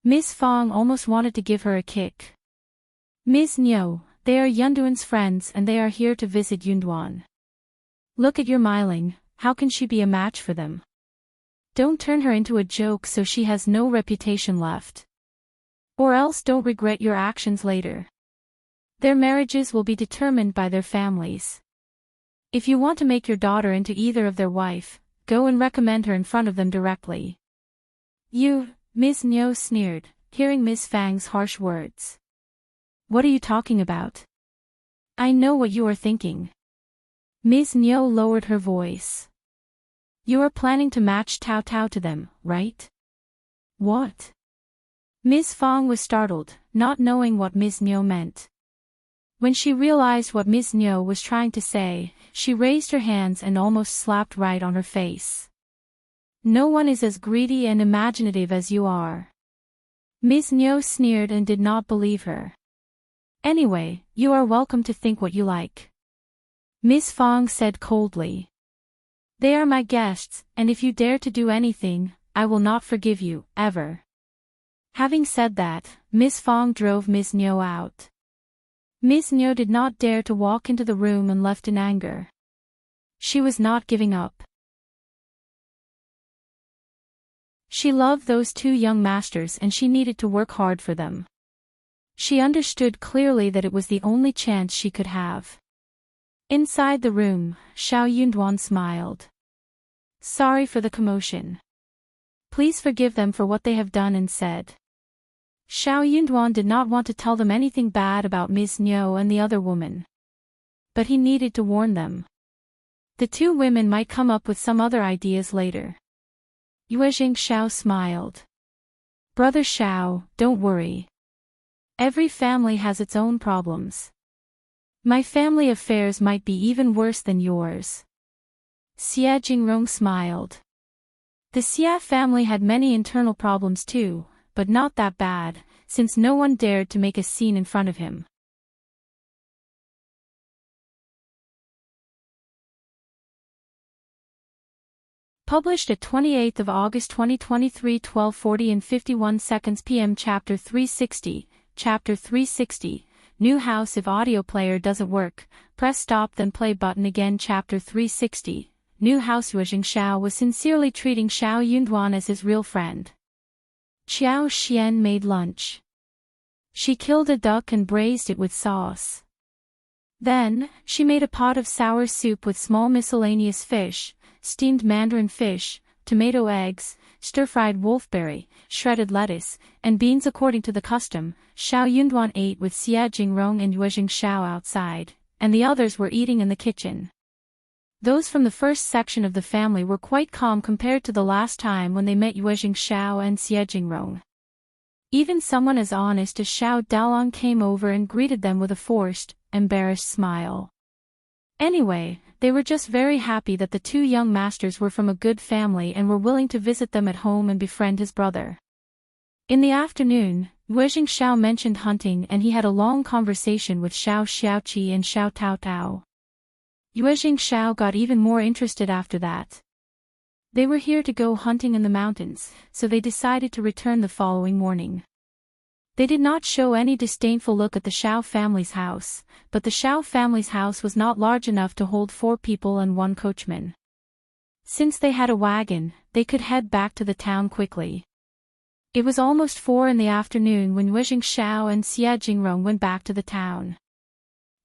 S1: Miss Fong almost wanted to give her a kick. Ms. Niu, they are Yunduan's friends and they are here to visit Yunduan. Look at your Miling, how can she be a match for them? Don't turn her into a joke so she has no reputation left. Or else don't regret your actions later. Their marriages will be determined by their families. If you want to make your daughter into either of their wife, go and recommend her in front of them directly. You, Ms. Niu sneered, hearing Ms. Fang's harsh words. What are you talking about? I know what you are thinking. Ms. Niu lowered her voice. You are planning to match Tao Tao to them, right? What? Ms. Fang was startled, not knowing what Ms. Niu meant. When she realized what Ms. Niu was trying to say, she raised her hands and almost slapped right on her face. No one is as greedy and imaginative as you are. Ms. Niu sneered and did not believe her. Anyway, you are welcome to think what you like. Ms. Fang said coldly. They are my guests, and if you dare to do anything, I will not forgive you, ever. Having said that, Ms. Fang drove Ms. Niu out. Ms. Niu did not dare to walk into the room and left in anger. She was not giving up. She loved those two young masters and she needed to work hard for them. She understood clearly that it was the only chance she could have. Inside the room, Shao Yunduan smiled. Sorry for the commotion. Please forgive them for what they have done and said. Shao Yunduan did not want to tell them anything bad about Ms. Niu and the other woman. But he needed to warn them. The two women might come up with some other ideas later. Yuezheng Shao smiled. Brother Shao, don't worry. Every family has its own problems. My family affairs might be even worse than yours. Jingrong smiled. The Xia family had many internal problems too, but not that bad, since no one dared to make a scene in front of him. Published at 28th of August 2023, 12:40 and 51 seconds p.m. Chapter 360, Chapter 360, New House. If audio player doesn't work, press stop then play button again. Chapter 360, New House. Yuezheng Shao was sincerely treating Shao Yunduan as his real friend. Qjao Xian made lunch. She killed a duck and braised it with sauce. Then, she made a pot of sour soup with small miscellaneous fish, steamed mandarin fish, tomato eggs, stir-fried wolfberry, shredded lettuce, and beans according to the custom. Shao Yunduan ate with Xia Jingrong and Yuezheng Shao outside, and the others were eating in the kitchen. Those from the first section of the family were quite calm compared to the last time when they met Yuezheng Shao and Xia Jingrong. Even someone as honest as Shao Daolong came over and greeted them with a forced, embarrassed smile. Anyway, they were just very happy that the two young masters were from a good family and were willing to visit them at home and befriend his brother. In the afternoon, Yuezheng Shao mentioned hunting and he had a long conversation with Shao Xiaoqi and Shao Tao Tao. Yuezheng Shao got even more interested after that. They were here to go hunting in the mountains, so they decided to return the following morning. They did not show any disdainful look at the Shao family's house, but the Shao family's house was not large enough to hold 4 people and 1 coachman. Since they had a wagon, they could head back to the town quickly. It was almost 4 in the afternoon when Yuezheng Shao and Xia Jingrong went back to the town.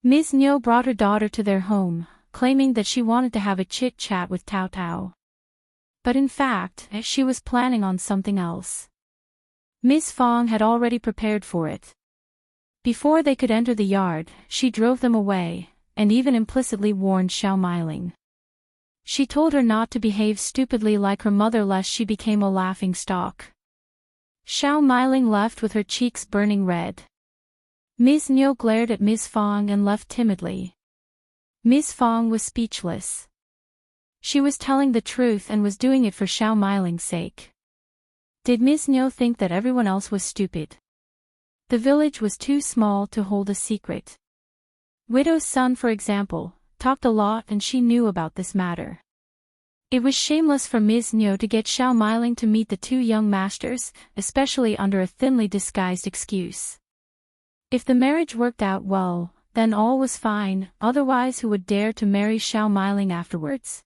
S1: Ms. Niu brought her daughter to their home, claiming that she wanted to have a chit-chat with Tao Tao. But in fact, she was planning on something else. Ms. Fang had already prepared for it. Before they could enter the yard, she drove them away, and even implicitly warned Xiao Miling. She told her not to behave stupidly like her mother lest she became a laughing stock. Xiao Miling left with her cheeks burning red. Ms. Niu glared at Ms. Fang and left timidly. Ms. Fang was speechless. She was telling the truth and was doing it for Xiao Miling's sake. Did Ms. Niu think that everyone else was stupid? The village was too small to hold a secret. Widow's son, for example, talked a lot and she knew about this matter. It was shameless for Ms. Niu to get Xiao Miling to meet the two young masters, especially under a thinly disguised excuse. If the marriage worked out well, then all was fine, otherwise who would dare to marry Xiao Meiling afterwards?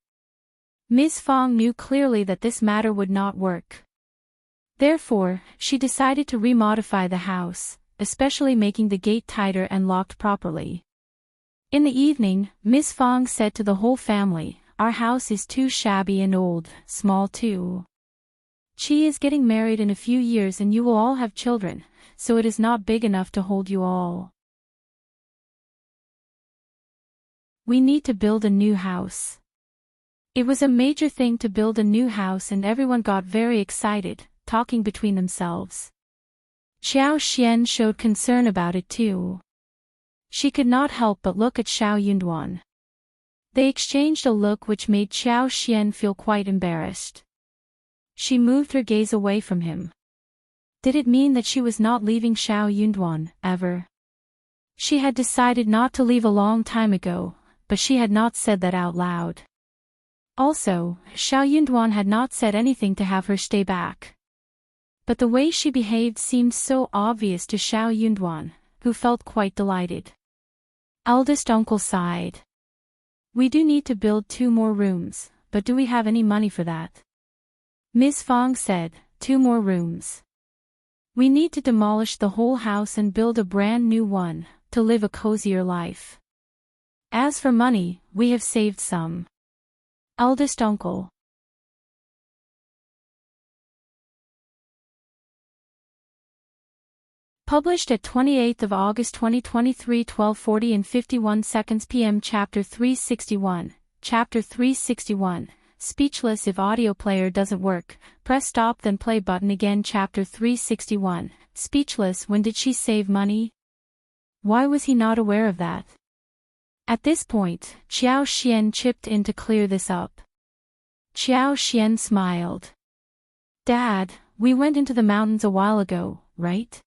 S1: Ms. Fong knew clearly that this matter would not work. Therefore, she decided to remodify the house, especially making the gate tighter and locked properly. In the evening, Ms. Fong said to the whole family, "Our house is too shabby and old, small too. Qi is getting married in a few years and you will all have children, so it is not big enough to hold you all. We need to build a new house." It was a major thing to build a new house and everyone got very excited, talking between themselves. Xiao Xian showed concern about it too. She could not help but look at Xiao Yunduan. They exchanged a look which made Xiao Xian feel quite embarrassed. She moved her gaze away from him. Did it mean that she was not leaving Xiao Yunduan, ever? She had decided not to leave a long time ago, but she had not said that out loud. Also, Xiao Yunduan had not said anything to have her stay back. But the way she behaved seemed so obvious to Xiao Yunduan, who felt quite delighted. Eldest uncle sighed. "We do need to build 2 more rooms, but do we have any money for that?" Ms. Fong said, "2 more rooms. We need to demolish the whole house and build a brand new one, to live a cozier life. As for money, we have saved some." Eldest uncle. Published at 28th of August 2023, 12:40 and 51 seconds p.m. Chapter 361. Chapter 361. Speechless. If audio player doesn't work, press stop then play button again. Chapter 361. Speechless. When did she save money? Why was he not aware of that? At this point, Xiao Xian chipped in to clear this up. Xiao Xian smiled. "Dad, we went into the mountains a while ago, right?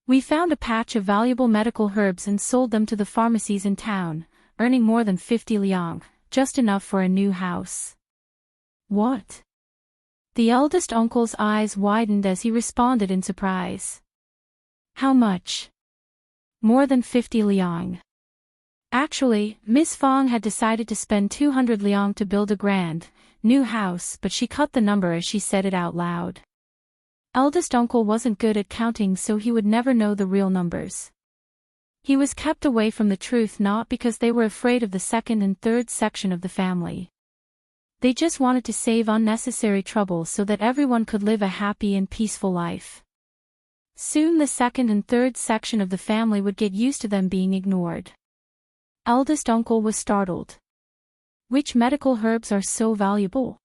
S1: We found a patch of valuable medical herbs and sold them to the pharmacies in town, earning more than 50 liang, just enough for a new house." "What?" The eldest uncle's eyes widened as he responded in surprise. "How much?" "More than 50 liang. Actually, Miss Fong had decided to spend 200 liang to build a grand, new house, but she cut the number as she said it out loud. Eldest uncle wasn't good at counting, so he would never know the real numbers. He was kept away from the truth not because they were afraid of the second and third section of the family. They just wanted to save unnecessary trouble so that everyone could live a happy and peaceful life. Soon the second and third section of the family would get used to them being ignored. Eldest uncle was startled. "Which medical herbs are so valuable?"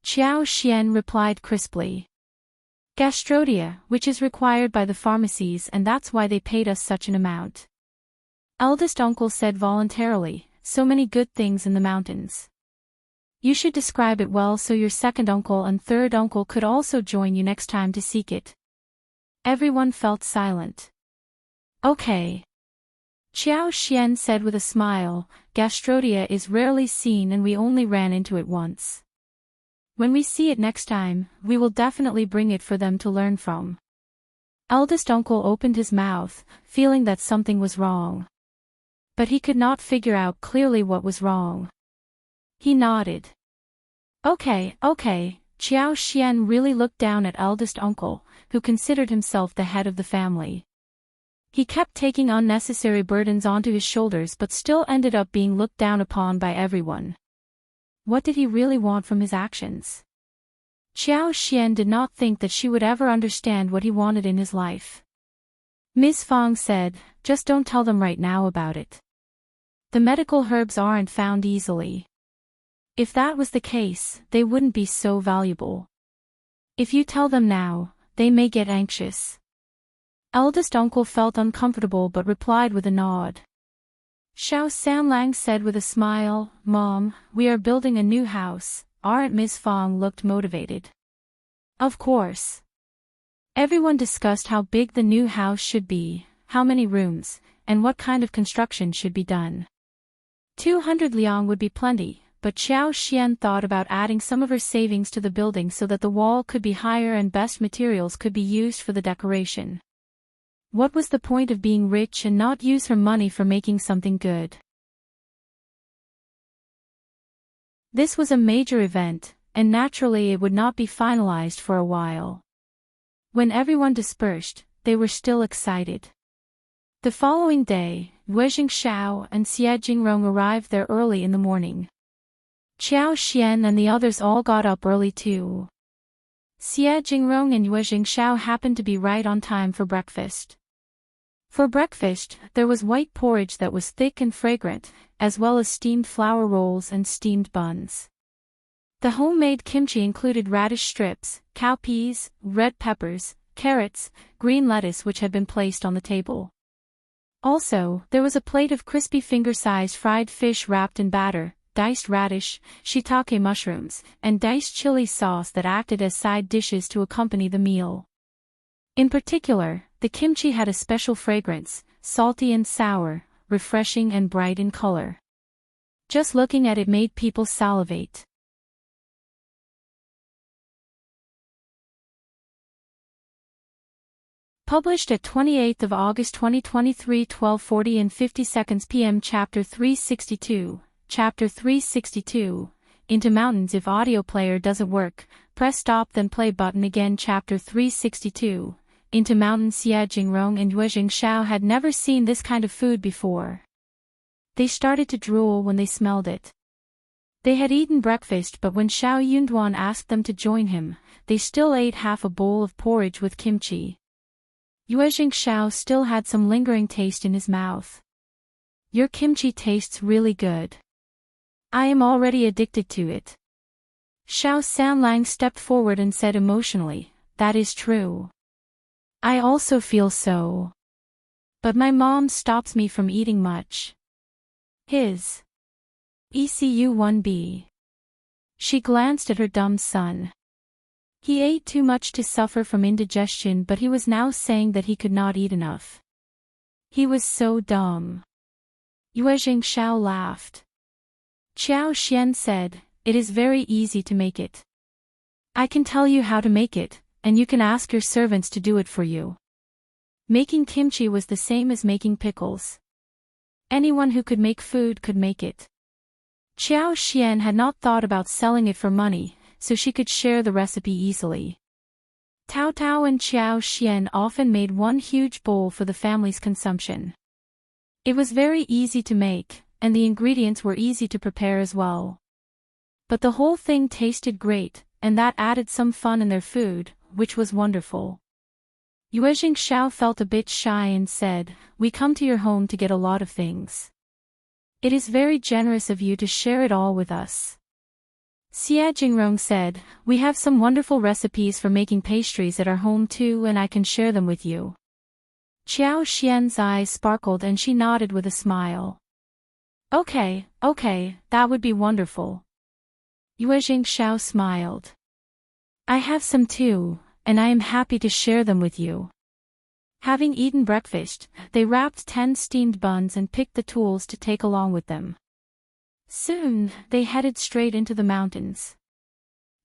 S1: Xiao Xian replied crisply. "Gastrodia, which is required by the pharmacies, and that's why they paid us such an amount." Eldest uncle said voluntarily, "So many good things in the mountains. You should describe it well so your second uncle and third uncle could also join you next time to seek it." Everyone felt silent. "Okay." Xiao Xian said with a smile, "Gastrodia is rarely seen and we only ran into it once. When we see it next time, we will definitely bring it for them to learn from." Eldest uncle opened his mouth, feeling that something was wrong. But he could not figure out clearly what was wrong. He nodded. Okay. Xiao Xian really looked down at eldest uncle, who considered himself the head of the family. He kept taking unnecessary burdens onto his shoulders but still ended up being looked down upon by everyone. What did he really want from his actions? Xiao Xian did not think that she would ever understand what he wanted in his life. Ms. Fong said, "Just don't tell them right now about it. The medical herbs aren't found easily. If that was the case, they wouldn't be so valuable. If you tell them now, they may get anxious." Eldest uncle felt uncomfortable but replied with a nod. Shao Sanlang said with a smile, "Mom, we are building a new house, aren't?" Ms. Fong looked motivated. "Of course." Everyone discussed how big the new house should be, how many rooms, and what kind of construction should be done. 200 liang would be plenty, but Xiao Xian thought about adding some of her savings to the building so that the wall could be higher and best materials could be used for the decoration. What was the point of being rich and not use her money for making something good? This was a major event, and naturally it would not be finalized for a while. When everyone dispersed, they were still excited. The following day, Yuezheng, Shao, and Jingrong arrived there early in the morning. Qiao Xian and the others all got up early too. Jingrong and Yuezheng Shao happened to be right on time for breakfast. For breakfast, there was white porridge that was thick and fragrant, as well as steamed flour rolls and steamed buns. The homemade kimchi included radish strips, cowpeas, red peppers, carrots, green lettuce which had been placed on the table. Also, there was a plate of crispy finger-sized fried fish wrapped in batter, diced radish, shiitake mushrooms, and diced chili sauce that acted as side dishes to accompany the meal. In particular, the kimchi had a special fragrance, salty and sour, refreshing and bright in color. Just looking at it made people salivate. Published at 28th of August 2023, 12:40 and 50 seconds p.m. Chapter 362. Chapter 362. Into Mountains. If audio player doesn't work, press stop then play button again. Chapter 362. Into Mountains. Jingrong and Yuezheng Shao had never seen this kind of food before. They started to drool when they smelled it. They had eaten breakfast, but when Shao Yunduan asked them to join him, they still ate half a bowl of porridge with kimchi. Yuezheng Shao still had some lingering taste in his mouth. Your kimchi tastes really good. I am already addicted to it. Shao Sanlang stepped forward and said emotionally, that is true. I also feel so. But my mom stops me from eating much. His ECU 1B. She glanced at her dumb son. He ate too much to suffer from indigestion, but he was now saying that he could not eat enough. He was so dumb. Yuezheng Shao laughed. Qiao Xian said, it is very easy to make it. I can tell you how to make it, and you can ask your servants to do it for you. Making kimchi was the same as making pickles. Anyone who could make food could make it. Qiao Xian had not thought about selling it for money, so she could share the recipe easily. Tao Tao and Qiao Xian often made one huge bowl for the family's consumption. It was very easy to make, and the ingredients were easy to prepare as well. But the whole thing tasted great, and that added some fun in their food, which was wonderful. Yuezheng Shao felt a bit shy and said, we come to your home to get a lot of things. It is very generous of you to share it all with us. Jingrong said, we have some wonderful recipes for making pastries at our home too, and I can share them with you. Qiao Xian's eyes sparkled and she nodded with a smile. Okay, that would be wonderful. Yuezheng Shao smiled. I have some too, and I am happy to share them with you. Having eaten breakfast, they wrapped 10 steamed buns and picked the tools to take along with them. Soon, they headed straight into the mountains.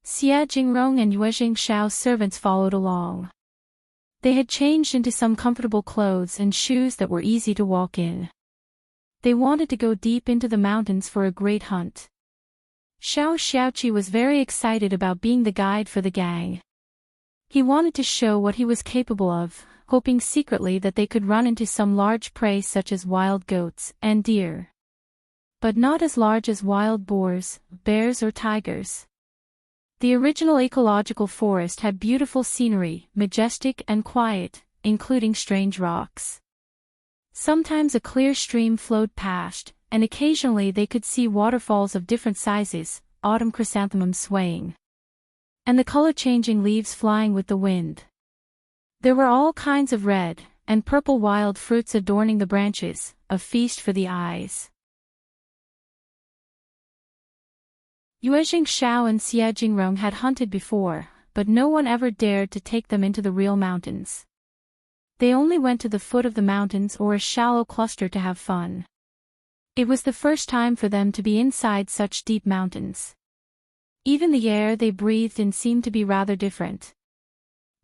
S1: Jingrong and Yuezheng Shao's servants followed along. They had changed into some comfortable clothes and shoes that were easy to walk in. They wanted to go deep into the mountains for a great hunt. Shao Xiaoqi was very excited about being the guide for the gang. He wanted to show what he was capable of, hoping secretly that they could run into some large prey such as wild goats and deer. But not as large as wild boars, bears or tigers. The original ecological forest had beautiful scenery, majestic and quiet, including strange rocks. Sometimes a clear stream flowed past, and occasionally they could see waterfalls of different sizes, autumn chrysanthemums swaying, and the color-changing leaves flying with the wind. There were all kinds of red and purple wild fruits adorning the branches, a feast for the eyes. Yuezheng Shao and Jingrong had hunted before, but no one ever dared to take them into the real mountains. They only went to the foot of the mountains or a shallow cluster to have fun. It was the first time for them to be inside such deep mountains. Even the air they breathed in seemed to be rather different.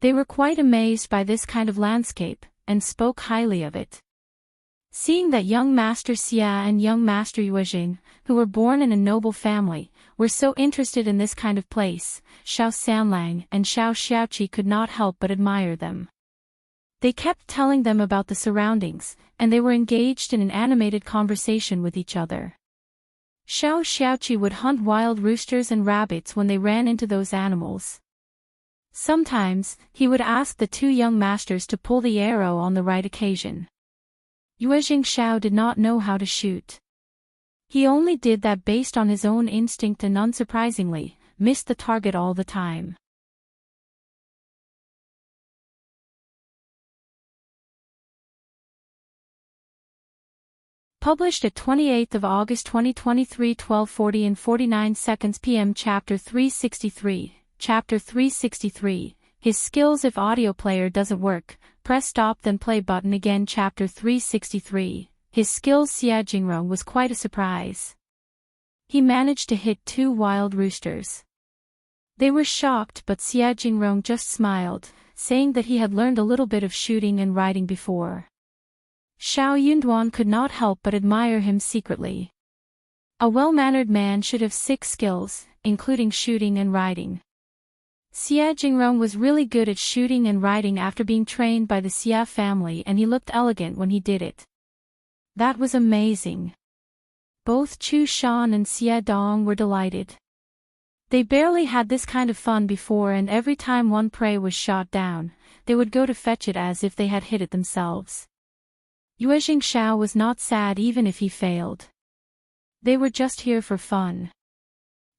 S1: They were quite amazed by this kind of landscape, and spoke highly of it. Seeing that young Master Xia and young Master Yuezheng, who were born in a noble family, were so interested in this kind of place, Shao Sanlang and Shao Xiaoqi could not help but admire them. They kept telling them about the surroundings, and they were engaged in an animated conversation with each other. Shao Xiaoqi would hunt wild roosters and rabbits when they ran into those animals. Sometimes, he would ask the two young masters to pull the arrow on the right occasion. Yuezheng Shao did not know how to shoot. He only did that based on his own instinct and unsurprisingly, missed the target all the time. Published at 28th of August 2023, 12:40 and 49 seconds p.m. Chapter 363. Chapter 363. His skills. If audio player doesn't work, press stop then play button again. Chapter 363. His skills. Xia Jingrong was quite a surprise. He managed to hit 2 wild roosters. They were shocked, but Xia Jingrong just smiled, saying that he had learned a little bit of shooting and riding before. Shao Yunduan could not help but admire him secretly. A well-mannered man should have 6 skills, including shooting and riding. Xia Jingrong was really good at shooting and riding after being trained by the Xia family, and he looked elegant when he did it. That was amazing. Both Chu Shan and Xia Dong were delighted. They barely had this kind of fun before, and every time one prey was shot down, they would go to fetch it as if they had hit it themselves. Yuezheng Shao was not sad even if he failed. They were just here for fun.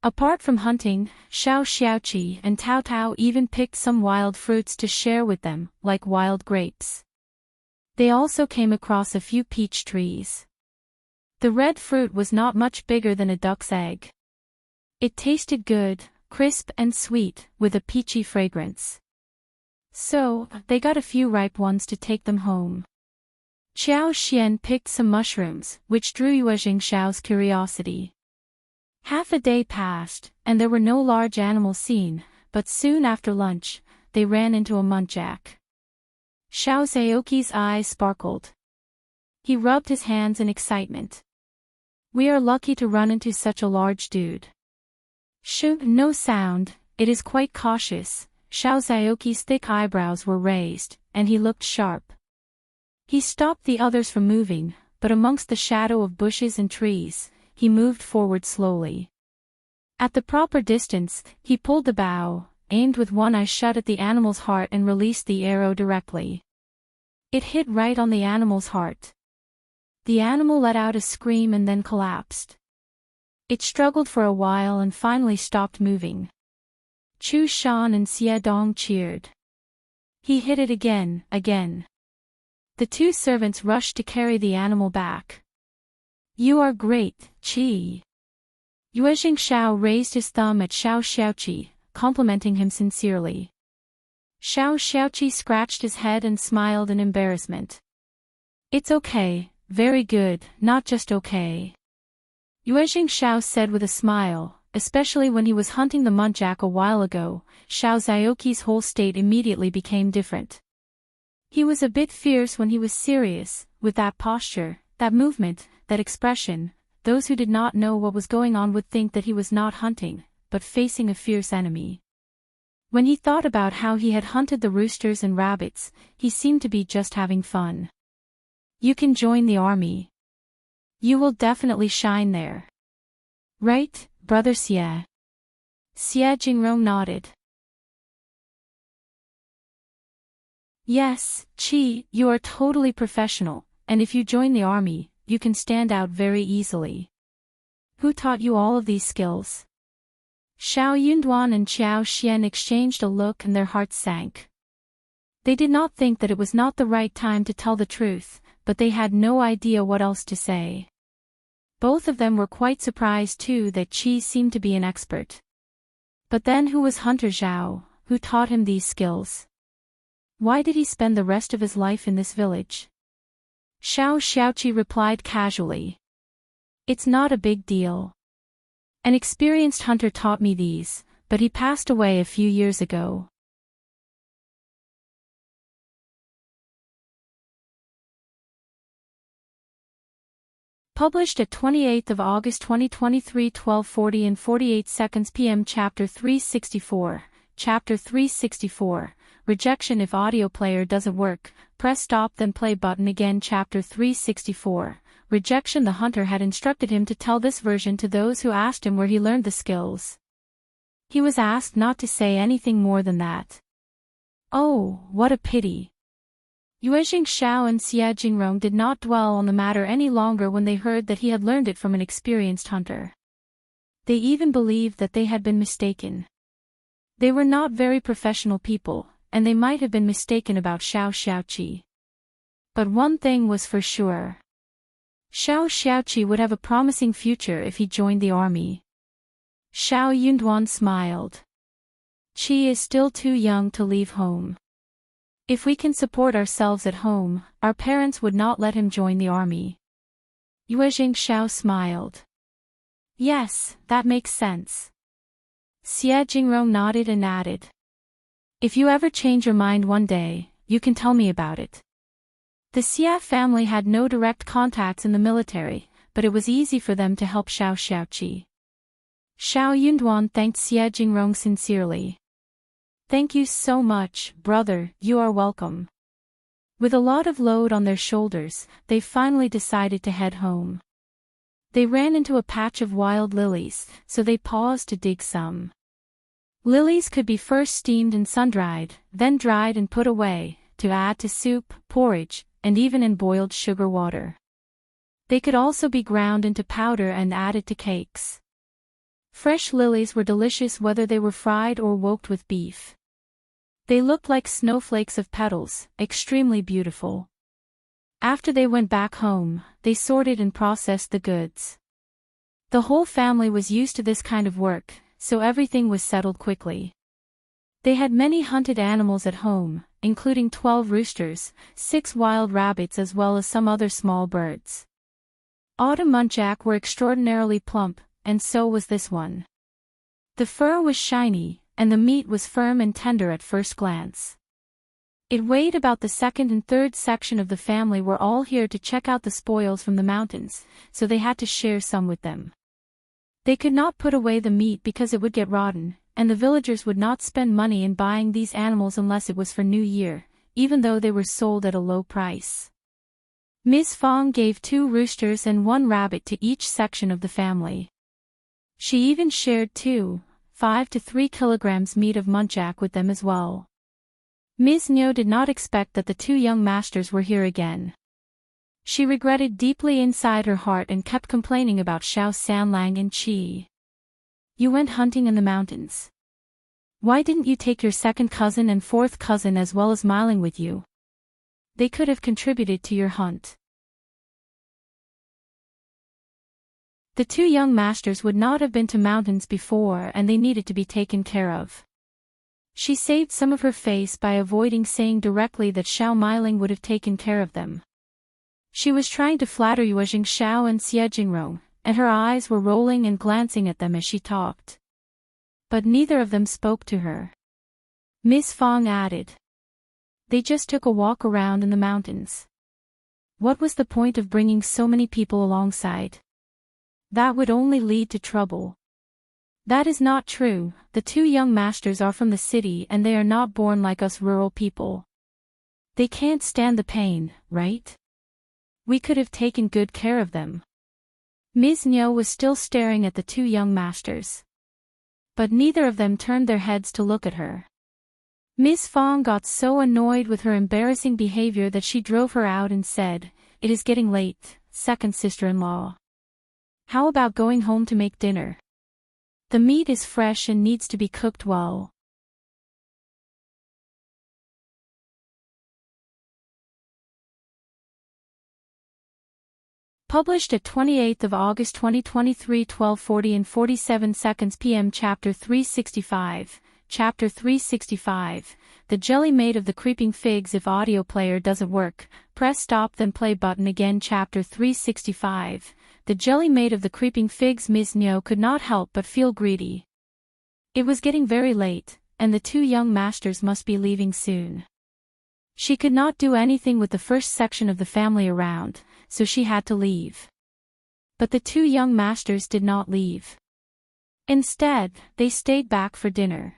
S1: Apart from hunting, Shao Xiaoqi and Tao Tao even picked some wild fruits to share with them, like wild grapes. They also came across a few peach trees. The red fruit was not much bigger than a duck's egg. It tasted good, crisp and sweet, with a peachy fragrance. So, they got a few ripe ones to take them home. Qiao Xian picked some mushrooms, which drew Yuezheng Shao's curiosity. Half a day passed, and there were no large animals seen, but soon after lunch, they ran into a muntjac. Shao Xiaoqi's eyes sparkled. He rubbed his hands in excitement. We are lucky to run into such a large dude. Shh, no sound, it is quite cautious. Shao Xiaoqi's thick eyebrows were raised, and he looked sharp. He stopped the others from moving, but amongst the shadow of bushes and trees, he moved forward slowly. At the proper distance, he pulled the bow, aimed with one eye shut at the animal's heart and released the arrow directly. It hit right on the animal's heart. The animal let out a scream and then collapsed. It struggled for a while and finally stopped moving. Chu Shan and Xia Dong cheered. He hit it again. The 2 servants rushed to carry the animal back. You are great, Qi. Yuezheng Shao raised his thumb at Shao Xiaoqi, complimenting him sincerely. Shao Xiaoqi scratched his head and smiled in embarrassment. It's okay, very good, not just okay. Yuezheng Shao said with a smile, especially when he was hunting the muntjac a while ago, Shao Xiaoqi's whole state immediately became different. He was a bit fierce when he was serious, with that posture, that movement, that expression. Those who did not know what was going on would think that he was not hunting, but facing a fierce enemy. When he thought about how he had hunted the roosters and rabbits, he seemed to be just having fun. You can join the army. You will definitely shine there. Right, brother Xia? Xia Jingrong nodded. Yes, Qi, you are totally professional, and if you join the army, you can stand out very easily. Who taught you all of these skills? Shao Yunduan and Qiao Xian exchanged a look and their hearts sank. They did not think that it was not the right time to tell the truth, but they had no idea what else to say. Both of them were quite surprised too that Qi seemed to be an expert. But then who was Hunter Zhao, who taught him these skills? Why did he spend the rest of his life in this village? Shao Xiaoqi replied casually. It's not a big deal. An experienced hunter taught me these, but he passed away a few years ago. Published at 28th of August 2023, 12:40 and 48 seconds p.m. Chapter 364. Chapter 364. Rejection. If audio player doesn't work, press stop then play button again. Chapter 364. Rejection. The hunter had instructed him to tell this version to those who asked him where he learned the skills. He was asked not to say anything more than that. Oh, what a pity. Yuezheng, Shao and Jingrong did not dwell on the matter any longer when they heard that he had learned it from an experienced hunter. They even believed that they had been mistaken. They were not very professional people, and they might have been mistaken about Xiaoqi. But one thing was for sure. Xiaoqi would have a promising future if he joined the army. Shao Yunduan smiled. Qi is still too young to leave home. If we can support ourselves at home, our parents would not let him join the army. Yuezheng. Shao smiled. Yes, that makes sense. Jingrong nodded and added. If you ever change your mind one day, you can tell me about it. The Xia family had no direct contacts in the military, but it was easy for them to help Xiaoqi. Shao Yunduan thanked Jingrong sincerely. Thank you so much, brother, you are welcome. With a lot of load on their shoulders, they finally decided to head home. They ran into a patch of wild lilies, so they paused to dig some. Lilies could be first steamed and sun-dried, then dried and put away, to add to soup, porridge, and even in boiled sugar water. They could also be ground into powder and added to cakes. Fresh lilies were delicious whether they were fried or woked with beef. They looked like snowflakes of petals, extremely beautiful. After they went back home, they sorted and processed the goods. The whole family was used to this kind of work, so everything was settled quickly. They had many hunted animals at home, including 12 roosters, 6 wild rabbits as well as some other small birds. Autumn muntjac were extraordinarily plump, and so was this one. The fur was shiny, and the meat was firm and tender at first glance. It weighed about the second and third section of the family were all here to check out the spoils from the mountains, so they had to share some with them. They could not put away the meat because it would get rotten, and the villagers would not spend money in buying these animals unless it was for New Year, even though they were sold at a low price. Ms. Fong gave 2 roosters and 1 rabbit to each section of the family. She even shared 5 to 3 kilograms meat of muntjac with them as well. Ms. Niu did not expect that the 2 young masters were here again. She regretted deeply inside her heart and kept complaining about Shao Sanlang and Qi. You went hunting in the mountains. Why didn't you take your second cousin and fourth cousin as well as Miling with you? They could have contributed to your hunt. The 2 young masters would not have been to mountains before and they needed to be taken care of. She saved some of her face by avoiding saying directly that Shao Miling would have taken care of them. She was trying to flatter Yuezheng, Shao and Jingrong, and her eyes were rolling and glancing at them as she talked. But neither of them spoke to her. Miss Fong added. They just took a walk around in the mountains. What was the point of bringing so many people alongside? That would only lead to trouble. That is not true, the 2 young masters are from the city and they are not born like us rural people. They can't stand the pain, right? We could have taken good care of them. Ms. Niu was still staring at the 2 young masters. But neither of them turned their heads to look at her. Ms. Fong got so annoyed with her embarrassing behavior that she drove her out and said, "It is getting late, second sister-in-law. How about going home to make dinner? The meat is fresh and needs to be cooked well." Published at 28th of August 2023, 12:40 and 47 seconds p.m. Chapter 365. Chapter 365. The jelly made of the creeping figs. If audio player doesn't work, press stop then play button again. Chapter 365. The jelly made of the creeping figs. Ms. Niu could not help but feel greedy. It was getting very late, and the 2 young masters must be leaving soon. She could not do anything with the first section of the family around, so she had to leave. But the two young masters did not leave. Instead, they stayed back for dinner.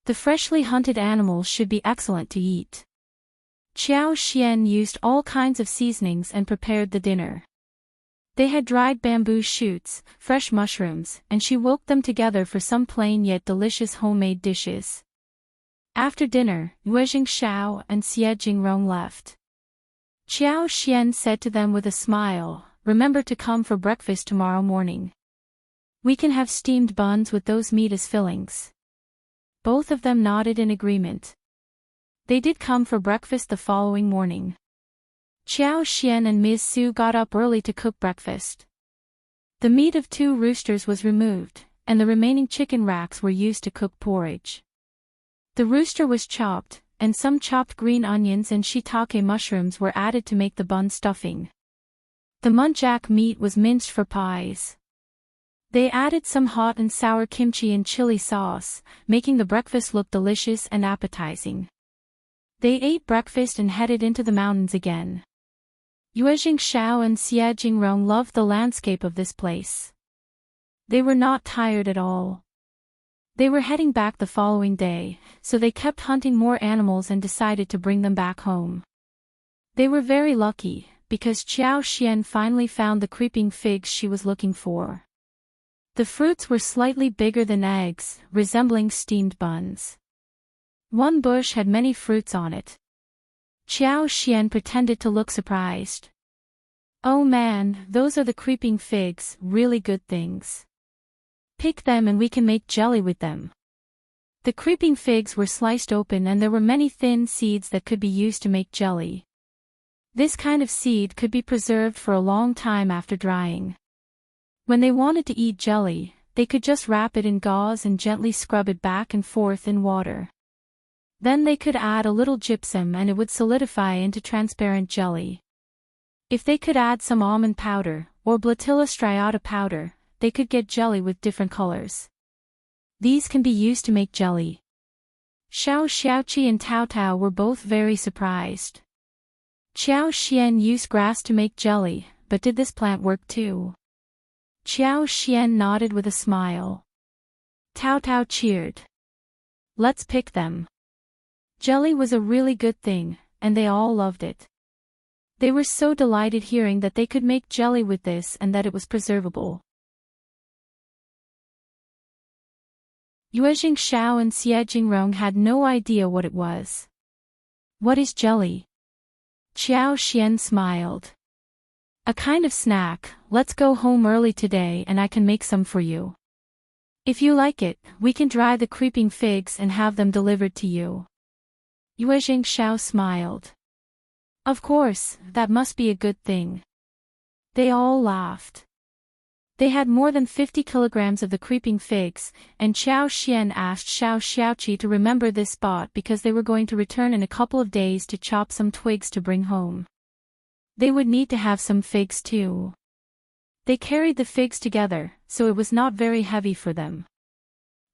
S1: The freshly hunted animals should be excellent to eat. Qiao Xian used all kinds of seasonings and prepared the dinner. They had dried bamboo shoots, fresh mushrooms, and she woke them together for some plain yet delicious homemade dishes. After dinner, Yuezheng, Shao, and Jingrong left. Qiao Xian said to them with a smile, "Remember to come for breakfast tomorrow morning. We can have steamed buns with those meat as fillings." Both of them nodded in agreement. They did come for breakfast the following morning. Qiao Xian and Ms. Su got up early to cook breakfast. The meat of 2 roosters was removed, and the remaining chicken racks were used to cook porridge. The rooster was chopped, and some chopped green onions and shiitake mushrooms were added to make the bun stuffing. The muntjac meat was minced for pies. They added some hot and sour kimchi and chili sauce, making the breakfast look delicious and appetizing. They ate breakfast and headed into the mountains again. Yuezheng, Shao, and Jingrong loved the landscape of this place. They were not tired at all. They were heading back the following day, so they kept hunting more animals and decided to bring them back home. They were very lucky, because Qiao Xian finally found the creeping figs she was looking for. The fruits were slightly bigger than eggs, resembling steamed buns. One bush had many fruits on it. Qiao Xian pretended to look surprised. "Oh man, those are the creeping figs, really good things. Pick them and we can make jelly with them." The creeping figs were sliced open and there were many thin seeds that could be used to make jelly. This kind of seed could be preserved for a long time after drying. When they wanted to eat jelly, they could just wrap it in gauze and gently scrub it back and forth in water. Then they could add a little gypsum and it would solidify into transparent jelly. If they could add some almond powder, or Blatilla striata powder, they could get jelly with different colors. These can be used to make jelly. Shao Xiaoqi and Tao Tao were both very surprised. Qiao Xian used grass to make jelly, but did this plant work too? Qiao Xian nodded with a smile. Tao Tao cheered. "Let's pick them." Jelly was a really good thing, and they all loved it. They were so delighted hearing that they could make jelly with this and that it was preservable. Yuezheng, Shao, and Jingrong had no idea what it was. "What is jelly?" Qiao Xian smiled. "A kind of snack. Let's go home early today and I can make some for you. If you like it, we can dry the creeping figs and have them delivered to you." Yuezheng, Shao smiled. "Of course, that must be a good thing." They all laughed. They had more than 50 kilograms of the creeping figs, and Qiao Xian asked Shao Xiaoqi to remember this spot because they were going to return in a couple of days to chop some twigs to bring home. They would need to have some figs too. They carried the figs together, so it was not very heavy for them.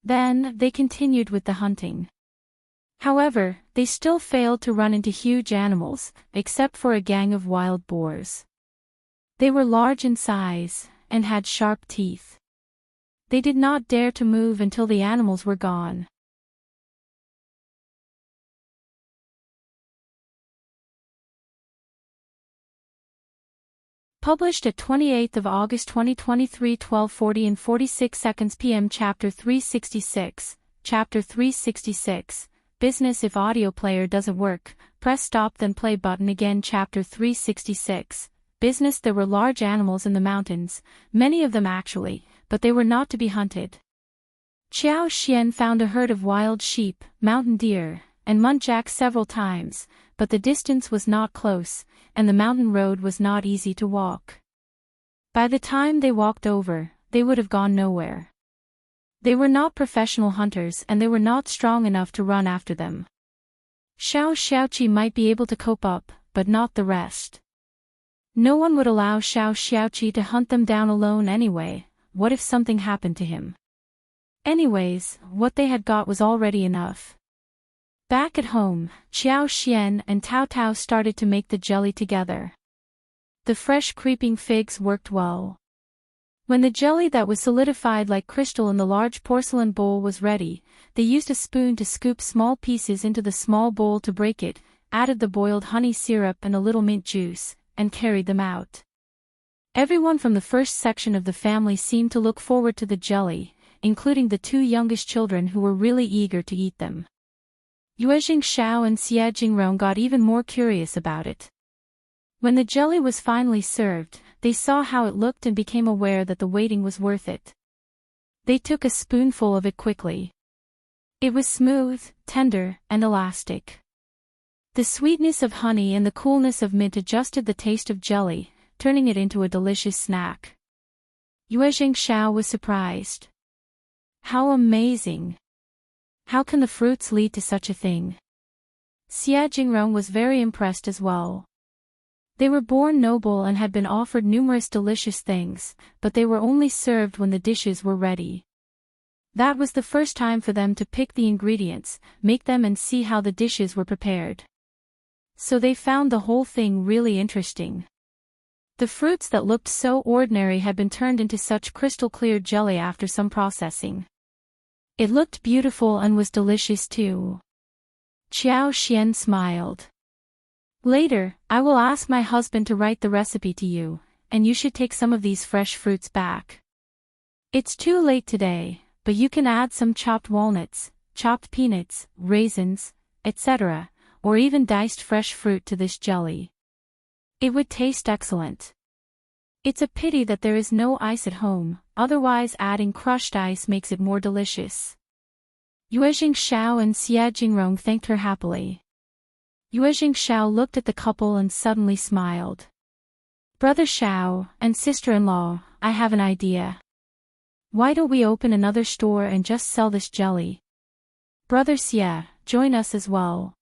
S1: Then, they continued with the hunting. However, they still failed to run into huge animals, except for a gang of wild boars. They were large in size, and had sharp teeth. They did not dare to move until the animals were gone. Published at 28th of August 2023, 12:40 and 46 seconds p.m. Chapter 366. Chapter 366. Business. If audio player doesn't work, press stop then play button again. Chapter 366. Business. There were large animals in the mountains, many of them actually, but they were not to be hunted. Qiao Xian found a herd of wild sheep, mountain deer, and muntjac several times, but the distance was not close, and the mountain road was not easy to walk. By the time they walked over, they would have gone nowhere. They were not professional hunters and they were not strong enough to run after them. Shao Xiaoqi might be able to cope up, but not the rest. No one would allow Shao Xiaoqi to hunt them down alone anyway. What if something happened to him? Anyways, what they had got was already enough. Back at home, Qiao Xian and Tao Tao started to make the jelly together. The fresh creeping figs worked well. When the jelly that was solidified like crystal in the large porcelain bowl was ready, they used a spoon to scoop small pieces into the small bowl to break it, added the boiled honey syrup and a little mint juice, and carried them out. Everyone from the first section of the family seemed to look forward to the jelly, including the two youngest children who were really eager to eat them. Yuezheng, Shao and Jingrong got even more curious about it. When the jelly was finally served, they saw how it looked and became aware that the waiting was worth it. They took a spoonful of it quickly. It was smooth, tender, and elastic. The sweetness of honey and the coolness of mint adjusted the taste of jelly, turning it into a delicious snack. Yuezheng Xiao was surprised. How amazing! How can the fruits lead to such a thing? Jingrong was very impressed as well. They were born noble and had been offered numerous delicious things, but they were only served when the dishes were ready. That was the first time for them to pick the ingredients, make them and see how the dishes were prepared. So they found the whole thing really interesting. The fruits that looked so ordinary had been turned into such crystal-clear jelly after some processing. It looked beautiful and was delicious too. Qjao smiled. Later, I will ask my husband to write the recipe to you, and you should take some of these fresh fruits back. It's too late today, but you can add some chopped walnuts, chopped peanuts, raisins, etc., or even diced fresh fruit to this jelly. It would taste excellent. It's a pity that there is no ice at home, otherwise adding crushed ice makes it more delicious. Yuezheng Xiao and Jingrong thanked her happily. Yuezheng Xiao looked at the couple and suddenly smiled. Brother Shao and sister-in-law, I have an idea. Why don't we open another store and just sell this jelly? Brother Xia, join us as well.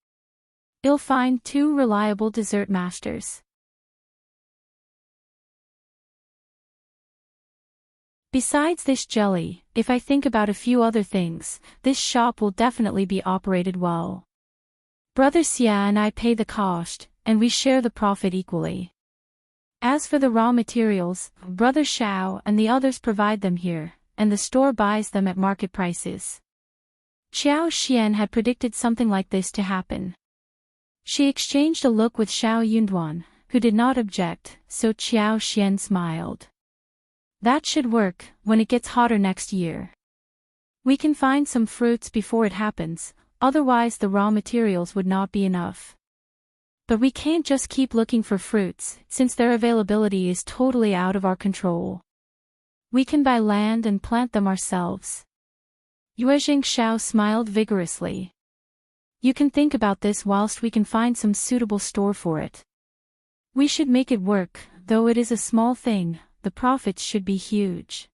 S1: You'll find two reliable dessert masters. Besides this jelly, if I think about a few other things, this shop will definitely be operated well. Brother Xia and I pay the cost, and we share the profit equally. As for the raw materials, Brother Shao and the others provide them here, and the store buys them at market prices. Xiao had predicted something like this to happen. She exchanged a look with Shao Yunduan, who did not object, so Xiao smiled. That should work, when it gets hotter next year. We can find some fruits before it happens, otherwise the raw materials would not be enough. But we can't just keep looking for fruits, since their availability is totally out of our control. We can buy land and plant them ourselves. Yuezheng Xiao smiled vigorously. You can think about this whilst we can find some suitable store for it. We should make it work, though it is a small thing, the profits should be huge.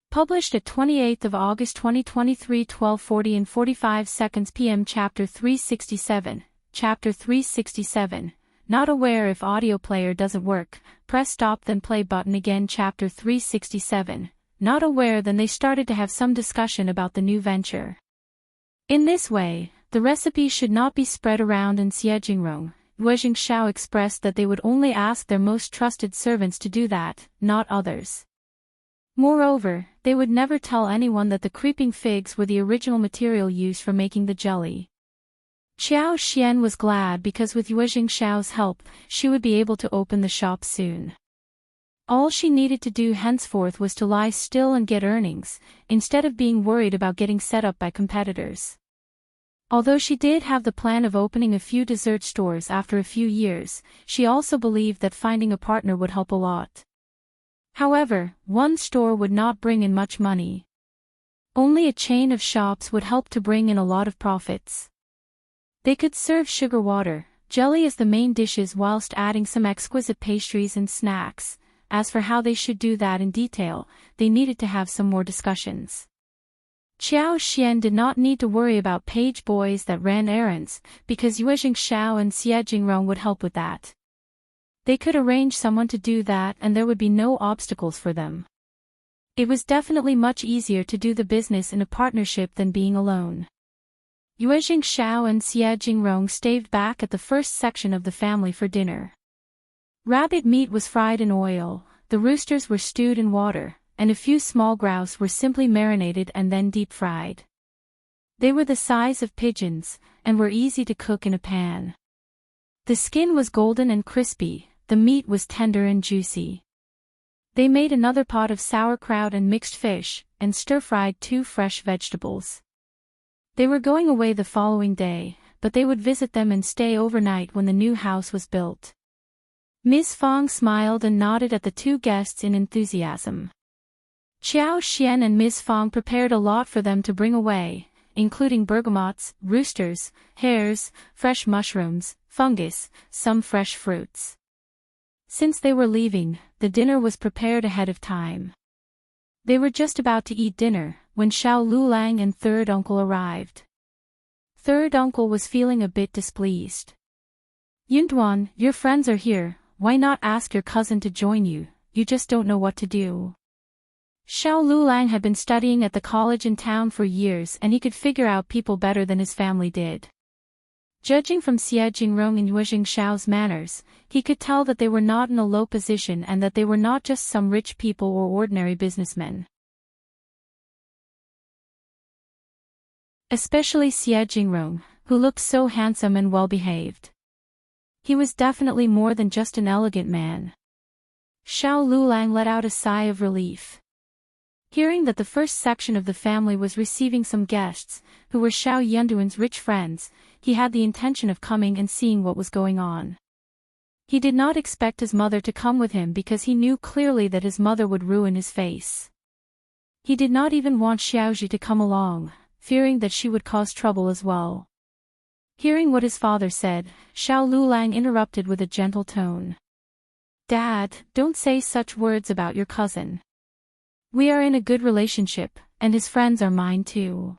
S1: Published at 28th of August 2023, 12:40 and 45 seconds p.m. Chapter 367. Chapter 367. Not aware if audio player doesn't work, press stop then play button again. Chapter 367. Not aware then they started to have some discussion about the new venture. In this way, the recipe should not be spread around in Jingrong. Yuezheng Xiao expressed that they would only ask their most trusted servants to do that, not others. Moreover, they would never tell anyone that the creeping figs were the original material used for making the jelly. Xiao was glad because with Yuezheng Xiao's help, she would be able to open the shop soon. All she needed to do henceforth was to lie still and get earnings, instead of being worried about getting set up by competitors. Although she did have the plan of opening a few dessert stores after a few years, she also believed that finding a partner would help a lot. However, one store would not bring in much money. Only a chain of shops would help to bring in a lot of profits. They could serve sugar water, jelly as the main dishes whilst adding some exquisite pastries and snacks. As for how they should do that in detail, they needed to have some more discussions. Xiao did not need to worry about page boys that ran errands, because Yuezheng Xiao and Jingrong would help with that. They could arrange someone to do that and there would be no obstacles for them. It was definitely much easier to do the business in a partnership than being alone. Yuezheng, Xiao and Jingrong staved back at the first section of the family for dinner. Rabbit meat was fried in oil, the roosters were stewed in water, and a few small grouse were simply marinated and then deep-fried. They were the size of pigeons, and were easy to cook in a pan. The skin was golden and crispy, the meat was tender and juicy. They made another pot of sauerkraut and mixed fish, and stir-fried 2 fresh vegetables. They were going away the following day, but they would visit them and stay overnight when the new house was built. Ms. Fong smiled and nodded at the 2 guests in enthusiasm. Qiao Xian and Ms. Fong prepared a lot for them to bring away, including bergamots, roosters, hares, fresh mushrooms, fungus, some fresh fruits. Since they were leaving, the dinner was prepared ahead of time. They were just about to eat dinner, when Shao Liulang and third uncle arrived. Third uncle was feeling a bit displeased. Yunduan, your friends are here, why not ask your cousin to join you, you just don't know what to do. Shao Liulang had been studying at the college in town for years and he could figure out people better than his family did. Judging from Jingrong and Yuezheng Shao's manners, he could tell that they were not in a low position and that they were not just some rich people or ordinary businessmen. Especially Jingrong, who looked so handsome and well-behaved. He was definitely more than just an elegant man. Shao Liulang let out a sigh of relief. Hearing that the first section of the family was receiving some guests, who were Shao Yunduan's rich friends, he had the intention of coming and seeing what was going on. He did not expect his mother to come with him because he knew clearly that his mother would ruin his face. He did not even want Xiaozhi to come along, fearing that she would cause trouble as well. Hearing what his father said, Shao Liulang interrupted with a gentle tone. Dad, don't say such words about your cousin. We are in a good relationship, and his friends are mine too.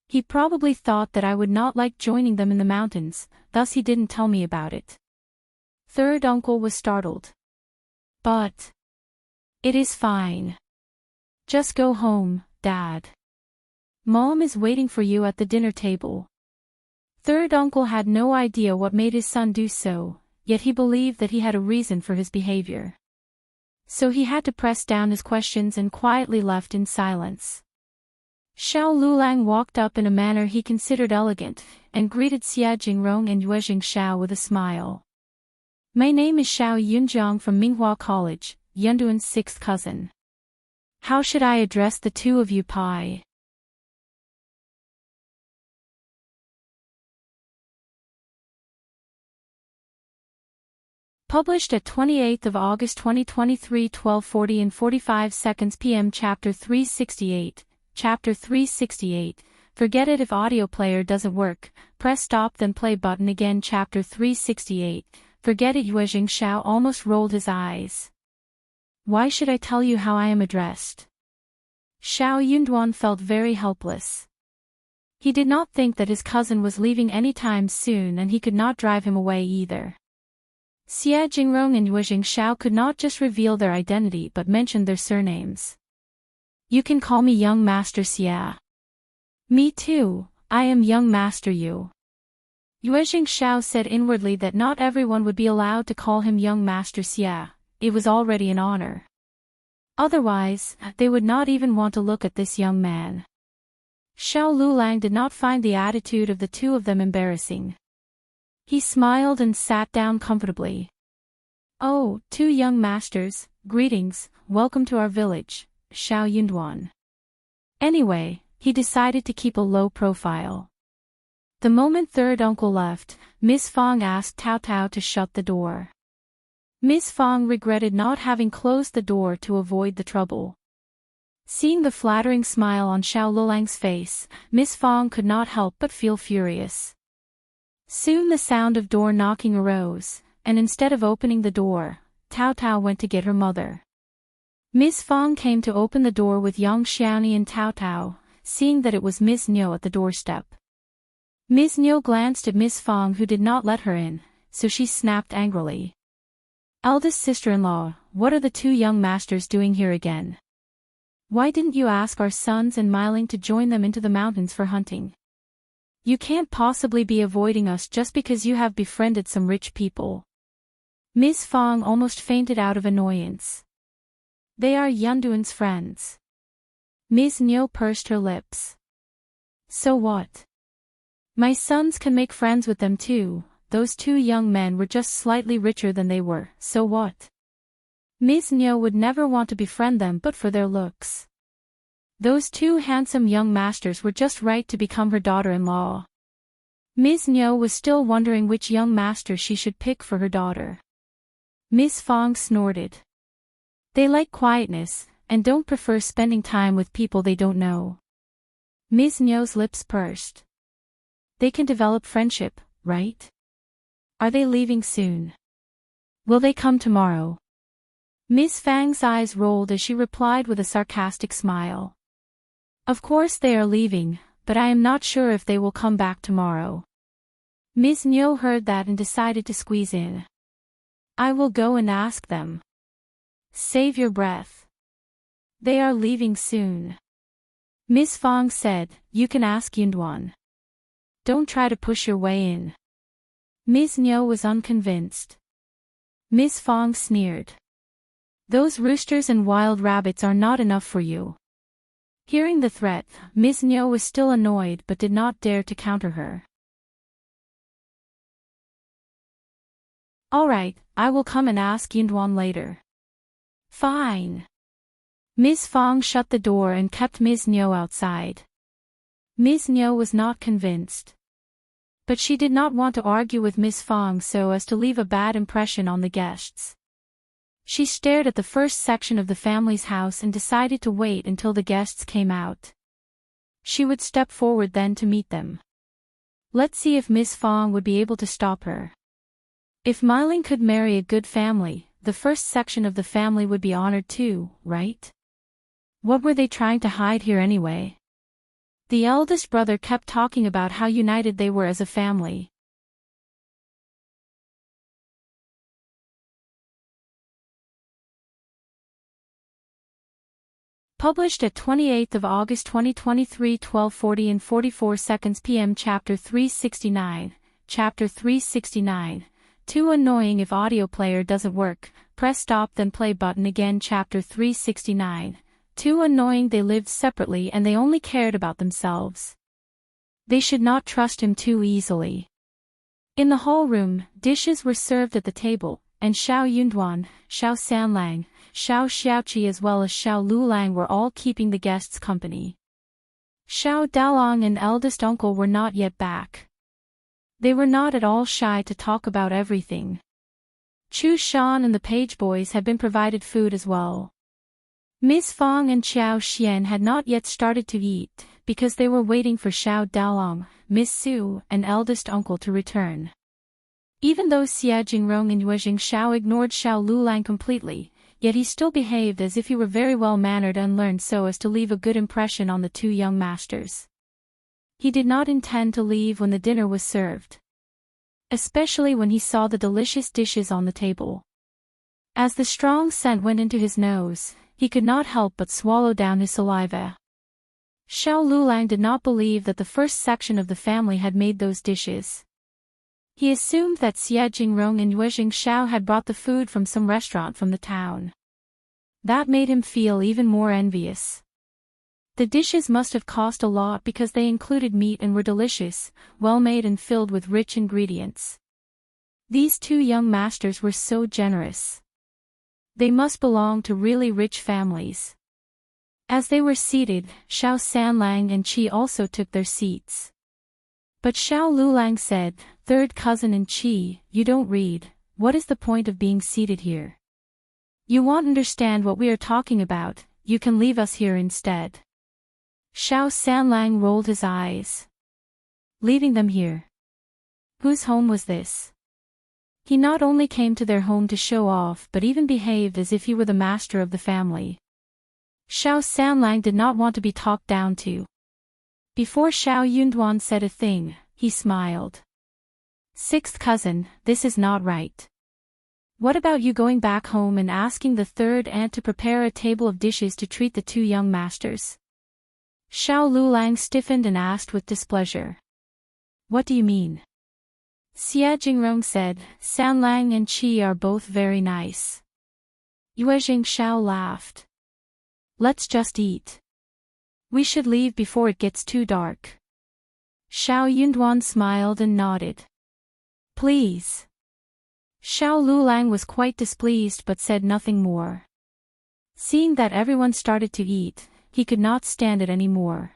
S1: He probably thought that I would not like joining them in the mountains, thus he didn't tell me about it. Third uncle was startled. But it is fine. Just go home, Dad. Mom is waiting for you at the dinner table. Third uncle had no idea what made his son do so, yet he believed that he had a reason for his behavior. So he had to press down his questions and quietly left in silence. Shao Liulang walked up in a manner he considered elegant, and greeted Jingrong and Yuezheng Xiao with a smile. My name is Shao Yunjiang from Minghua College, Yunduan's 6th cousin. How should I address the 2 of you, Pai? Published at 28th of August 2023, 12:40 and 45 seconds p.m. Chapter 368. Chapter 368. Forget it if audio player doesn't work, press stop then play button again. Chapter 368. Forget it. Yuezheng Xiao almost rolled his eyes. Why should I tell you how I am addressed? Shao Yunduan felt very helpless. He did not think that his cousin was leaving any time soon and he could not drive him away either. Jingrong and Yuezheng Xiao could not just reveal their identity but mentioned their surnames. You can call me Young Master Xia. Me too, I am Young Master Yu. Yuezheng Xiao said inwardly that not everyone would be allowed to call him Young Master Xia, it was already an honor. Otherwise, they would not even want to look at this young man. Shao Liulang did not find the attitude of the 2 of them embarrassing. He smiled and sat down comfortably. Oh, 2 young masters, greetings, welcome to our village, Shao Yunduan. Anyway, he decided to keep a low profile. The moment third uncle left, Miss Fong asked Tao Tao to shut the door. Miss Fong regretted not having closed the door to avoid the trouble. Seeing the flattering smile on Shao Liulang's face, Miss Fong could not help but feel furious. Soon the sound of door knocking arose, and instead of opening the door, Tao Tao went to get her mother. Miss Fong came to open the door with Yang Xiaoni and Tao Tao, seeing that it was Miss Niu at the doorstep. Miss Niu glanced at Miss Fong who did not let her in, so she snapped angrily. Eldest sister-in-law, what are the 2 young masters doing here again? Why didn't you ask our sons and Miling to join them into the mountains for hunting? You can't possibly be avoiding us just because you have befriended some rich people. Ms. Fong almost fainted out of annoyance. They are Yunduan's friends. Ms. Niu pursed her lips. So what? My sons can make friends with them too. Those two young men were just slightly richer than they were, so what? Ms. Niu would never want to befriend them but for their looks. Those two handsome young masters were just right to become her daughter-in-law. Ms. Niu was still wondering which young master she should pick for her daughter. Ms. Fong snorted. They like quietness, and don't prefer spending time with people they don't know. Ms. Niu's lips pursed. They can develop friendship, right? Are they leaving soon? Will they come tomorrow? Ms. Fang's eyes rolled as she replied with a sarcastic smile. Of course they are leaving, but I am not sure if they will come back tomorrow. Ms. Niu heard that and decided to squeeze in. I will go and ask them. Save your breath. They are leaving soon. Ms. Fong said, you can ask Yunduan. Don't try to push your way in. Ms. Niu was unconvinced. Ms. Fong sneered. Those roosters and wild rabbits are not enough for you. Hearing the threat, Ms. Niu was still annoyed but did not dare to counter her. All right, I will come and ask Yunduan later. Fine. Ms. Fong shut the door and kept Ms. Niu outside. Ms. Niu was not convinced. But she did not want to argue with Ms. Fong so as to leave a bad impression on the guests. She stared at the first section of the family's house and decided to wait until the guests came out. She would step forward then to meet them. Let's see if Ms. Fong would be able to stop her. If Miling could marry a good family, the first section of the family would be honored too, right? What were they trying to hide here anyway? The eldest brother kept talking about how united they were as a family. Published at 28th of August 2023 12:40 and 44 seconds p.m. Chapter 369. Chapter 369. Too annoying. If audio player doesn't work, press stop then play button again. Chapter 369. Too annoying. They lived separately and they only cared about themselves. They should not trust him too easily. In the whole room, dishes were served at the table, and Shao Yunduan, Shao Sanlang, Shao Xiaoqi as well as Shao Liulang were all keeping the guests company. Shao Daolong and eldest uncle were not yet back. They were not at all shy to talk about everything. Chu Shan and the page boys had been provided food as well. Ms. Fong and Xiao Xian had not yet started to eat, because they were waiting for Shao Daolong, Miss Su, and eldest uncle to return. Even though Jingrong and Yuezheng Shao ignored Shao Liulang completely, yet he still behaved as if he were very well-mannered and learned so as to leave a good impression on the two young masters. He did not intend to leave when the dinner was served. Especially when he saw the delicious dishes on the table. As the strong scent went into his nose, he could not help but swallow down his saliva. Shao Liulang did not believe that the first section of the family had made those dishes. He assumed that Jingrong and Yuezheng Shao had brought the food from some restaurant from the town. That made him feel even more envious. The dishes must have cost a lot because they included meat and were delicious, well-made and filled with rich ingredients. These two young masters were so generous. They must belong to really rich families. As they were seated, Shao Sanlang and Qi also took their seats. But Shao Liulang said, "Third cousin and Qi, you don't read, what is the point of being seated here? You won't understand what we are talking about, you can leave us here instead." Shao Sanlang rolled his eyes. Leaving them here? Whose home was this? He not only came to their home to show off but even behaved as if he were the master of the family. Shao Sanlang did not want to be talked down to. Before Shao Yunduan said a thing, he smiled. "Sixth cousin, this is not right. What about you going back home and asking the third aunt to prepare a table of dishes to treat the two young masters?" Shao Liulang stiffened and asked with displeasure. What do you mean? Jingrong said, Sanlang and Qi are both very nice. Yuezheng Xiao laughed. Let's just eat. We should leave before it gets too dark. Shao Yunduan smiled and nodded. Please. Xiao Liulang was quite displeased but said nothing more. Seeing that everyone started to eat, he could not stand it anymore.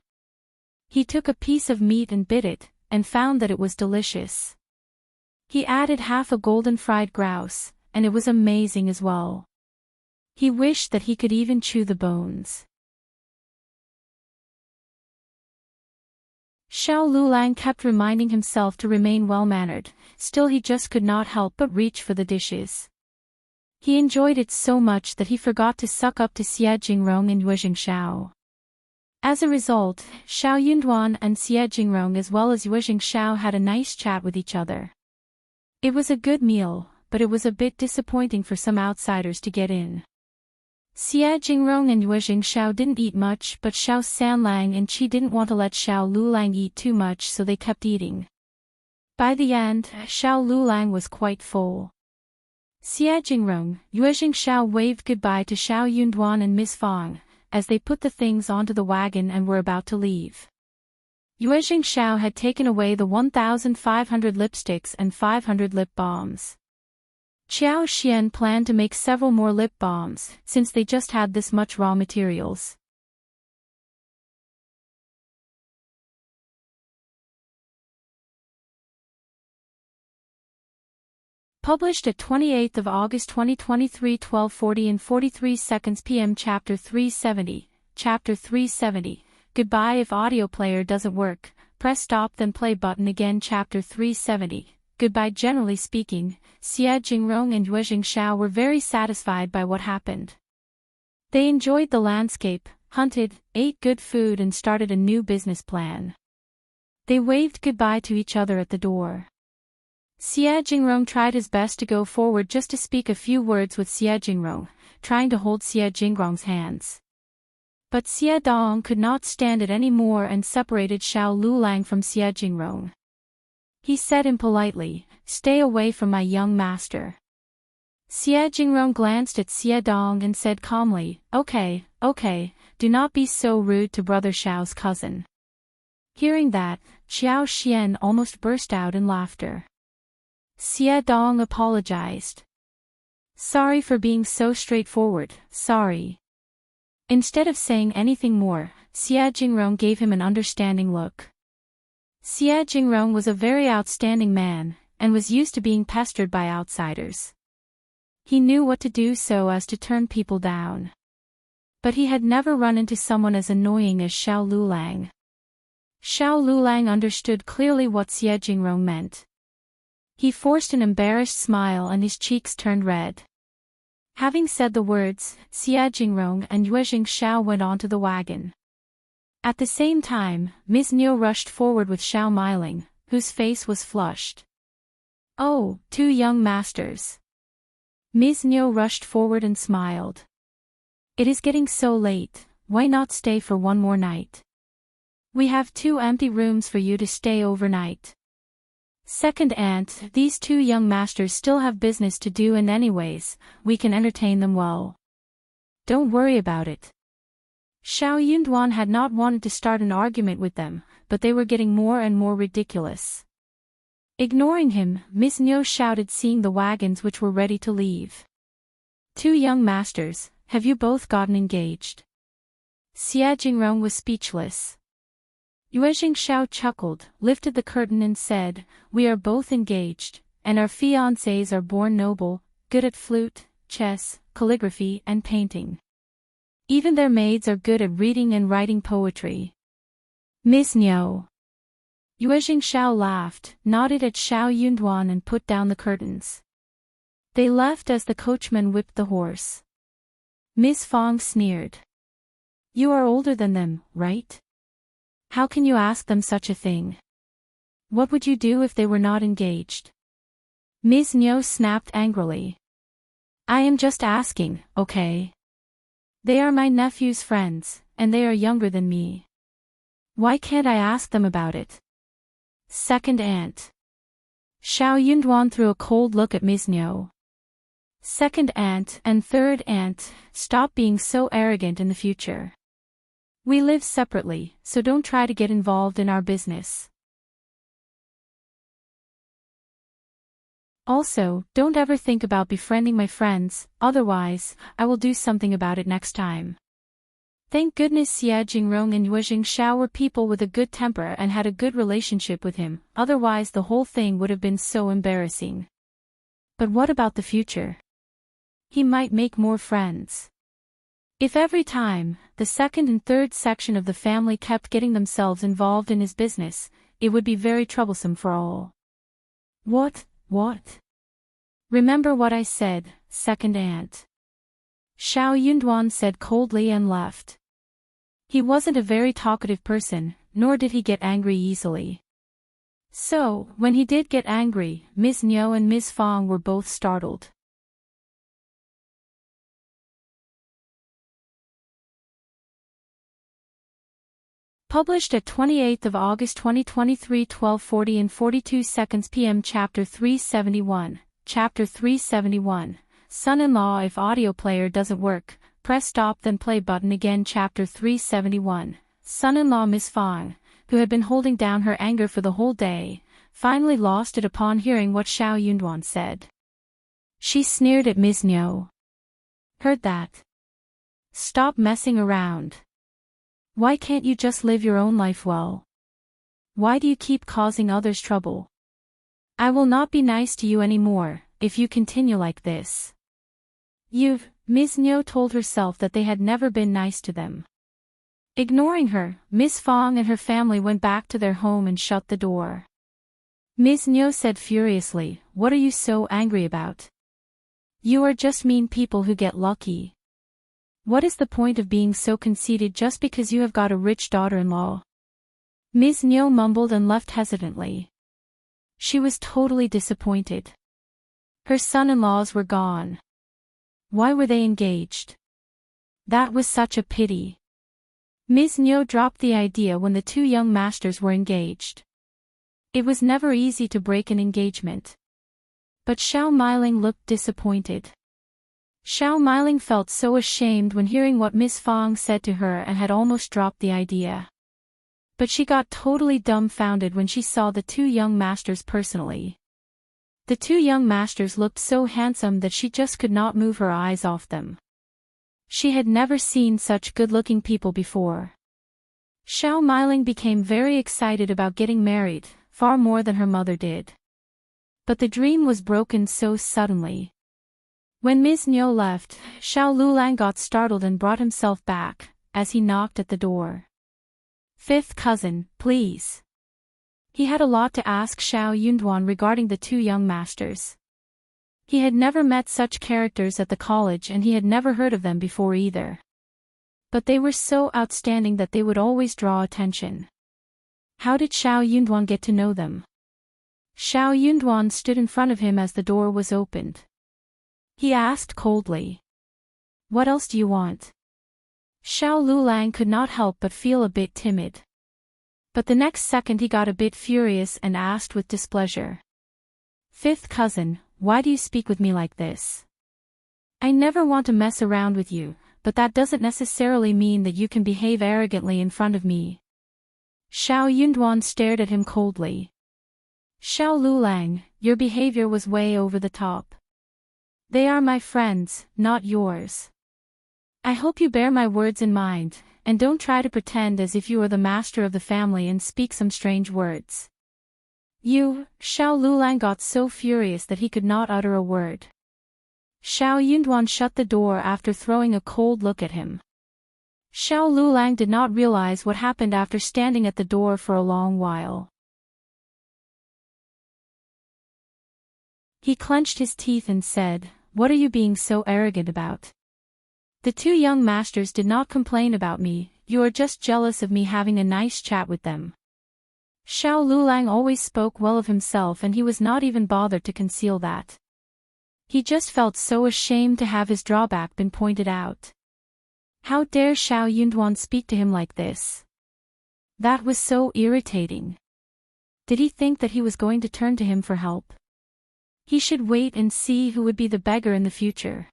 S1: He took a piece of meat and bit it, and found that it was delicious. He added half a golden fried grouse, and it was amazing as well. He wished that he could even chew the bones. Xiao Liulang kept reminding himself to remain well-mannered, still he just could not help but reach for the dishes. He enjoyed it so much that he forgot to suck up to Jingrong and Yuezheng Xiao. As a result, Shao Yunduan and Jingrong as well as Yuezheng Xiao had a nice chat with each other. It was a good meal, but it was a bit disappointing for some outsiders to get in. Jingrong and Yuezheng Xiao didn't eat much, but Shao Sanlang and Qi didn't want to let Xiao Liulang eat too much, so they kept eating. By the end, Xiao Liulang was quite full. Jingrong, Yuezheng Xiao waved goodbye to Shao Yunduan and Miss Fang, as they put the things onto the wagon and were about to leave. Yuezheng Xiao had taken away the 1,500 lipsticks and 500 lip balms. Qiao Xian planned to make several more lip balms, since they just had this much raw materials. Published at 28th of August 2023, 12:40 and 43 seconds p.m. Chapter 370. Chapter 370. Goodbye. If audio player doesn't work, press stop then play button again. Chapter 370. Goodbye. Generally speaking, Jingrong and Yuezheng Xiao were very satisfied by what happened. They enjoyed the landscape, hunted, ate good food and started a new business plan. They waved goodbye to each other at the door. Jingrong tried his best to go forward just to speak a few words with Jingrong, trying to hold Jingrong's hands. But Dong could not stand it anymore and separated Xiao Liulang from Jingrong. He said impolitely, "Stay away from my young master." Jingrong glanced at Dong and said calmly, Okay, do not be so rude to brother Xiao's cousin." Hearing that, Xiao Xian almost burst out in laughter. Dong apologized. "Sorry for being so straightforward, sorry." Instead of saying anything more, Jingrong gave him an understanding look. Jingrong was a very outstanding man, and was used to being pestered by outsiders. He knew what to do so as to turn people down. But he had never run into someone as annoying as Xiao Liulang. Xiao Liulang understood clearly what Jingrong meant. He forced an embarrassed smile and his cheeks turned red. Having said the words, Jingrong and Yuezheng Xiao went onto the wagon. At the same time, Ms. Niu rushed forward with Xiao Miling, whose face was flushed. "Oh, two young masters." Ms. Niu rushed forward and smiled. "It is getting so late, why not stay for one more night? We have 2 empty rooms for you to stay overnight." "Second aunt, these 2 young masters still have business to do and anyways, we can entertain them well. Don't worry about it." Shao Yunduan had not wanted to start an argument with them, but they were getting more and more ridiculous. Ignoring him, Miss Niu shouted, seeing the wagons which were ready to leave. "2 young masters, have you both gotten engaged?" Jingrong was speechless. Yuezheng Xiao chuckled, lifted the curtain and said, "We are both engaged, and our fiancés are born noble, good at flute, chess, calligraphy and painting. Even their maids are good at reading and writing poetry." "Miss Niu." Yuezheng Xiao laughed, nodded at Xiao Yunduan and put down the curtains. They left as the coachman whipped the horse. Miss Fang sneered. "You are older than them, right? How can you ask them such a thing? What would you do if they were not engaged?" Ms. Niu snapped angrily. "I am just asking, okay? They are my nephew's friends, and they are younger than me. Why can't I ask them about it?" Second aunt. Xiao Yunduan threw a cold look at Ms. Niu. Second aunt and third aunt, stop being so arrogant in the future. We live separately, so don't try to get involved in our business. Also, don't ever think about befriending my friends, otherwise, I will do something about it next time. Thank goodness Xie Jingrong and Yuezheng Shao were people with a good temper and had a good relationship with him, otherwise the whole thing would have been so embarrassing. But what about the future? He might make more friends. If every time, the second and third section of the family kept getting themselves involved in his business, it would be very troublesome for all. What? Remember what I said, second aunt. Xiao Yunduan said coldly and left. He wasn't a very talkative person, nor did he get angry easily. So, when he did get angry, Ms. Niu and Ms. Fang were both startled. Published at 28th of August 2023 12:40 and 42 seconds p.m. Chapter 371, Chapter 371, Son-in-law. If audio player doesn't work, press stop then play button again. Chapter 371, Son-in-law. Miss Fang, who had been holding down her anger for the whole day, finally lost it upon hearing what Xiao Yunduan said. She sneered at Ms. Niu. Heard that? Stop messing around. Why can't you just live your own life well? Why do you keep causing others trouble? I will not be nice to you anymore, if you continue like this. Ms. Niu told herself that they had never been nice to them. Ignoring her, Miss Fang and her family went back to their home and shut the door. Ms. Niu said furiously, "What are you so angry about? You are just mean people who get lucky. What is the point of being so conceited just because you have got a rich daughter-in-law?" Ms. Niu mumbled and left hesitantly. She was totally disappointed. Her son-in-laws were gone. Why were they engaged? That was such a pity. Ms. Niu dropped the idea when the two young masters were engaged. It was never easy to break an engagement. But Xiao Meiling looked disappointed. Xiao Meiling felt so ashamed when hearing what Miss Fang said to her and had almost dropped the idea. But she got totally dumbfounded when she saw the two young masters personally. The two young masters looked so handsome that she just could not move her eyes off them. She had never seen such good-looking people before. Xiao Meiling became very excited about getting married, far more than her mother did. But the dream was broken so suddenly. When Ms. Niu left, Liulang got startled and brought himself back, as he knocked at the door. "Fifth cousin, please." He had a lot to ask Xiao Yunduan regarding the two young masters. He had never met such characters at the college and he had never heard of them before either. But they were so outstanding that they would always draw attention. How did Xiao Yunduan get to know them? Xiao Yunduan stood in front of him as the door was opened. He asked coldly. "What else do you want?" Liulang could not help but feel a bit timid. But the next second he got a bit furious and asked with displeasure. "Fifth cousin, why do you speak with me like this? I never want to mess around with you, but that doesn't necessarily mean that you can behave arrogantly in front of me." Xiao Yunduan stared at him coldly. Liulang, your behavior was way over the top. They are my friends, not yours. I hope you bear my words in mind, and don't try to pretend as if you are the master of the family and speak some strange words. Liulang got so furious that he could not utter a word. Xiao Yunduan shut the door after throwing a cold look at him. Liulang did not realize what happened after standing at the door for a long while. He clenched his teeth and said, "What are you being so arrogant about? The two young masters did not complain about me, you are just jealous of me having a nice chat with them." Liulang always spoke well of himself and he was not even bothered to conceal that. He just felt so ashamed to have his drawback been pointed out. How dare Xiao Yunduan speak to him like this? That was so irritating. Did he think that he was going to turn to him for help? He should wait and see who would be the beggar in the future.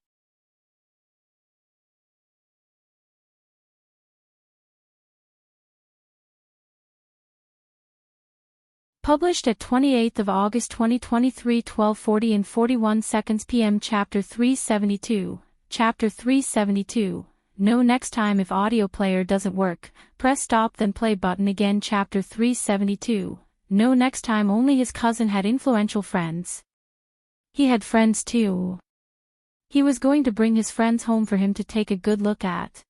S1: Published at 28th of August 2023, 12:40 and 41 seconds p.m. Chapter 372. Chapter 372. No, next time if audio player doesn't work, press stop then play button again. Chapter 372. No, next time only his cousin had influential friends. He had friends too. He was going to bring his friends home for him to take a good look at.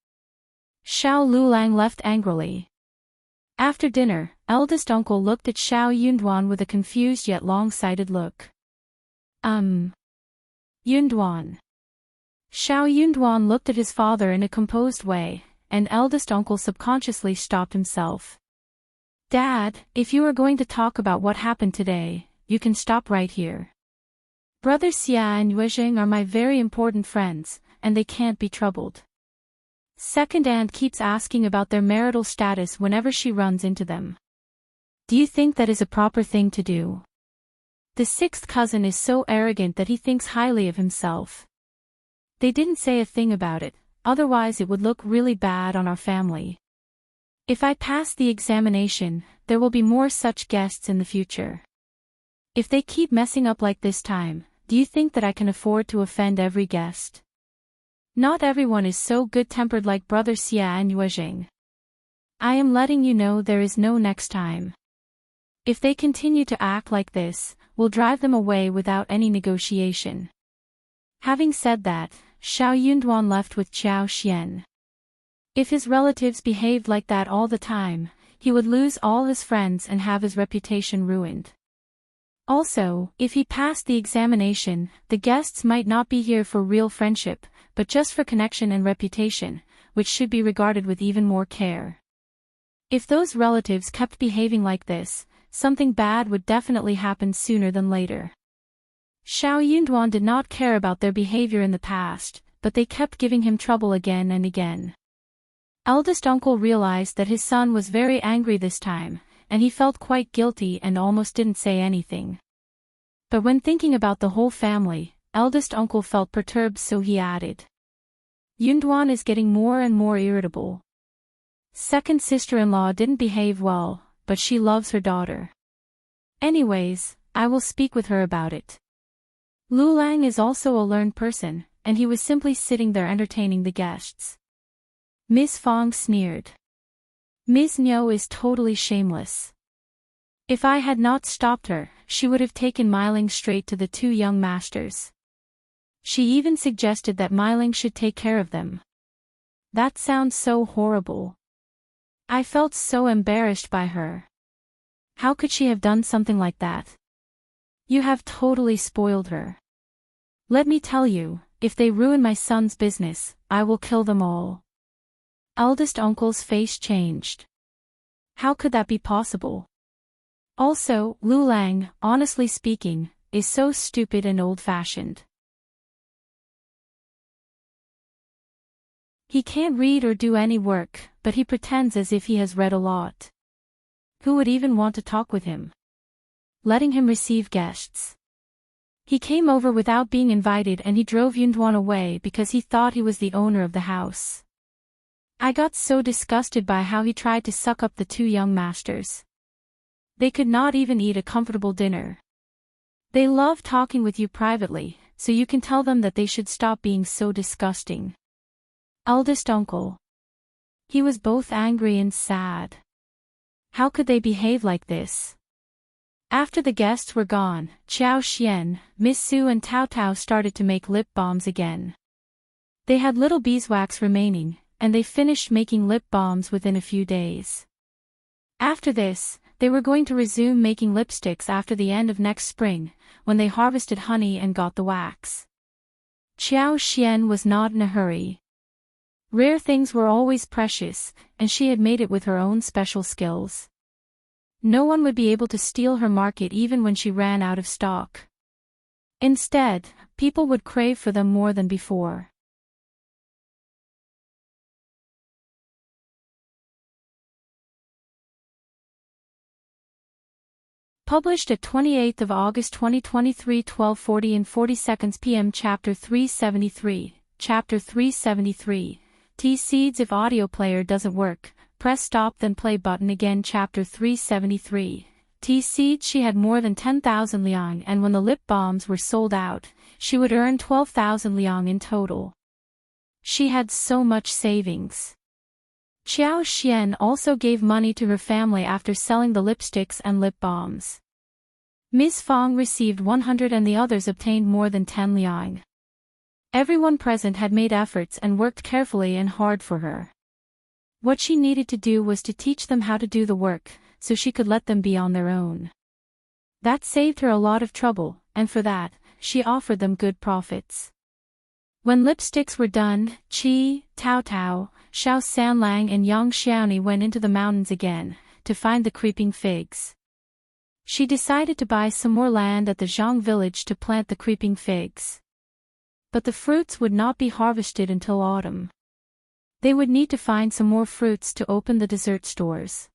S1: Shao Liulang left angrily. After dinner, eldest uncle looked at Xiao Yunduan with a confused yet long-sighted look. Yunduan. Xiao Yunduan looked at his father in a composed way, and eldest uncle subconsciously stopped himself. Dad, if you are going to talk about what happened today, you can stop right here. Brother Xiao and Yuezheng are my very important friends, and they can't be troubled. Second aunt keeps asking about their marital status whenever she runs into them. Do you think that is a proper thing to do? The sixth cousin is so arrogant that he thinks highly of himself. They didn't say a thing about it, otherwise it would look really bad on our family. If I pass the examination, there will be more such guests in the future. If they keep messing up like this time, do you think that I can afford to offend every guest? Not everyone is so good-tempered like Brother Xiao and Yuezheng. I am letting you know there is no next time. If they continue to act like this, we'll drive them away without any negotiation. Having said that, Shao Yunduan left with Qiao Xian. If his relatives behaved like that all the time, he would lose all his friends and have his reputation ruined. Also, if he passed the examination, the guests might not be here for real friendship, but just for connection and reputation, which should be regarded with even more care. If those relatives kept behaving like this, something bad would definitely happen sooner than later. Shao Yunduan did not care about their behavior in the past, but they kept giving him trouble again and again. Eldest uncle realized that his son was very angry this time, and he felt quite guilty and almost didn't say anything. But when thinking about the whole family, eldest uncle felt perturbed, so he added. Yunduan is getting more and more irritable. Second sister-in-law didn't behave well, but she loves her daughter. Anyways, I will speak with her about it. Liulang is also a learned person, and he was simply sitting there entertaining the guests. Miss Fong sneered. Ms. Niu is totally shameless. If I had not stopped her, she would have taken Miling straight to the two young masters. She even suggested that Miling should take care of them. That sounds so horrible. I felt so embarrassed by her. How could she have done something like that? You have totally spoiled her. Let me tell you, if they ruin my son's business, I will kill them all. Eldest uncle's face changed. How could that be possible? Also, Liulang, honestly speaking, is so stupid and old-fashioned. He can't read or do any work, but he pretends as if he has read a lot. Who would even want to talk with him? Letting him receive guests. He came over without being invited and he drove Yunduan away because he thought he was the owner of the house. I got so disgusted by how he tried to suck up the two young masters. They could not even eat a comfortable dinner. They love talking with you privately, so you can tell them that they should stop being so disgusting. Eldest uncle. He was both angry and sad. How could they behave like this? After the guests were gone, Qiao Xian, Miss Su and Tao Tao started to make lip balms again. They had little beeswax remaining, and they finished making lip balms within a few days. After this, they were going to resume making lipsticks after the end of next spring, when they harvested honey and got the wax. Qiao Xian was not in a hurry. Rare things were always precious, and she had made it with her own special skills. No one would be able to steal her market even when she ran out of stock. Instead, people would crave for them more than before. Published at 28th of August 2023, 12:40 and 40 seconds p.m. Chapter 373. Chapter 373. Tea seeds. If audio player doesn't work, press stop then play button again. Chapter 373. Tea seeds. She had more than 10,000 liang, and when the lip balms were sold out, she would earn 12,000 liang in total. She had so much savings. Xiao Xian also gave money to her family after selling the lipsticks and lip balms. Ms. Fang received 100 and the others obtained more than 10 liang. Everyone present had made efforts and worked carefully and hard for her. What she needed to do was to teach them how to do the work, so she could let them be on their own. That saved her a lot of trouble, and for that, she offered them good profits. When lipsticks were done, Qi, Tao Tao, Shao Sanlang and Yang Xiaoni went into the mountains again, to find the creeping figs. She decided to buy some more land at the Zhang village to plant the creeping figs. But the fruits would not be harvested until autumn. They would need to find some more fruits to open the dessert stores.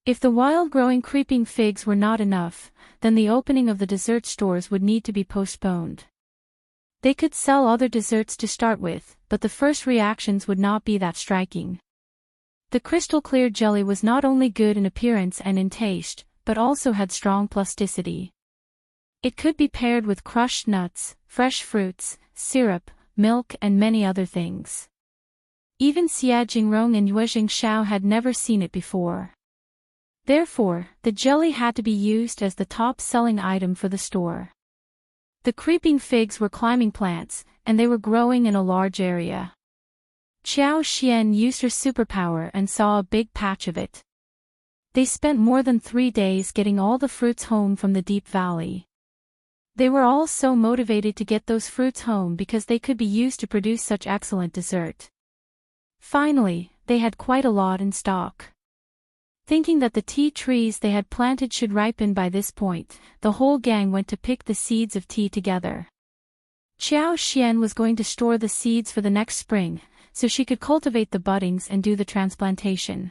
S1: If the wild-growing creeping figs were not enough, then the opening of the dessert stores would need to be postponed. They could sell other desserts to start with, but the first reactions would not be that striking. The crystal-clear jelly was not only good in appearance and in taste, but also had strong plasticity. It could be paired with crushed nuts, fresh fruits, syrup, milk and many other things. Even Xia Jingrong and Yuezheng Shao had never seen it before. Therefore, the jelly had to be used as the top-selling item for the store. The creeping figs were climbing plants, and they were growing in a large area. Xiao Xian used her superpower and saw a big patch of it. They spent more than 3 days getting all the fruits home from the deep valley. They were all so motivated to get those fruits home because they could be used to produce such excellent dessert. Finally, they had quite a lot in stock. Thinking that the tea trees they had planted should ripen by this point, the whole gang went to pick the seeds of tea together. Xiao Xian was going to store the seeds for the next spring, so she could cultivate the buddings and do the transplantation.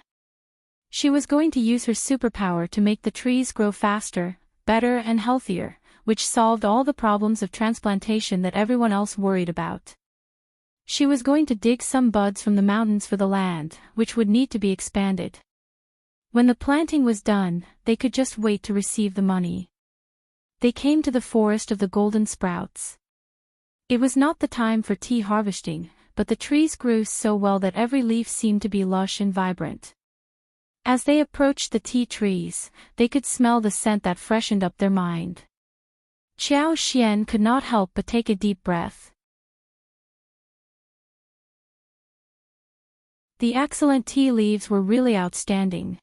S1: She was going to use her superpower to make the trees grow faster, better and healthier, which solved all the problems of transplantation that everyone else worried about. She was going to dig some buds from the mountains for the land, which would need to be expanded. When the planting was done, they could just wait to receive the money. They came to the forest of the golden sprouts. It was not the time for tea harvesting, but the trees grew so well that every leaf seemed to be lush and vibrant. As they approached the tea trees, they could smell the scent that freshened up their mind. Xiao Xian could not help but take a deep breath. The excellent tea leaves were really outstanding.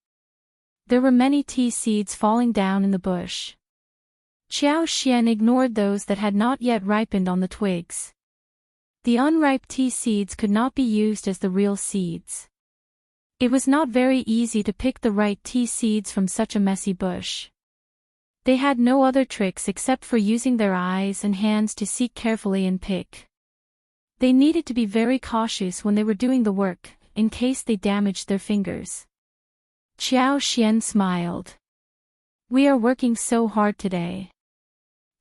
S1: There were many tea seeds falling down in the bush. Xiao Xian ignored those that had not yet ripened on the twigs. The unripe tea seeds could not be used as the real seeds. It was not very easy to pick the right tea seeds from such a messy bush. They had no other tricks except for using their eyes and hands to seek carefully and pick. They needed to be very cautious when they were doing the work, in case they damaged their fingers. Xiao Xian smiled. "We are working so hard today.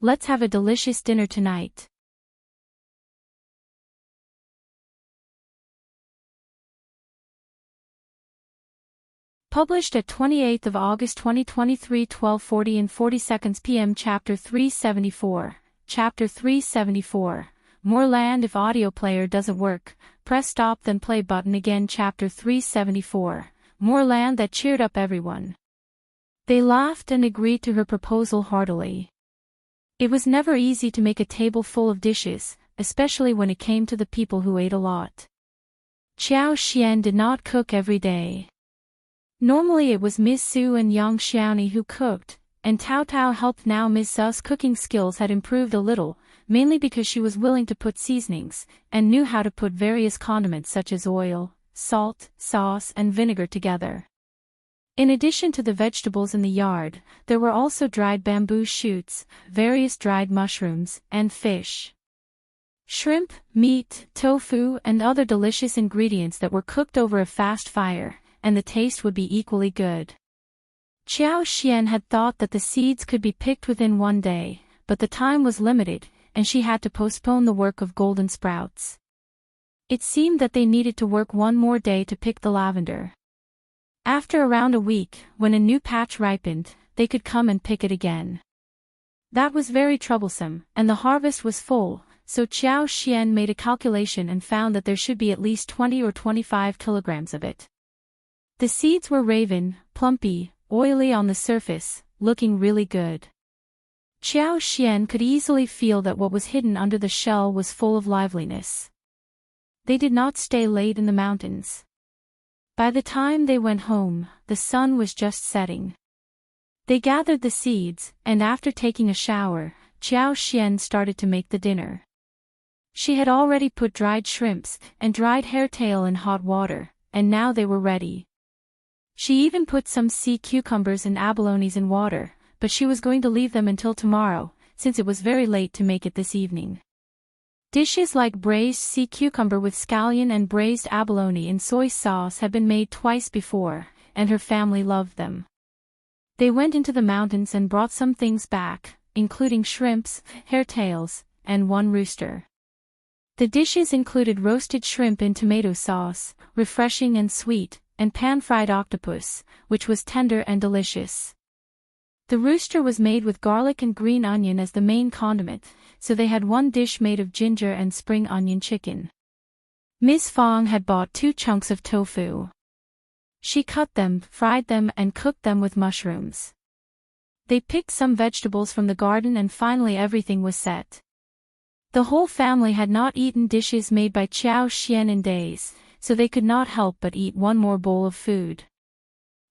S1: Let's have a delicious dinner tonight." Published at 28th of August 2023, 12:40 and 40 seconds p.m. Chapter 374. Chapter 374. More land. If audio player doesn't work, press stop then play button again. Chapter 374. More land. That cheered up everyone. They laughed and agreed to her proposal heartily. It was never easy to make a table full of dishes, especially when it came to the people who ate a lot. Xiao Xian did not cook every day. Normally it was Ms. Su and Yang Xiaoni who cooked, and Tao Tao helped. Now Ms. Su's cooking skills had improved a little, mainly because she was willing to put seasonings, and knew how to put various condiments such as oil, salt, sauce and vinegar together. In addition to the vegetables in the yard, there were also dried bamboo shoots, various dried mushrooms, and fish. Shrimp, meat, tofu and other delicious ingredients that were cooked over a fast fire, and the taste would be equally good. Qiao Xian had thought that the seeds could be picked within one day, but the time was limited, and she had to postpone the work of golden sprouts. It seemed that they needed to work one more day to pick the lavender. After around a week, when a new patch ripened, they could come and pick it again. That was very troublesome, and the harvest was full, so Qiao Xian made a calculation and found that there should be at least 20 or 25 kilograms of it. The seeds were raven, plumpy, oily on the surface, looking really good. Qiao Xian could easily feel that what was hidden under the shell was full of liveliness. They did not stay late in the mountains. By the time they went home, the sun was just setting. They gathered the seeds, and after taking a shower, Qiao Xian started to make the dinner. She had already put dried shrimps and dried hairtail in hot water, and now they were ready. She even put some sea cucumbers and abalones in water, but she was going to leave them until tomorrow, since it was very late to make it this evening. Dishes like braised sea cucumber with scallion and braised abalone in soy sauce had been made twice before, and her family loved them. They went into the mountains and brought some things back, including shrimps, hairtails, and one rooster. The dishes included roasted shrimp in tomato sauce, refreshing and sweet, and pan-fried octopus, which was tender and delicious. The rooster was made with garlic and green onion as the main condiment, so they had one dish made of ginger and spring onion chicken. Miss Fong had bought 2 chunks of tofu. She cut them, fried them and cooked them with mushrooms. They picked some vegetables from the garden and finally everything was set. The whole family had not eaten dishes made by Qiao Xian in days, so they could not help but eat one more bowl of food.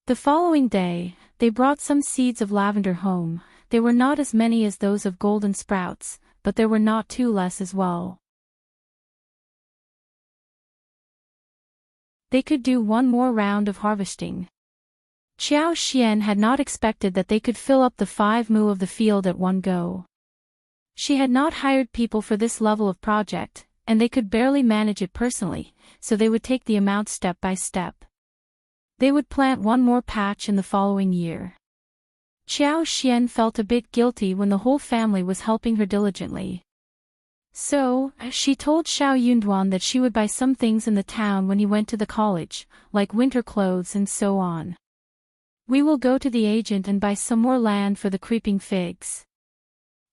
S1: The following day, they brought some seeds of lavender home. They were not as many as those of golden sprouts, but there were not 2 less as well. They could do one more round of harvesting. Qiao Xian had not expected that they could fill up the 5 mu of the field at one go. She had not hired people for this level of project, and they could barely manage it personally, so they would take the amount step by step. They would plant one more patch in the following year. Qiao Xian felt a bit guilty when the whole family was helping her diligently. So, she told Shao Yunduan that she would buy some things in the town when he went to the college, like winter clothes and so on. We will go to the agent and buy some more land for the creeping figs.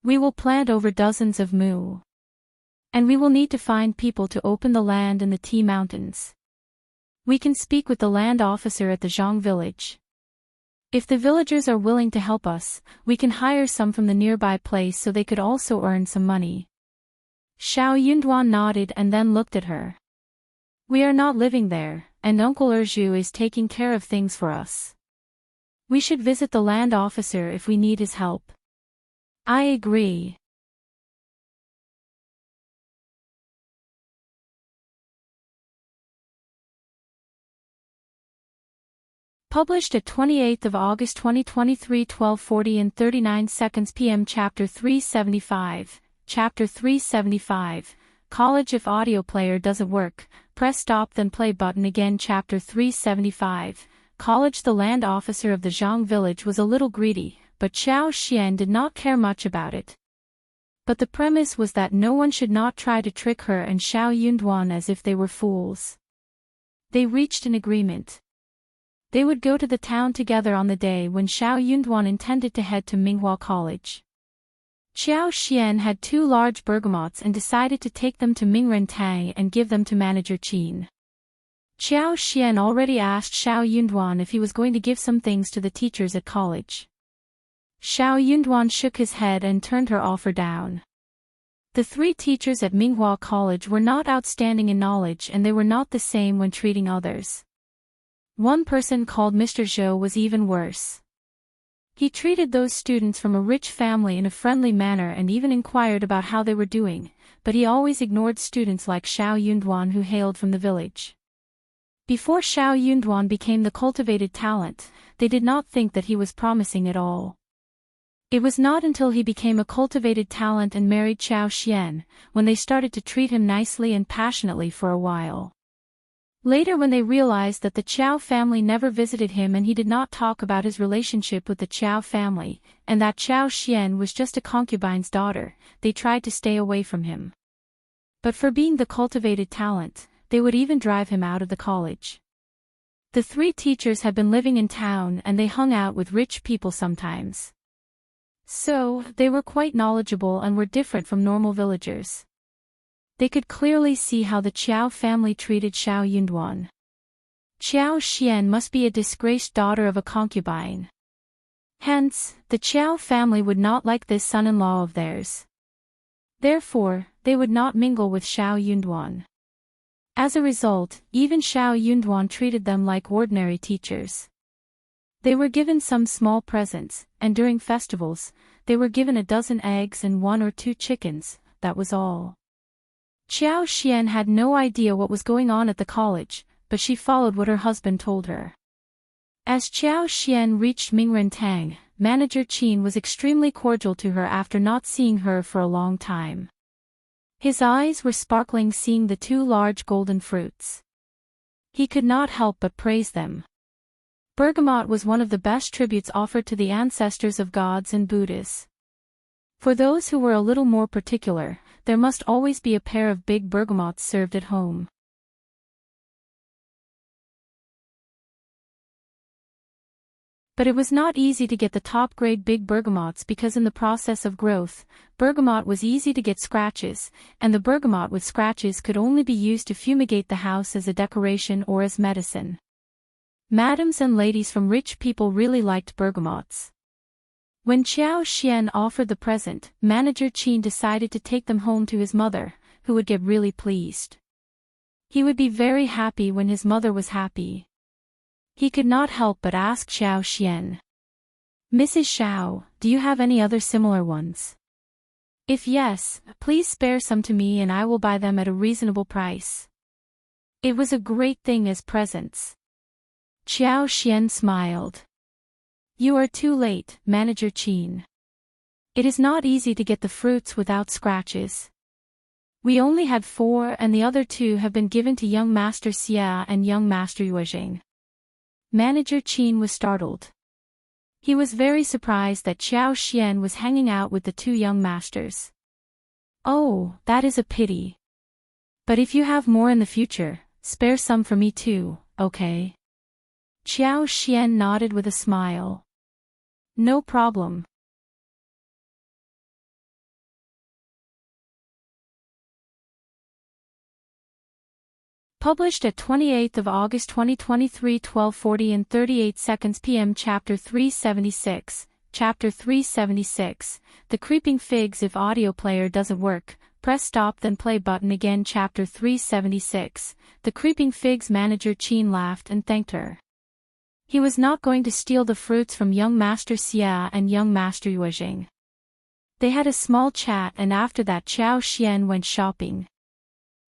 S1: We will plant over dozens of mu. And we will need to find people to open the land in the tea mountains. We can speak with the land officer at the Zhang village. If the villagers are willing to help us, we can hire some from the nearby place so they could also earn some money. Shao Yunduan nodded and then looked at her. We are not living there, and Uncle Erju is taking care of things for us. We should visit the land officer if we need his help. I agree. Published at 28th of August 2023 12:40 and 39 seconds p.m. Chapter 375, Chapter 375, College. If audio player doesn't work, press stop then play button again. Chapter 375, College. The land officer of the Zhang village was a little greedy, but Qiao Xian did not care much about it. But the premise was that no one should not try to trick her and Shao Yunduan as if they were fools. They reached an agreement. They would go to the town together on the day when Shao Yunduan intended to head to Minghua College. Qiao Xian had 2 large bergamots and decided to take them to Mingrentang and give them to manager Qin. Qiao Xian already asked Shao Yunduan if he was going to give some things to the teachers at college. Shao Yunduan shook his head and turned her offer down. The 3 teachers at Minghua College were not outstanding in knowledge and they were not the same when treating others. One person called Mr. Zhou was even worse. He treated those students from a rich family in a friendly manner and even inquired about how they were doing, but he always ignored students like Shao Yunduan who hailed from the village. Before Shao Yunduan became the cultivated talent, they did not think that he was promising at all. It was not until he became a cultivated talent and married Qiao Xian, when they started to treat him nicely and passionately for a while. Later, when they realized that the Qjao family never visited him and he did not talk about his relationship with the Qjao family, and that Xiao Xian was just a concubine's daughter, they tried to stay away from him. But for being the cultivated talent, they would even drive him out of the college. The three teachers had been living in town and they hung out with rich people sometimes. So, they were quite knowledgeable and were different from normal villagers. They could clearly see how the Qjao family treated Shao Yunduan. Xiao Xian must be a disgraced daughter of a concubine. Hence, the Qjao family would not like this son-in-law of theirs. Therefore, they would not mingle with Shao Yunduan. As a result, even Shao Yunduan treated them like ordinary teachers. They were given some small presents, and during festivals, they were given a dozen eggs and 1 or 2 chickens, that was all. Xiao Xian had no idea what was going on at the college, but she followed what her husband told her. As Xiao Xian reached Mingrentang, Manager Qin was extremely cordial to her after not seeing her for a long time. His eyes were sparkling seeing the 2 large golden fruits. He could not help but praise them. Bergamot was one of the best tributes offered to the ancestors of gods and Buddhas. For those who were a little more particular, there must always be a pair of big bergamots served at home. But it was not easy to get the top-grade big bergamots because in the process of growth, bergamot was easy to get scratches, and the bergamot with scratches could only be used to fumigate the house as a decoration or as medicine. Madams and ladies from rich people really liked bergamots. When Xiao Xian offered the present, Manager Qin decided to take them home to his mother, who would get really pleased. He would be very happy when his mother was happy. He could not help but ask Xiao Xian, "Mrs. Shao, do you have any other similar ones? If yes, please spare some to me and I will buy them at a reasonable price." It was a great thing as presents. Xiao Xian smiled. "You are too late, Manager Qin. It is not easy to get the fruits without scratches. We only had 4 and the other 2 have been given to young Master Xia and young Master Yuezheng." Manager Qin was startled. He was very surprised that Xiao Xian was hanging out with the 2 young masters. "Oh, that is a pity. But if you have more in the future, spare some for me too, okay?" Xiao Xian nodded with a smile. "No problem." Published at 28th of August 2023 12:40 and 38 seconds p.m. Chapter 376, Chapter 376, The Creeping Figs. If audio player doesn't work, press stop then play button again. Chapter 376, The Creeping Figs. Manager Qin laughed and thanked her. He was not going to steal the fruits from young Master Xia and young Master Yuezheng. They had a small chat and after that Xiao Xian went shopping.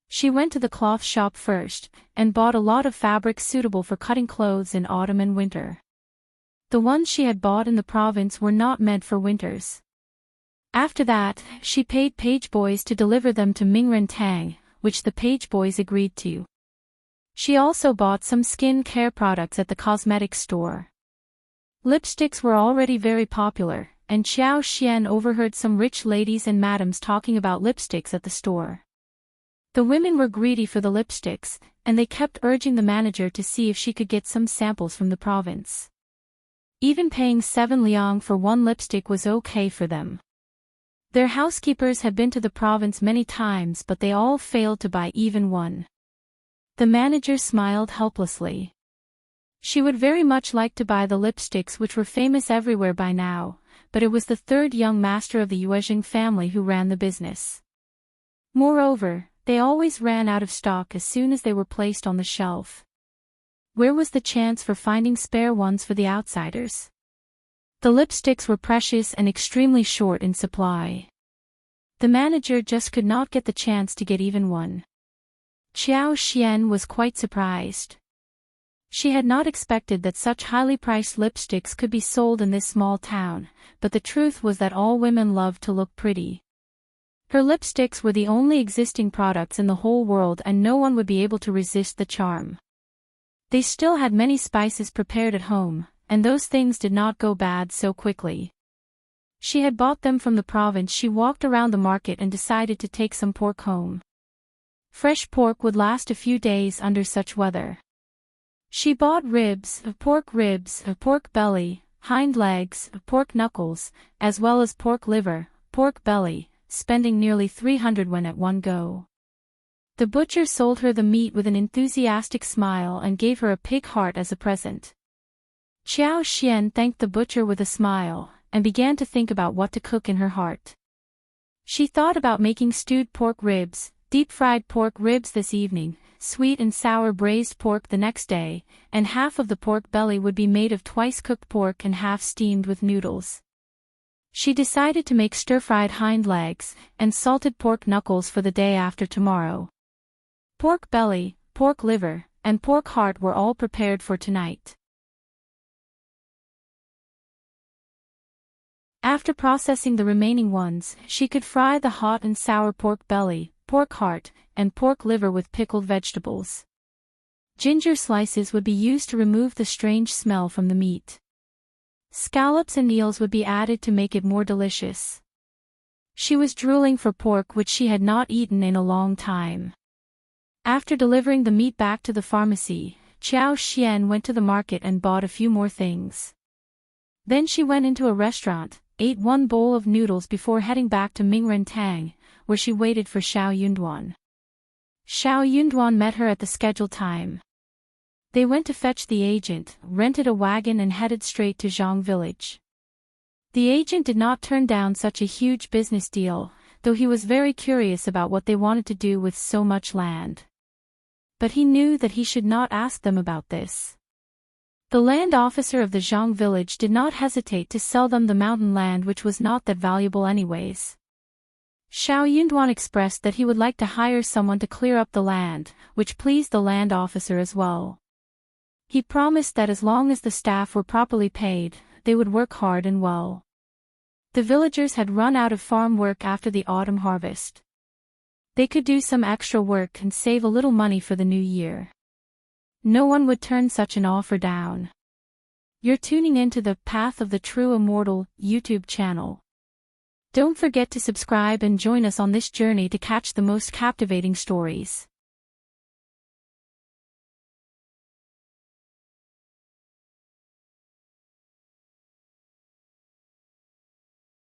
S1: She went to the cloth shop first, and bought a lot of fabrics suitable for cutting clothes in autumn and winter. The ones she had bought in the province were not meant for winters. After that, she paid page boys to deliver them to Mingrentang, which the page boys agreed to. She also bought some skin care products at the cosmetics store. Lipsticks were already very popular, and Xiao Xian overheard some rich ladies and madams talking about lipsticks at the store. The women were greedy for the lipsticks, and they kept urging the manager to see if she could get some samples from the province. Even paying 7 liang for 1 lipstick was okay for them. Their housekeepers had been to the province many times but they all failed to buy even one. The manager smiled helplessly. She would very much like to buy the lipsticks which were famous everywhere by now, but it was the 3rd young master of the Yuezheng family who ran the business. Moreover, they always ran out of stock as soon as they were placed on the shelf. Where was the chance for finding spare ones for the outsiders? The lipsticks were precious and extremely short in supply. The manager just could not get the chance to get even one. Xiao Xian was quite surprised. She had not expected that such highly priced lipsticks could be sold in this small town, but the truth was that all women loved to look pretty. Her lipsticks were the only existing products in the whole world and no one would be able to resist the charm. They still had many spices prepared at home, and those things did not go bad so quickly. She had bought them from the province. She walked around the market and decided to take some pork home. Fresh pork would last a few days under such weather. She bought ribs, pork belly, hind legs, pork knuckles, as well as pork liver, pork belly, spending nearly 300 yuan at one go. The butcher sold her the meat with an enthusiastic smile and gave her a pig heart as a present. Qiao Xian thanked the butcher with a smile, and began to think about what to cook in her heart. She thought about making stewed pork ribs, deep-fried pork ribs this evening, sweet and sour braised pork the next day, and half of the pork belly would be made of twice-cooked pork and half steamed with noodles. She decided to make stir-fried hind legs and salted pork knuckles for the day after tomorrow. Pork belly, pork liver, and pork heart were all prepared for tonight. After processing the remaining ones, she could fry the hot and sour pork belly, pork heart, and pork liver with pickled vegetables. Ginger slices would be used to remove the strange smell from the meat. Scallops and eels would be added to make it more delicious. She was drooling for pork which she had not eaten in a long time. After delivering the meat back to the pharmacy, Qiao Xian went to the market and bought a few more things. Then she went into a restaurant, ate one bowl of noodles before heading back to Mingrentang, where she waited for Shao Yunduan. Shao Yunduan met her at the scheduled time. They went to fetch the agent, rented a wagon and headed straight to Zhang village. The agent did not turn down such a huge business deal, though he was very curious about what they wanted to do with so much land. But he knew that he should not ask them about this. The land officer of the Zhang village did not hesitate to sell them the mountain land, which was not that valuable anyways. Shao Yunduan expressed that he would like to hire someone to clear up the land, which pleased the land officer as well. He promised that as long as the staff were properly paid, they would work hard and well. The villagers had run out of farm work after the autumn harvest. They could do some extra work and save a little money for the new year. No one would turn such an offer down. You're tuning into the Path of the True Immortal YouTube channel. Don't forget to subscribe and join us on this journey to catch the most captivating stories.